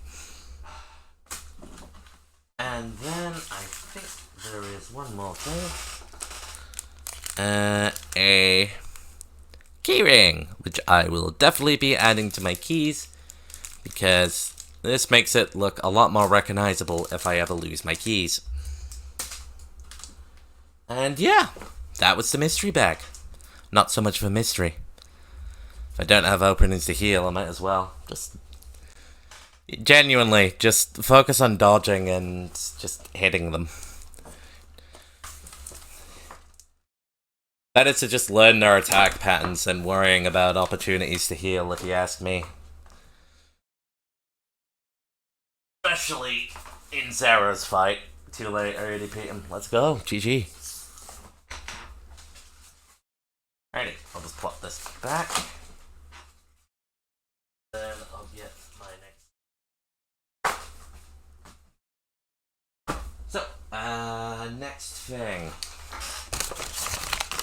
And then I think there is one more thing. A keyring, which I will definitely be adding to my keys because this makes it look a lot more recognizable if I ever lose my keys. And yeah, that was the mystery bag. Not so much of a mystery. If I don't have openings to heal, I might as well. Genuinely, just focus on dodging and just hitting them. Better to just learn their attack patterns than worrying about opportunities to heal, if you ask me. Especially in Zara's fight. Too late, I already beat him. Let's go, GG. Alrighty, I'll just plop this back. Then I'll get my next. So, next thing.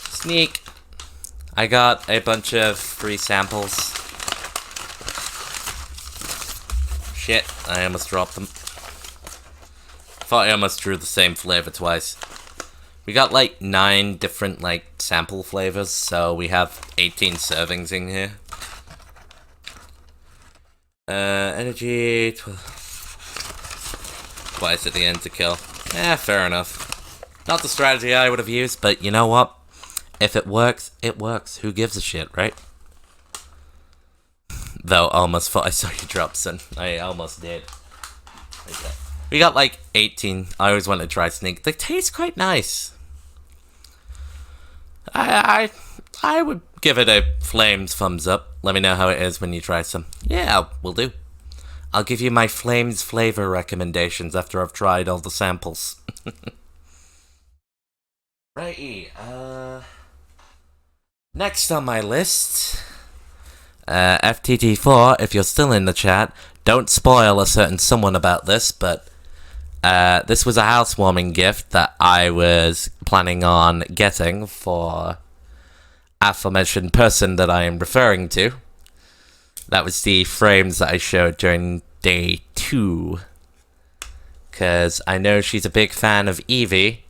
Sneak. I got a bunch of free samples. Shit, I almost dropped them. Thought I almost drew the same flavor twice. We got like 9 different like sample flavors, so we have 18 servings in here. Energy... Twice at the end to kill. Fair enough. Not the strategy I would have used, but you know what? If it works, it works. Who gives a shit, right? Though, almost thought I saw you drop some. I almost did. Okay. We got like 18. I always wanted to try Sneak. They taste quite nice. I would give it a Flames thumbs up. Let me know how it is when you try some. Yeah, will do. I'll give you my Flames flavor recommendations after I've tried all the samples. Righty, next on my list, FTT4, if you're still in the chat, don't spoil a certain someone about this, but this was a housewarming gift that I was planning on getting for aforementioned person that I am referring to. That was the frames that I showed during day 2. Because I know she's a big fan of Eevee,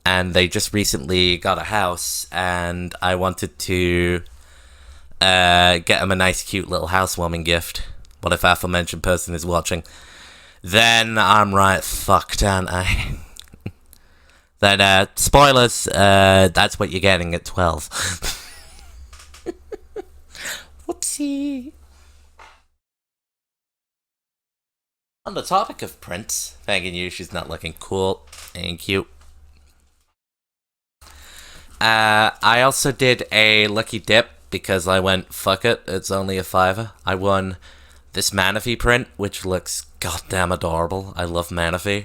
and they just recently got a house, and I wanted to get them a nice cute little housewarming gift. What if aforementioned person is watching? Then I'm right fucked, aren't I? Then, spoilers, that's what you're getting at 12. Whoopsie. On the topic of Prince, thanking you, she's not looking cool and cute. I also did a lucky dip because I went, fuck it, it's only a $5. I won this Manaphy print, which looks goddamn adorable. I love Manaphy.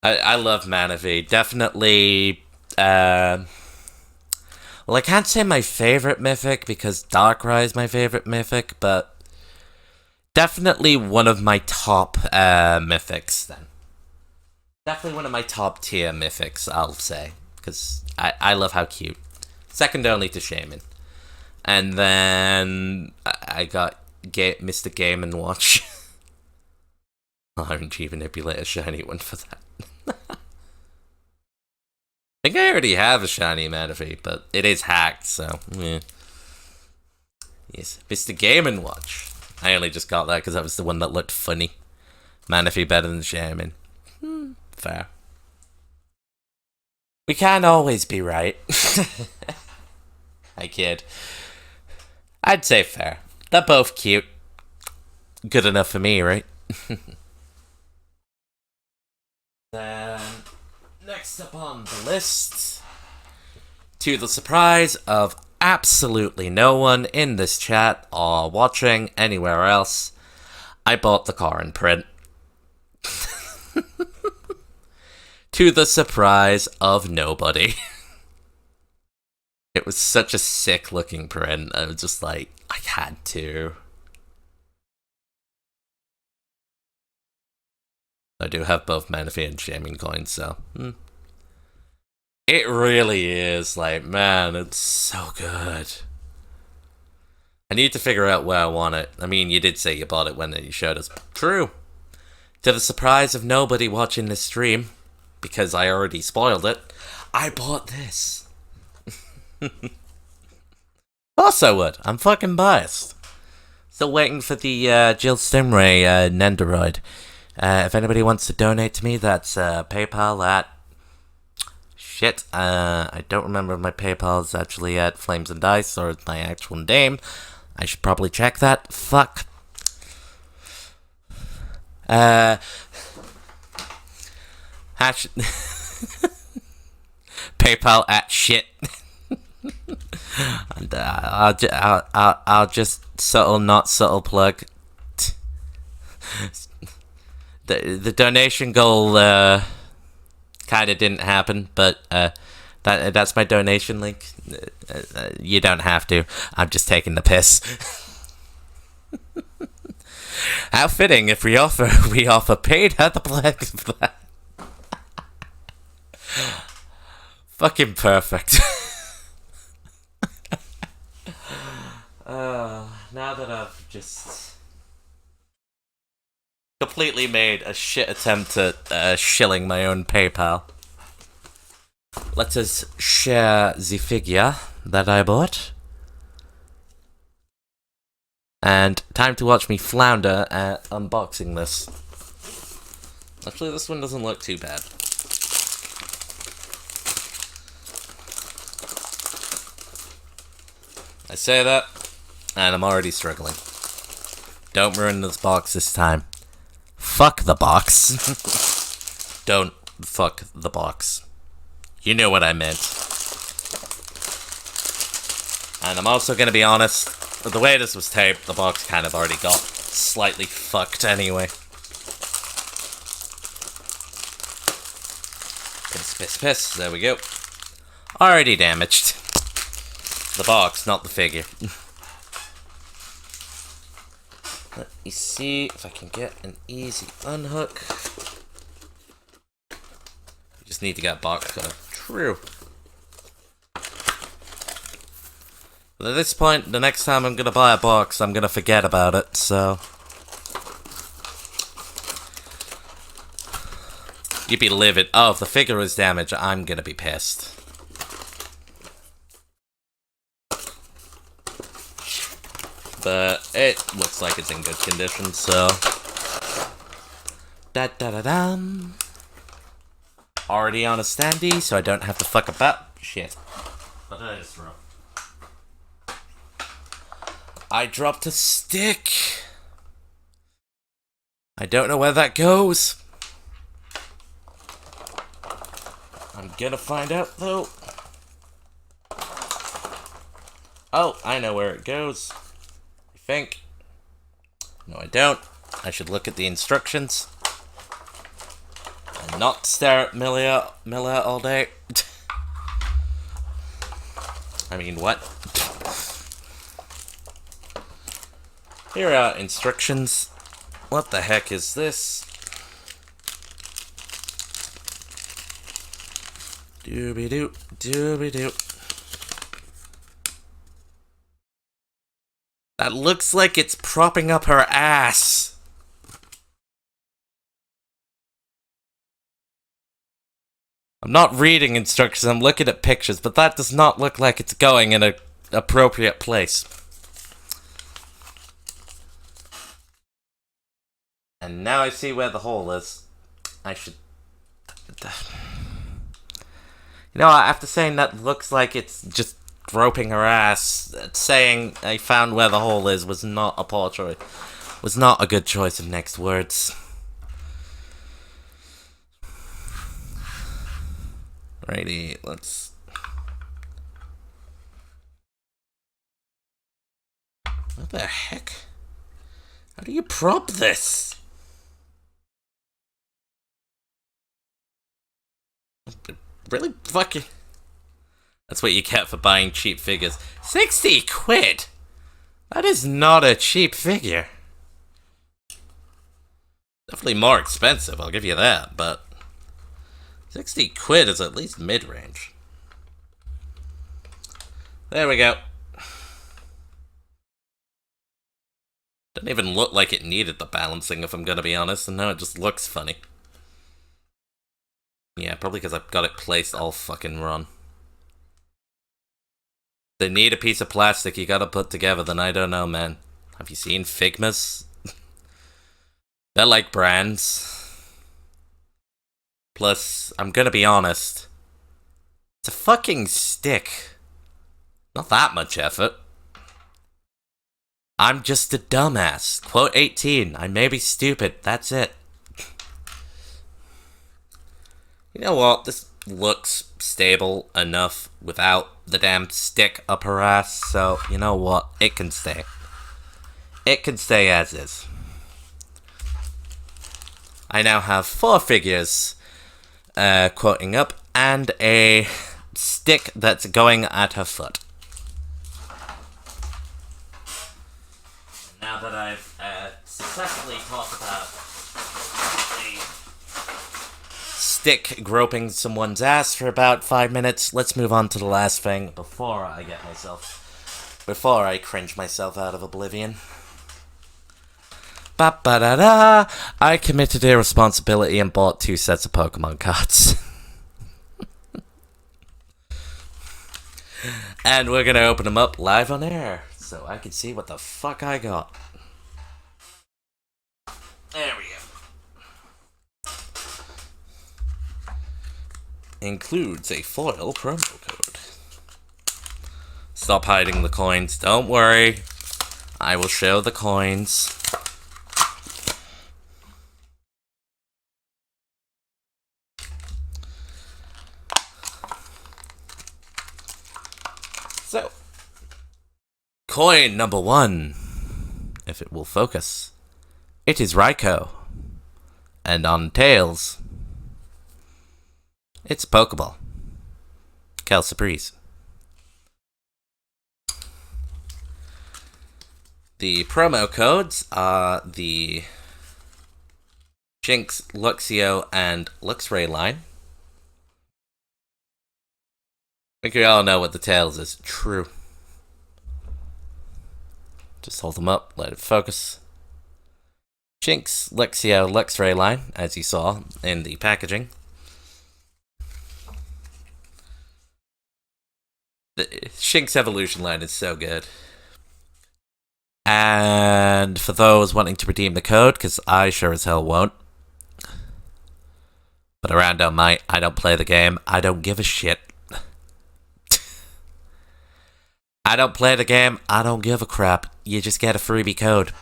I love Manaphy. Definitely, well, I can't say my favorite mythic because Darkrai is my favorite mythic, but definitely one of my top mythics then. Definitely one of my top tier mythics, I'll say, because I love how cute. Second only to Shaman. And then I got Mr. Game & Watch. RNG Manipulator shiny one for that. I think I already have a shiny Manaphy, but it is hacked, so yeah. Yes, Mr. Game & Watch. I only just got that because that was the one that looked funny. Manaphy better than Shaman. Fair. We can't always be right. I kid. I'd say fair. They're both cute. Good enough for me, right? Then, next up on the list, to the surprise of absolutely no one in this chat or watching anywhere else, I bought the Corrin print. To the surprise of nobody. It was such a sick looking print. I was just like, I had to. I do have both Manaphy and Shaman coins, so it really is like, man, it's so good. I need to figure out where I want it. I mean, you did say you bought it when you showed us. True. To the surprise of nobody watching this stream, because I already spoiled it, I bought this. Of course I would. I'm fucking biased. Still waiting for the Jill Stingray Nendoroid. If anybody wants to donate to me, that's PayPal at... Shit, I don't remember if my PayPal is actually at Flames and Dice or my actual name. I should probably check that. Fuck. PayPal at shit. And I'll just subtle, not subtle plug. The donation goal kind of didn't happen, but that's my donation link. You don't have to. I'm just taking the piss. How fitting if we offer paid at the black. Fucking perfect. Now that I've just completely made a shit attempt at shilling my own PayPal, let us share the figure that I bought. And time to watch me flounder at unboxing this. Actually, this one doesn't look too bad. I say that, and I'm already struggling. Don't ruin this box this time. Fuck the box. Don't fuck the box. You know what I meant. And I'm also gonna be honest, with the way this was taped, the box kind of already got slightly fucked anyway. Piss, piss, piss. There we go. Already damaged. The box, not the figure. Let me see if I can get an easy unhook. You just need to get box cutter. True. But at this point, the next time I'm gonna buy a box, I'm gonna forget about it, so... You'd be livid. Oh, if the figure is damaged, I'm gonna be pissed. But it looks like it's in good condition, so... Da-da-da-dum. Already on a standee, so I don't have to fuck about. Shit. What did I just throw? I dropped a stick. I don't know where that goes. I'm gonna find out, though. Oh, I know where it goes. I think. No, I don't. I should look at the instructions. And not stare at Miller all day. I mean, what? Here are instructions. What the heck is this? Dooby-doo, dooby-doo. That looks like it's propping up her ass. I'm not reading instructions, I'm looking at pictures, but that does not look like it's going in an appropriate place. And now I see where the hole is. I should... You know, after saying that looks like it's just groping her ass, saying I found where the hole is was not a poor choice. Was not a good choice of next words. Righty, let's... What the heck? How do you prop this? Really fucking... That's what you get for buying cheap figures. 60 quid! That is not a cheap figure. Definitely more expensive, I'll give you that, but... 60 quid is at least mid-range. There we go. Doesn't even look like it needed the balancing, if I'm gonna be honest, and now it just looks funny. Yeah, probably because I've got it placed all fucking wrong. They need a piece of plastic you gotta put together, then I don't know, man. Have you seen Figmas? They're like brands. Plus, I'm gonna be honest. It's a fucking stick. Not that much effort. I'm just a dumbass. Quote 18. I may be stupid. That's it. You know what? This looks stable enough without the damn stick up her ass, so you know what? It can stay. It can stay as is. I now have 4 figures quoting up and a stick that's going at her foot. Now that I've successfully talk about a stick groping someone's ass for about 5 minutes, let's move on to the last thing before I cringe myself out of oblivion. Ba-ba-da-da! I committed irresponsibility and bought 2 sets of Pokemon cards. And we're gonna open them up live on air, so I can see what the fuck I got. There we go. Includes a foil promo code. Stop hiding the coins, don't worry. I will show the coins. So, coin number 1, if it will focus, it is Raikou, and on tails, it's Pokeball, Calciprease. The promo codes are the Jinx, Luxio, and Luxray line. I think we all know what the tails is. True. Just hold them up, let it focus. Jinx, Luxio, Luxray line, as you saw in the packaging. The Shinx Evolution line is so good. And for those wanting to redeem the code, because I sure as hell won't. But a rando might. I don't play the game. I don't give a shit. I don't play the game. I don't give a crap. You just get a freebie code.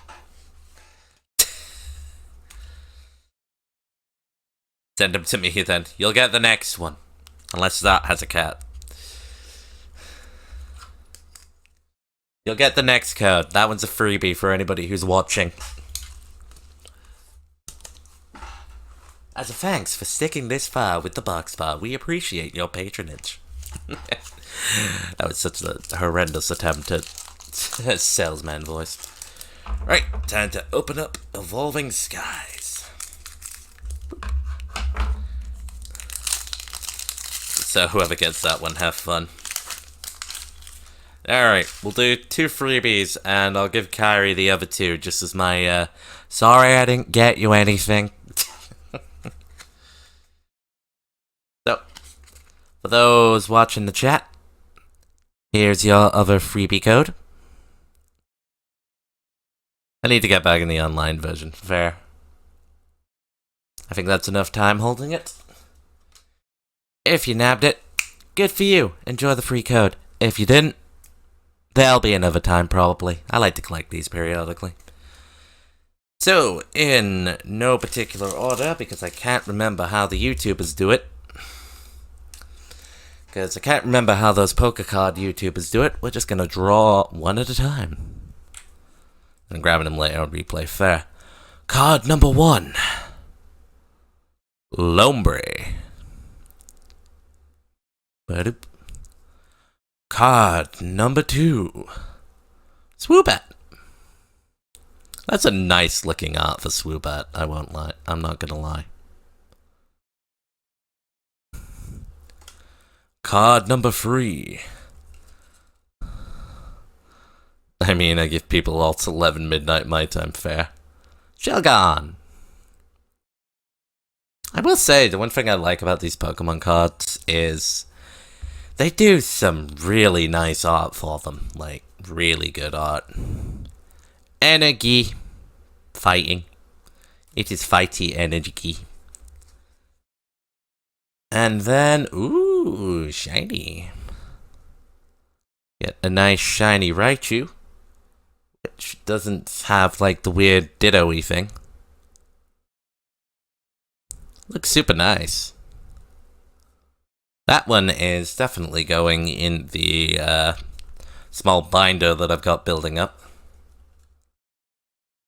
Send them to me then. You'll get the next one. Unless that has a cat. You'll get the next code. That one's a freebie for anybody who's watching. As a thanks for sticking this far with the box bar, we appreciate your patronage. That was such a horrendous attempt at salesman voice. Right, time to open up Evolving Skies. So whoever gets that one, have fun. Alright, we'll do 2 freebies, and I'll give Kyrie the other 2, just as my, sorry I didn't get you anything. So, for those watching the chat, here's your other freebie code. I need to get back in the online version. Fair. I think that's enough time holding it. If you nabbed it, good for you. Enjoy the free code. If you didn't, there'll be another time probably. I like to collect these periodically. So, in no particular order, because I can't remember how the YouTubers do it. Because I can't remember how those poker card YouTubers do it. We're just going to draw one at a time. And grabbing them later on replay. Fair. Card number 1. Lombre. Ba-doop. Card number 2. Swoobat. That's a nice looking art for Swoobat, I won't lie. I'm not gonna lie. Card number 3. I mean, I give people all till 11 midnight my time, fair. Shelgon. I will say, the one thing I like about these Pokemon cards is they do some really nice art for them. Like, really good art. Energy. Fighting. It is fighty energy. And then, ooh, shiny. Get a nice shiny Raichu. Which doesn't have, like, the weird Ditto-y thing. Looks super nice. That one is definitely going in the small binder that I've got building up.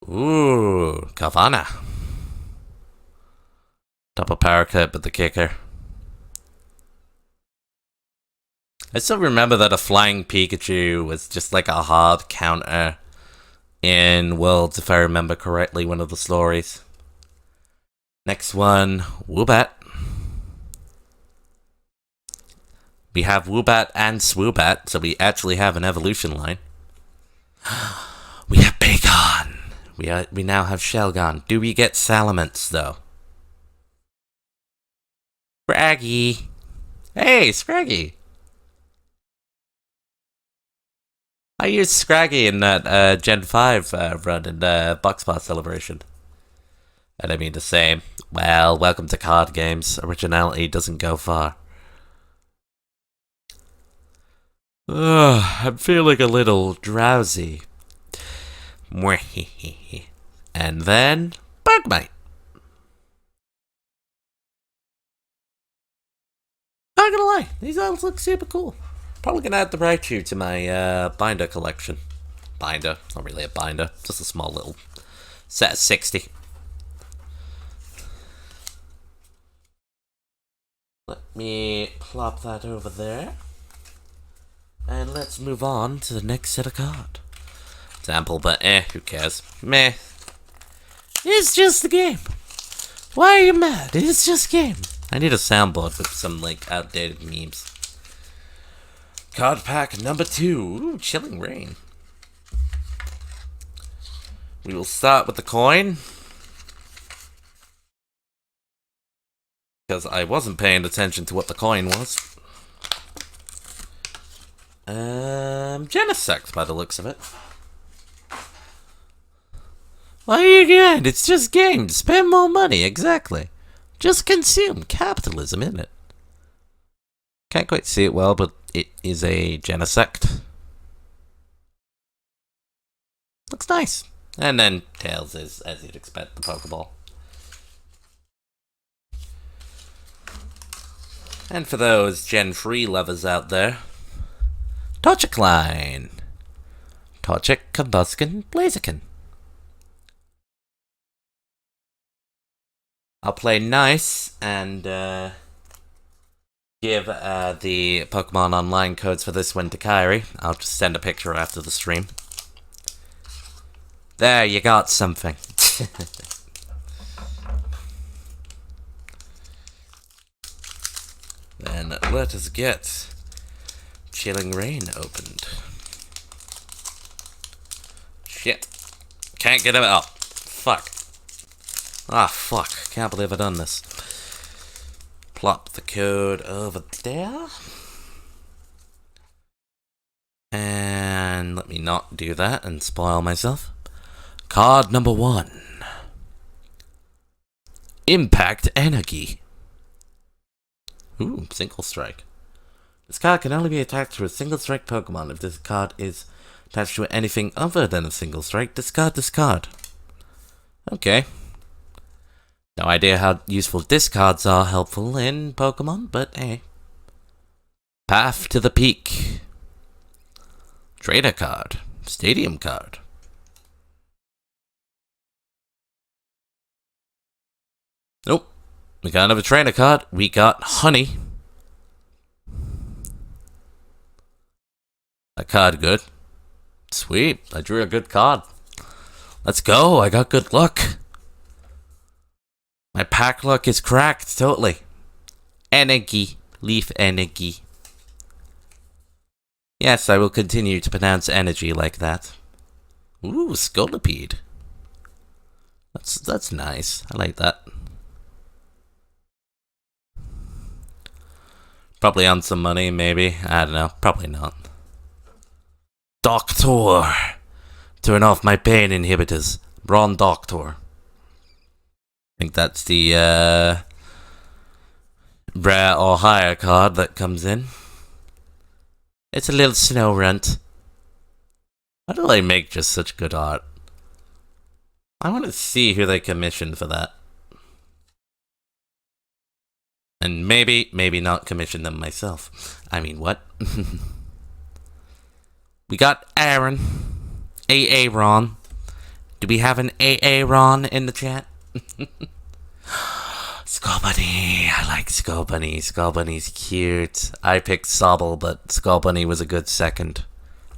Ooh, Carvana. Double power cut, but the kicker. I still remember that a flying Pikachu was just like a hard counter in Worlds, if I remember correctly, one of the stories. Next one, Woobat. We have Woobat and Swoobat, so we actually have an evolution line. We have Bacon. We now have Shelgon. Do we get Salamence, though? Scraggy. Hey, Scraggy. I used Scraggy in that Gen 5 run in Boxpass Celebration. And I mean the same. Well, welcome to card games. Originality doesn't go far. Ugh, I'm feeling a little drowsy. And then, Bugmite. Not gonna lie, these items look super cool. Probably gonna add the Raichu to my binder collection. Binder, it's not really a binder, just a small little set of 60. Let me plop that over there. And let's move on to the next set of card. Example, but who cares? Meh. It's just a game. Why are you mad? It's just a game. I need a soundboard with some, like, outdated memes. Card pack number 2. Ooh, Chilling Rain. We will start with the coin. Because I wasn't paying attention to what the coin was. Genesect by the looks of it. Why are you good? It's just games. Spend more money, exactly. Just consume. Capitalism, isn't it? Can't quite see it well, but it is a Genesect. Looks nice. And then Tails is, as you'd expect, the Pokeball. And for those Gen 3 lovers out there, Torchicline. Torchic, Combuskin, Blaziken. I'll play nice and give the Pokemon Online codes for this one to Kyrie. I'll just send a picture after the stream. There, you got something. Then let us get Chilling Rain opened. Shit. Can't get it out. Fuck. Ah, fuck. Can't believe I've done this. Plop the code over there. And let me not do that and spoil myself. Card number 1. Impact Energy. Ooh, Single Strike. This card can only be attacked through a single strike Pokemon. If this card is attached to anything other than a single strike, discard this card. Okay. No idea how useful discards are helpful in Pokemon, but hey. Path to the Peak. Trader card. Stadium card. Nope. We got another trainer card. We got Honey. A card good. Sweet. I drew a good card. Let's go. I got good luck. My pack luck is cracked, totally. Energy. Leaf Energy. Yes, I will continue to pronounce energy like that. Ooh, Scolipede. That's nice. I like that. Probably on some money, maybe. I don't know. Probably not. Doctor. Turn off my pain inhibitors. Ron Doctor. I think that's the rare or higher card that comes in. It's a little snow runt. Why do they make just such good art? I want to see who they commissioned for that. And maybe not commission them myself. I mean, what? We got Aaron. Aaron. Do we have an Aaron in the chat? Skullbunny. I like Skullbunny. Skullbunny's cute. I picked Sobble, but Skullbunny was a good second.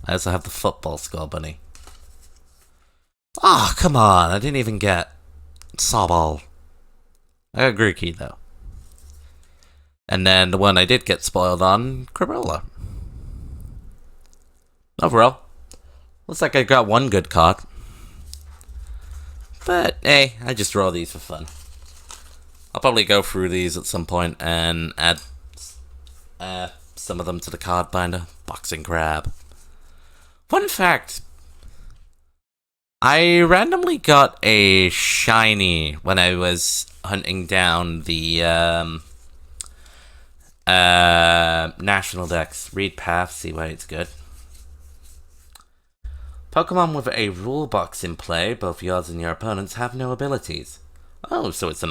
I also have the football Skullbunny. Oh, come on. I didn't even get Sawball. I got Grookey, though. And then the one I did get spoiled on, Corolla. Overall, looks like I got one good card. But, hey, I just draw these for fun. I'll probably go through these at some point and add some of them to the card binder. Boxing Crab. Fun fact. I randomly got a shiny when I was hunting down the national decks. Read Path, see why it's good. Pokemon with a rule box in play, both yours and your opponents have no abilities. Oh, so it's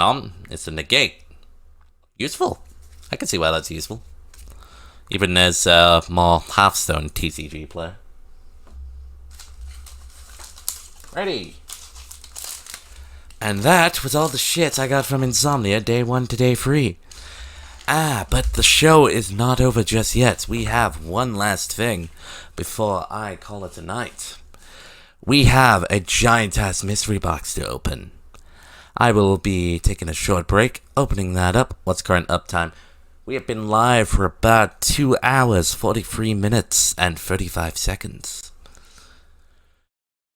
it's a negate. Useful. I can see why that's useful. Even as more Hearthstone TCG player. Ready. And that was all the shit I got from Insomnia day 1 to day 3. But the show is not over just yet. We have one last thing before I call it a night. We have a giant-ass mystery box to open. I will be taking a short break, opening that up. What's current uptime? We have been live for about 2 hours, 43 minutes, and 35 seconds.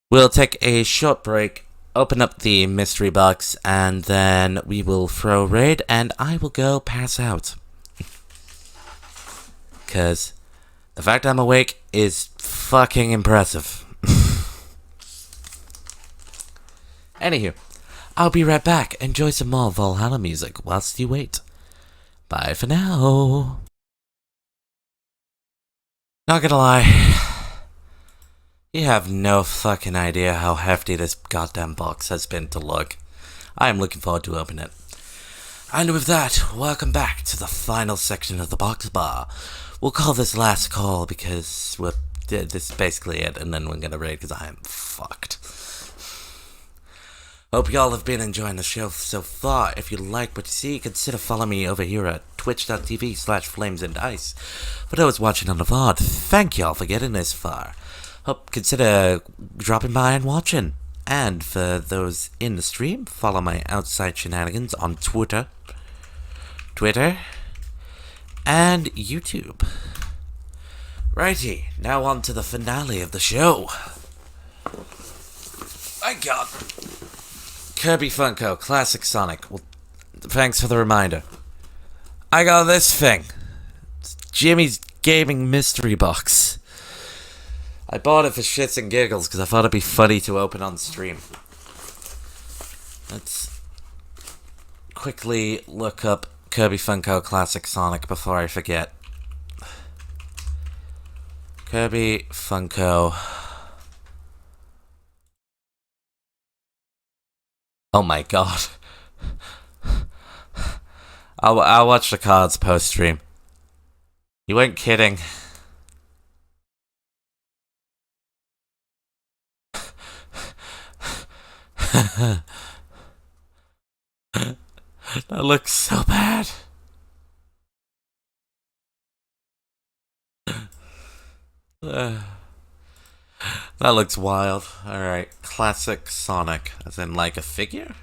We'll take a short break, open up the mystery box, and then we will throw raid, and I will go pass out. Because the fact I'm awake is fucking impressive. Anywho, I'll be right back. Enjoy some more Valhalla music whilst you wait. Bye for now. Not gonna lie. You have no fucking idea how hefty this goddamn box has been to look. I am looking forward to opening it. And with that, welcome back to the final section of the box bar. We'll call this last call because this is basically it, and then we're gonna raid because I am fucked. Hope y'all have been enjoying the show so far. If you like what you see, consider following me over here at twitch.tv/flamesanddice. For those watching on the VOD, thank y'all for getting this far. Hope consider dropping by and watching. And for those in the stream, follow my outside shenanigans on Twitter, and YouTube. Righty, now on to the finale of the show. My god. Kirby Funko, Classic Sonic. Well, thanks for the reminder. I got this thing. It's Jimmy's Gaming Mystery Box. I bought it for shits and giggles because I thought it'd be funny to open on stream. Let's quickly look up Kirby Funko Classic Sonic before I forget. Kirby Funko. Oh my god. I'll watch the cards post-stream. You weren't kidding. That looks so bad. That looks wild. Alright, Classic Sonic. As in, like, a figure?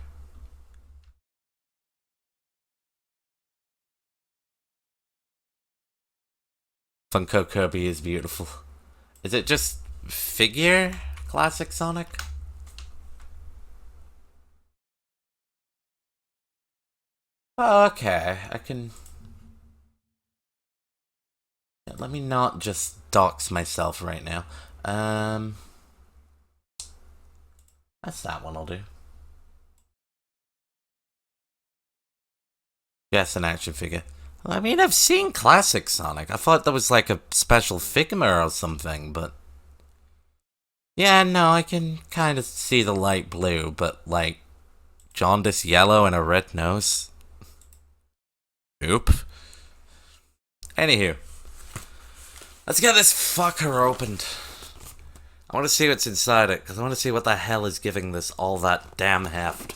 Funko Kirby is beautiful. Is it just figure Classic Sonic? Oh, okay, I can... Let me not just dox myself right now. That's that one I'll do. Yes, an action figure. I mean, I've seen Classic Sonic. I thought that was like a special Figma or something, but... Yeah, no, I can kind of see the light blue, but like... jaundice yellow and a red nose. Oop. Anywho. Let's get this fucker opened. I want to see what's inside it, because I want to see what the hell is giving this all that damn heft.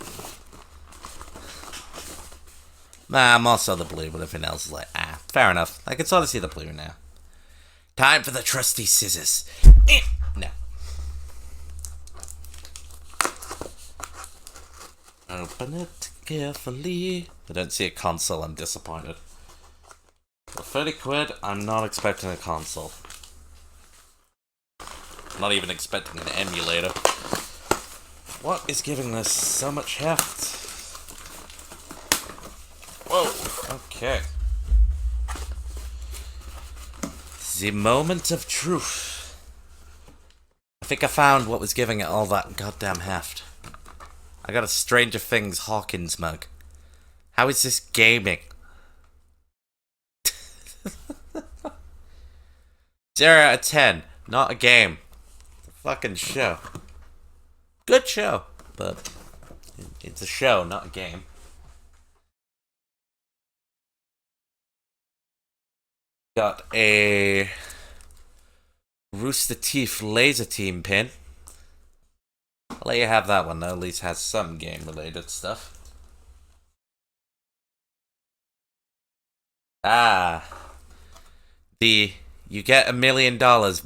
Nah, I'm also the blue, but everything else is like, fair enough. I can sort of see the blue now. Time for the trusty scissors. No. Open it carefully. I don't see a console, I'm disappointed. For 30 quid, I'm not expecting a console. Not even expecting an emulator. What is giving this so much heft? Whoa, okay. The moment of truth. I think I found what was giving it all that goddamn heft. I got a Stranger Things Hawkins mug. How is this gaming? 0 out of 10. Not a game. It's a fucking show. Good show, but it's a show, not a game. Got a Rooster Teeth laser team pin. I'll let you have that one though, at least has some game related stuff. You get $1 million,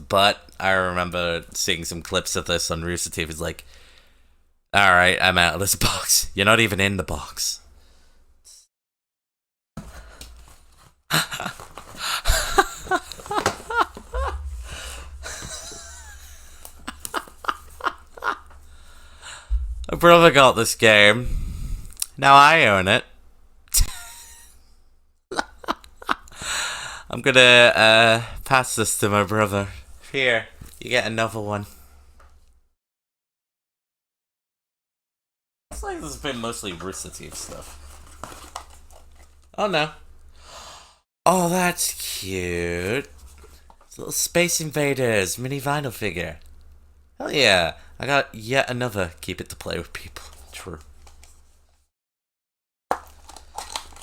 but I remember seeing some clips of this on Rooster Teeth. It's like, alright, I'm out of this box. You're not even in the box. My brother got this game. Now I own it. I'm gonna pass this to my brother. Here, you get another one. It's like this has been mostly Rooster Teeth stuff. Oh no. Oh, that's cute. It's little Space Invaders mini vinyl figure. Hell yeah. I got yet another keep it to play with people. True.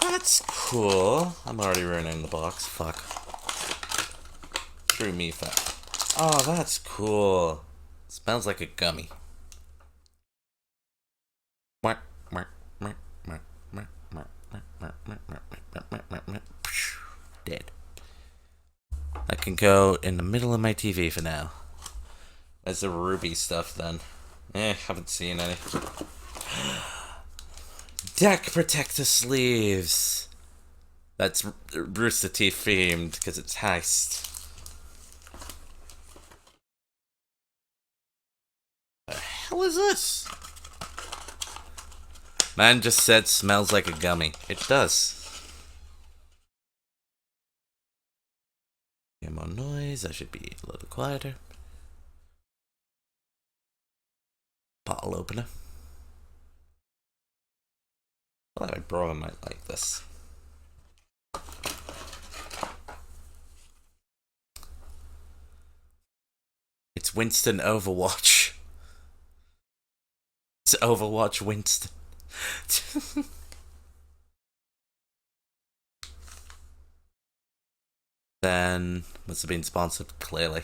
That's cool. I'm already ruining the box. Fuck. Screw me, fuck. Oh, that's cool. Smells like a gummy. Dead. I can go in the middle of my TV for now. Where's the ruby stuff then? Haven't seen any. Deck protector sleeves. That's Rooster Teeth themed because it's heist. The hell is this? Man just said smells like a gummy. It does. Get more noise. I should be a little quieter. Bottle opener. Well, my brother might like this. It's Winston Overwatch. It's Overwatch Winston. Then, must have been sponsored, clearly.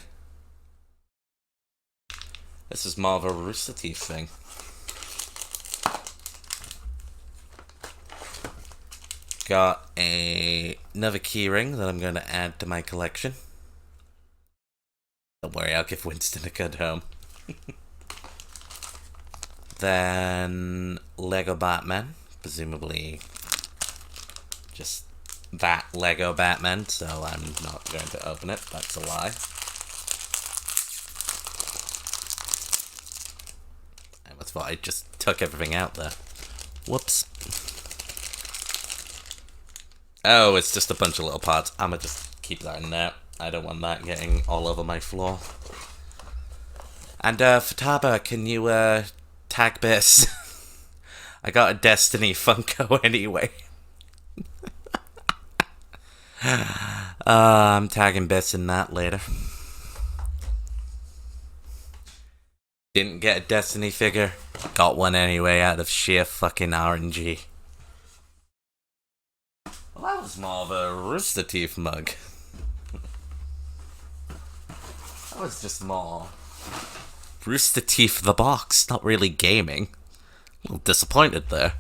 This is more of a Rooster Teeth thing. Got another keyring that I'm going to add to my collection. Don't worry, I'll give Winston a good home. Then Lego Batman, presumably just that Lego Batman, so I'm not going to open it. That's a lie. I thought I just took everything out there. Whoops. Oh, it's just a bunch of little parts. I'ma just keep that in there. I don't want that getting all over my floor. And, Futaba, can you, tag this? I got a Destiny Funko anyway. I'm tagging bits in that later. Didn't get a Destiny figure. Got one anyway out of sheer fucking RNG. Well, that was more of a Rooster Teeth mug. That was just more Rooster Teeth the box, not really gaming. A little disappointed there.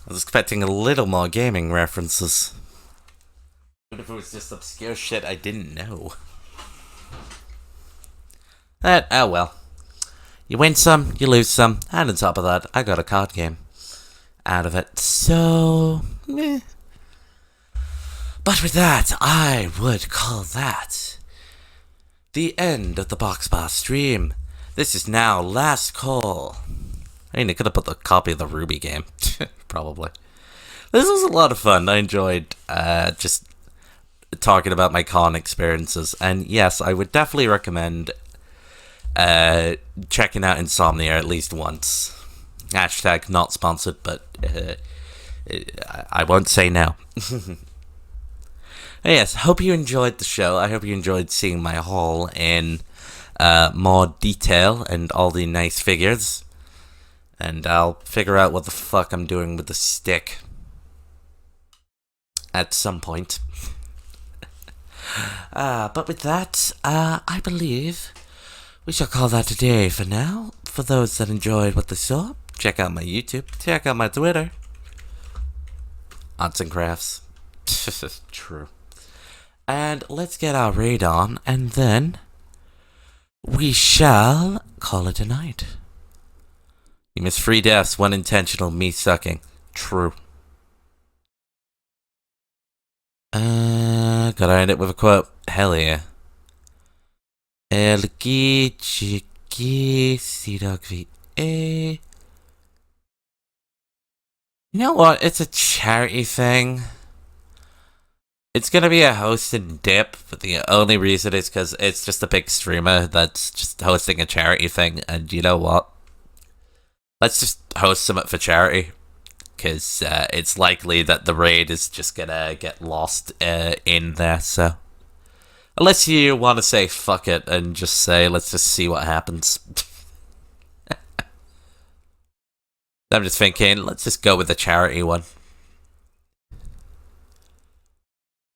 I was expecting a little more gaming references. What if it was just obscure shit I didn't know? Oh well. You win some, you lose some, and on top of that, I got a card game. out of it. So, But with that, I would call that the end of the Box Boss stream. This is now last call. I mean, I could have put the copy of the Ruby game. Probably. This was a lot of fun. I enjoyed just talking about my con experiences. And yes, I would definitely recommend checking out Insomnia at least once. Hashtag not sponsored, but I won't say no. Yes, hope you enjoyed the show. I hope you enjoyed seeing my haul in more detail and all the nice figures. And I'll figure out what the fuck I'm doing with the stick at some point. But with that, I believe we shall call that a day for now. For those that enjoyed what they saw, check out my YouTube, check out my Twitter. Arts and crafts. True. And let's get our raid on, and then we shall call it a night. You missed 3 deaths, 1 intentional, me sucking. True. Gotta end it with a quote. Hell yeah. Elki chiki sidog va. You know what? It's a charity thing. It's gonna be a hosted dip, but the only reason is because it's just a big streamer that's just hosting a charity thing, and you know what? Let's just host something for charity, because it's likely that the raid is just gonna get lost in there, so... Unless you want to say fuck it and just say, let's just see what happens. I'm just thinking, let's just go with the charity one.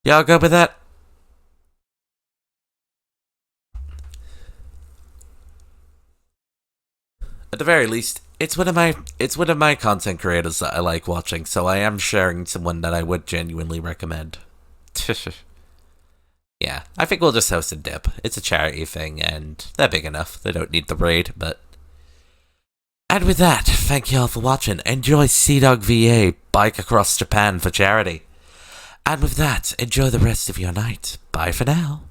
Y'all go with that? At the very least, it's one of my content creators that I like watching, so I am sharing someone that I would genuinely recommend. Yeah, I think we'll just host a dip. It's a charity thing, and they're big enough. They don't need the raid, but... And with that, thank you all for watching. Enjoy Sea-Dog VA, bike across Japan for charity. And with that, enjoy the rest of your night. Bye for now.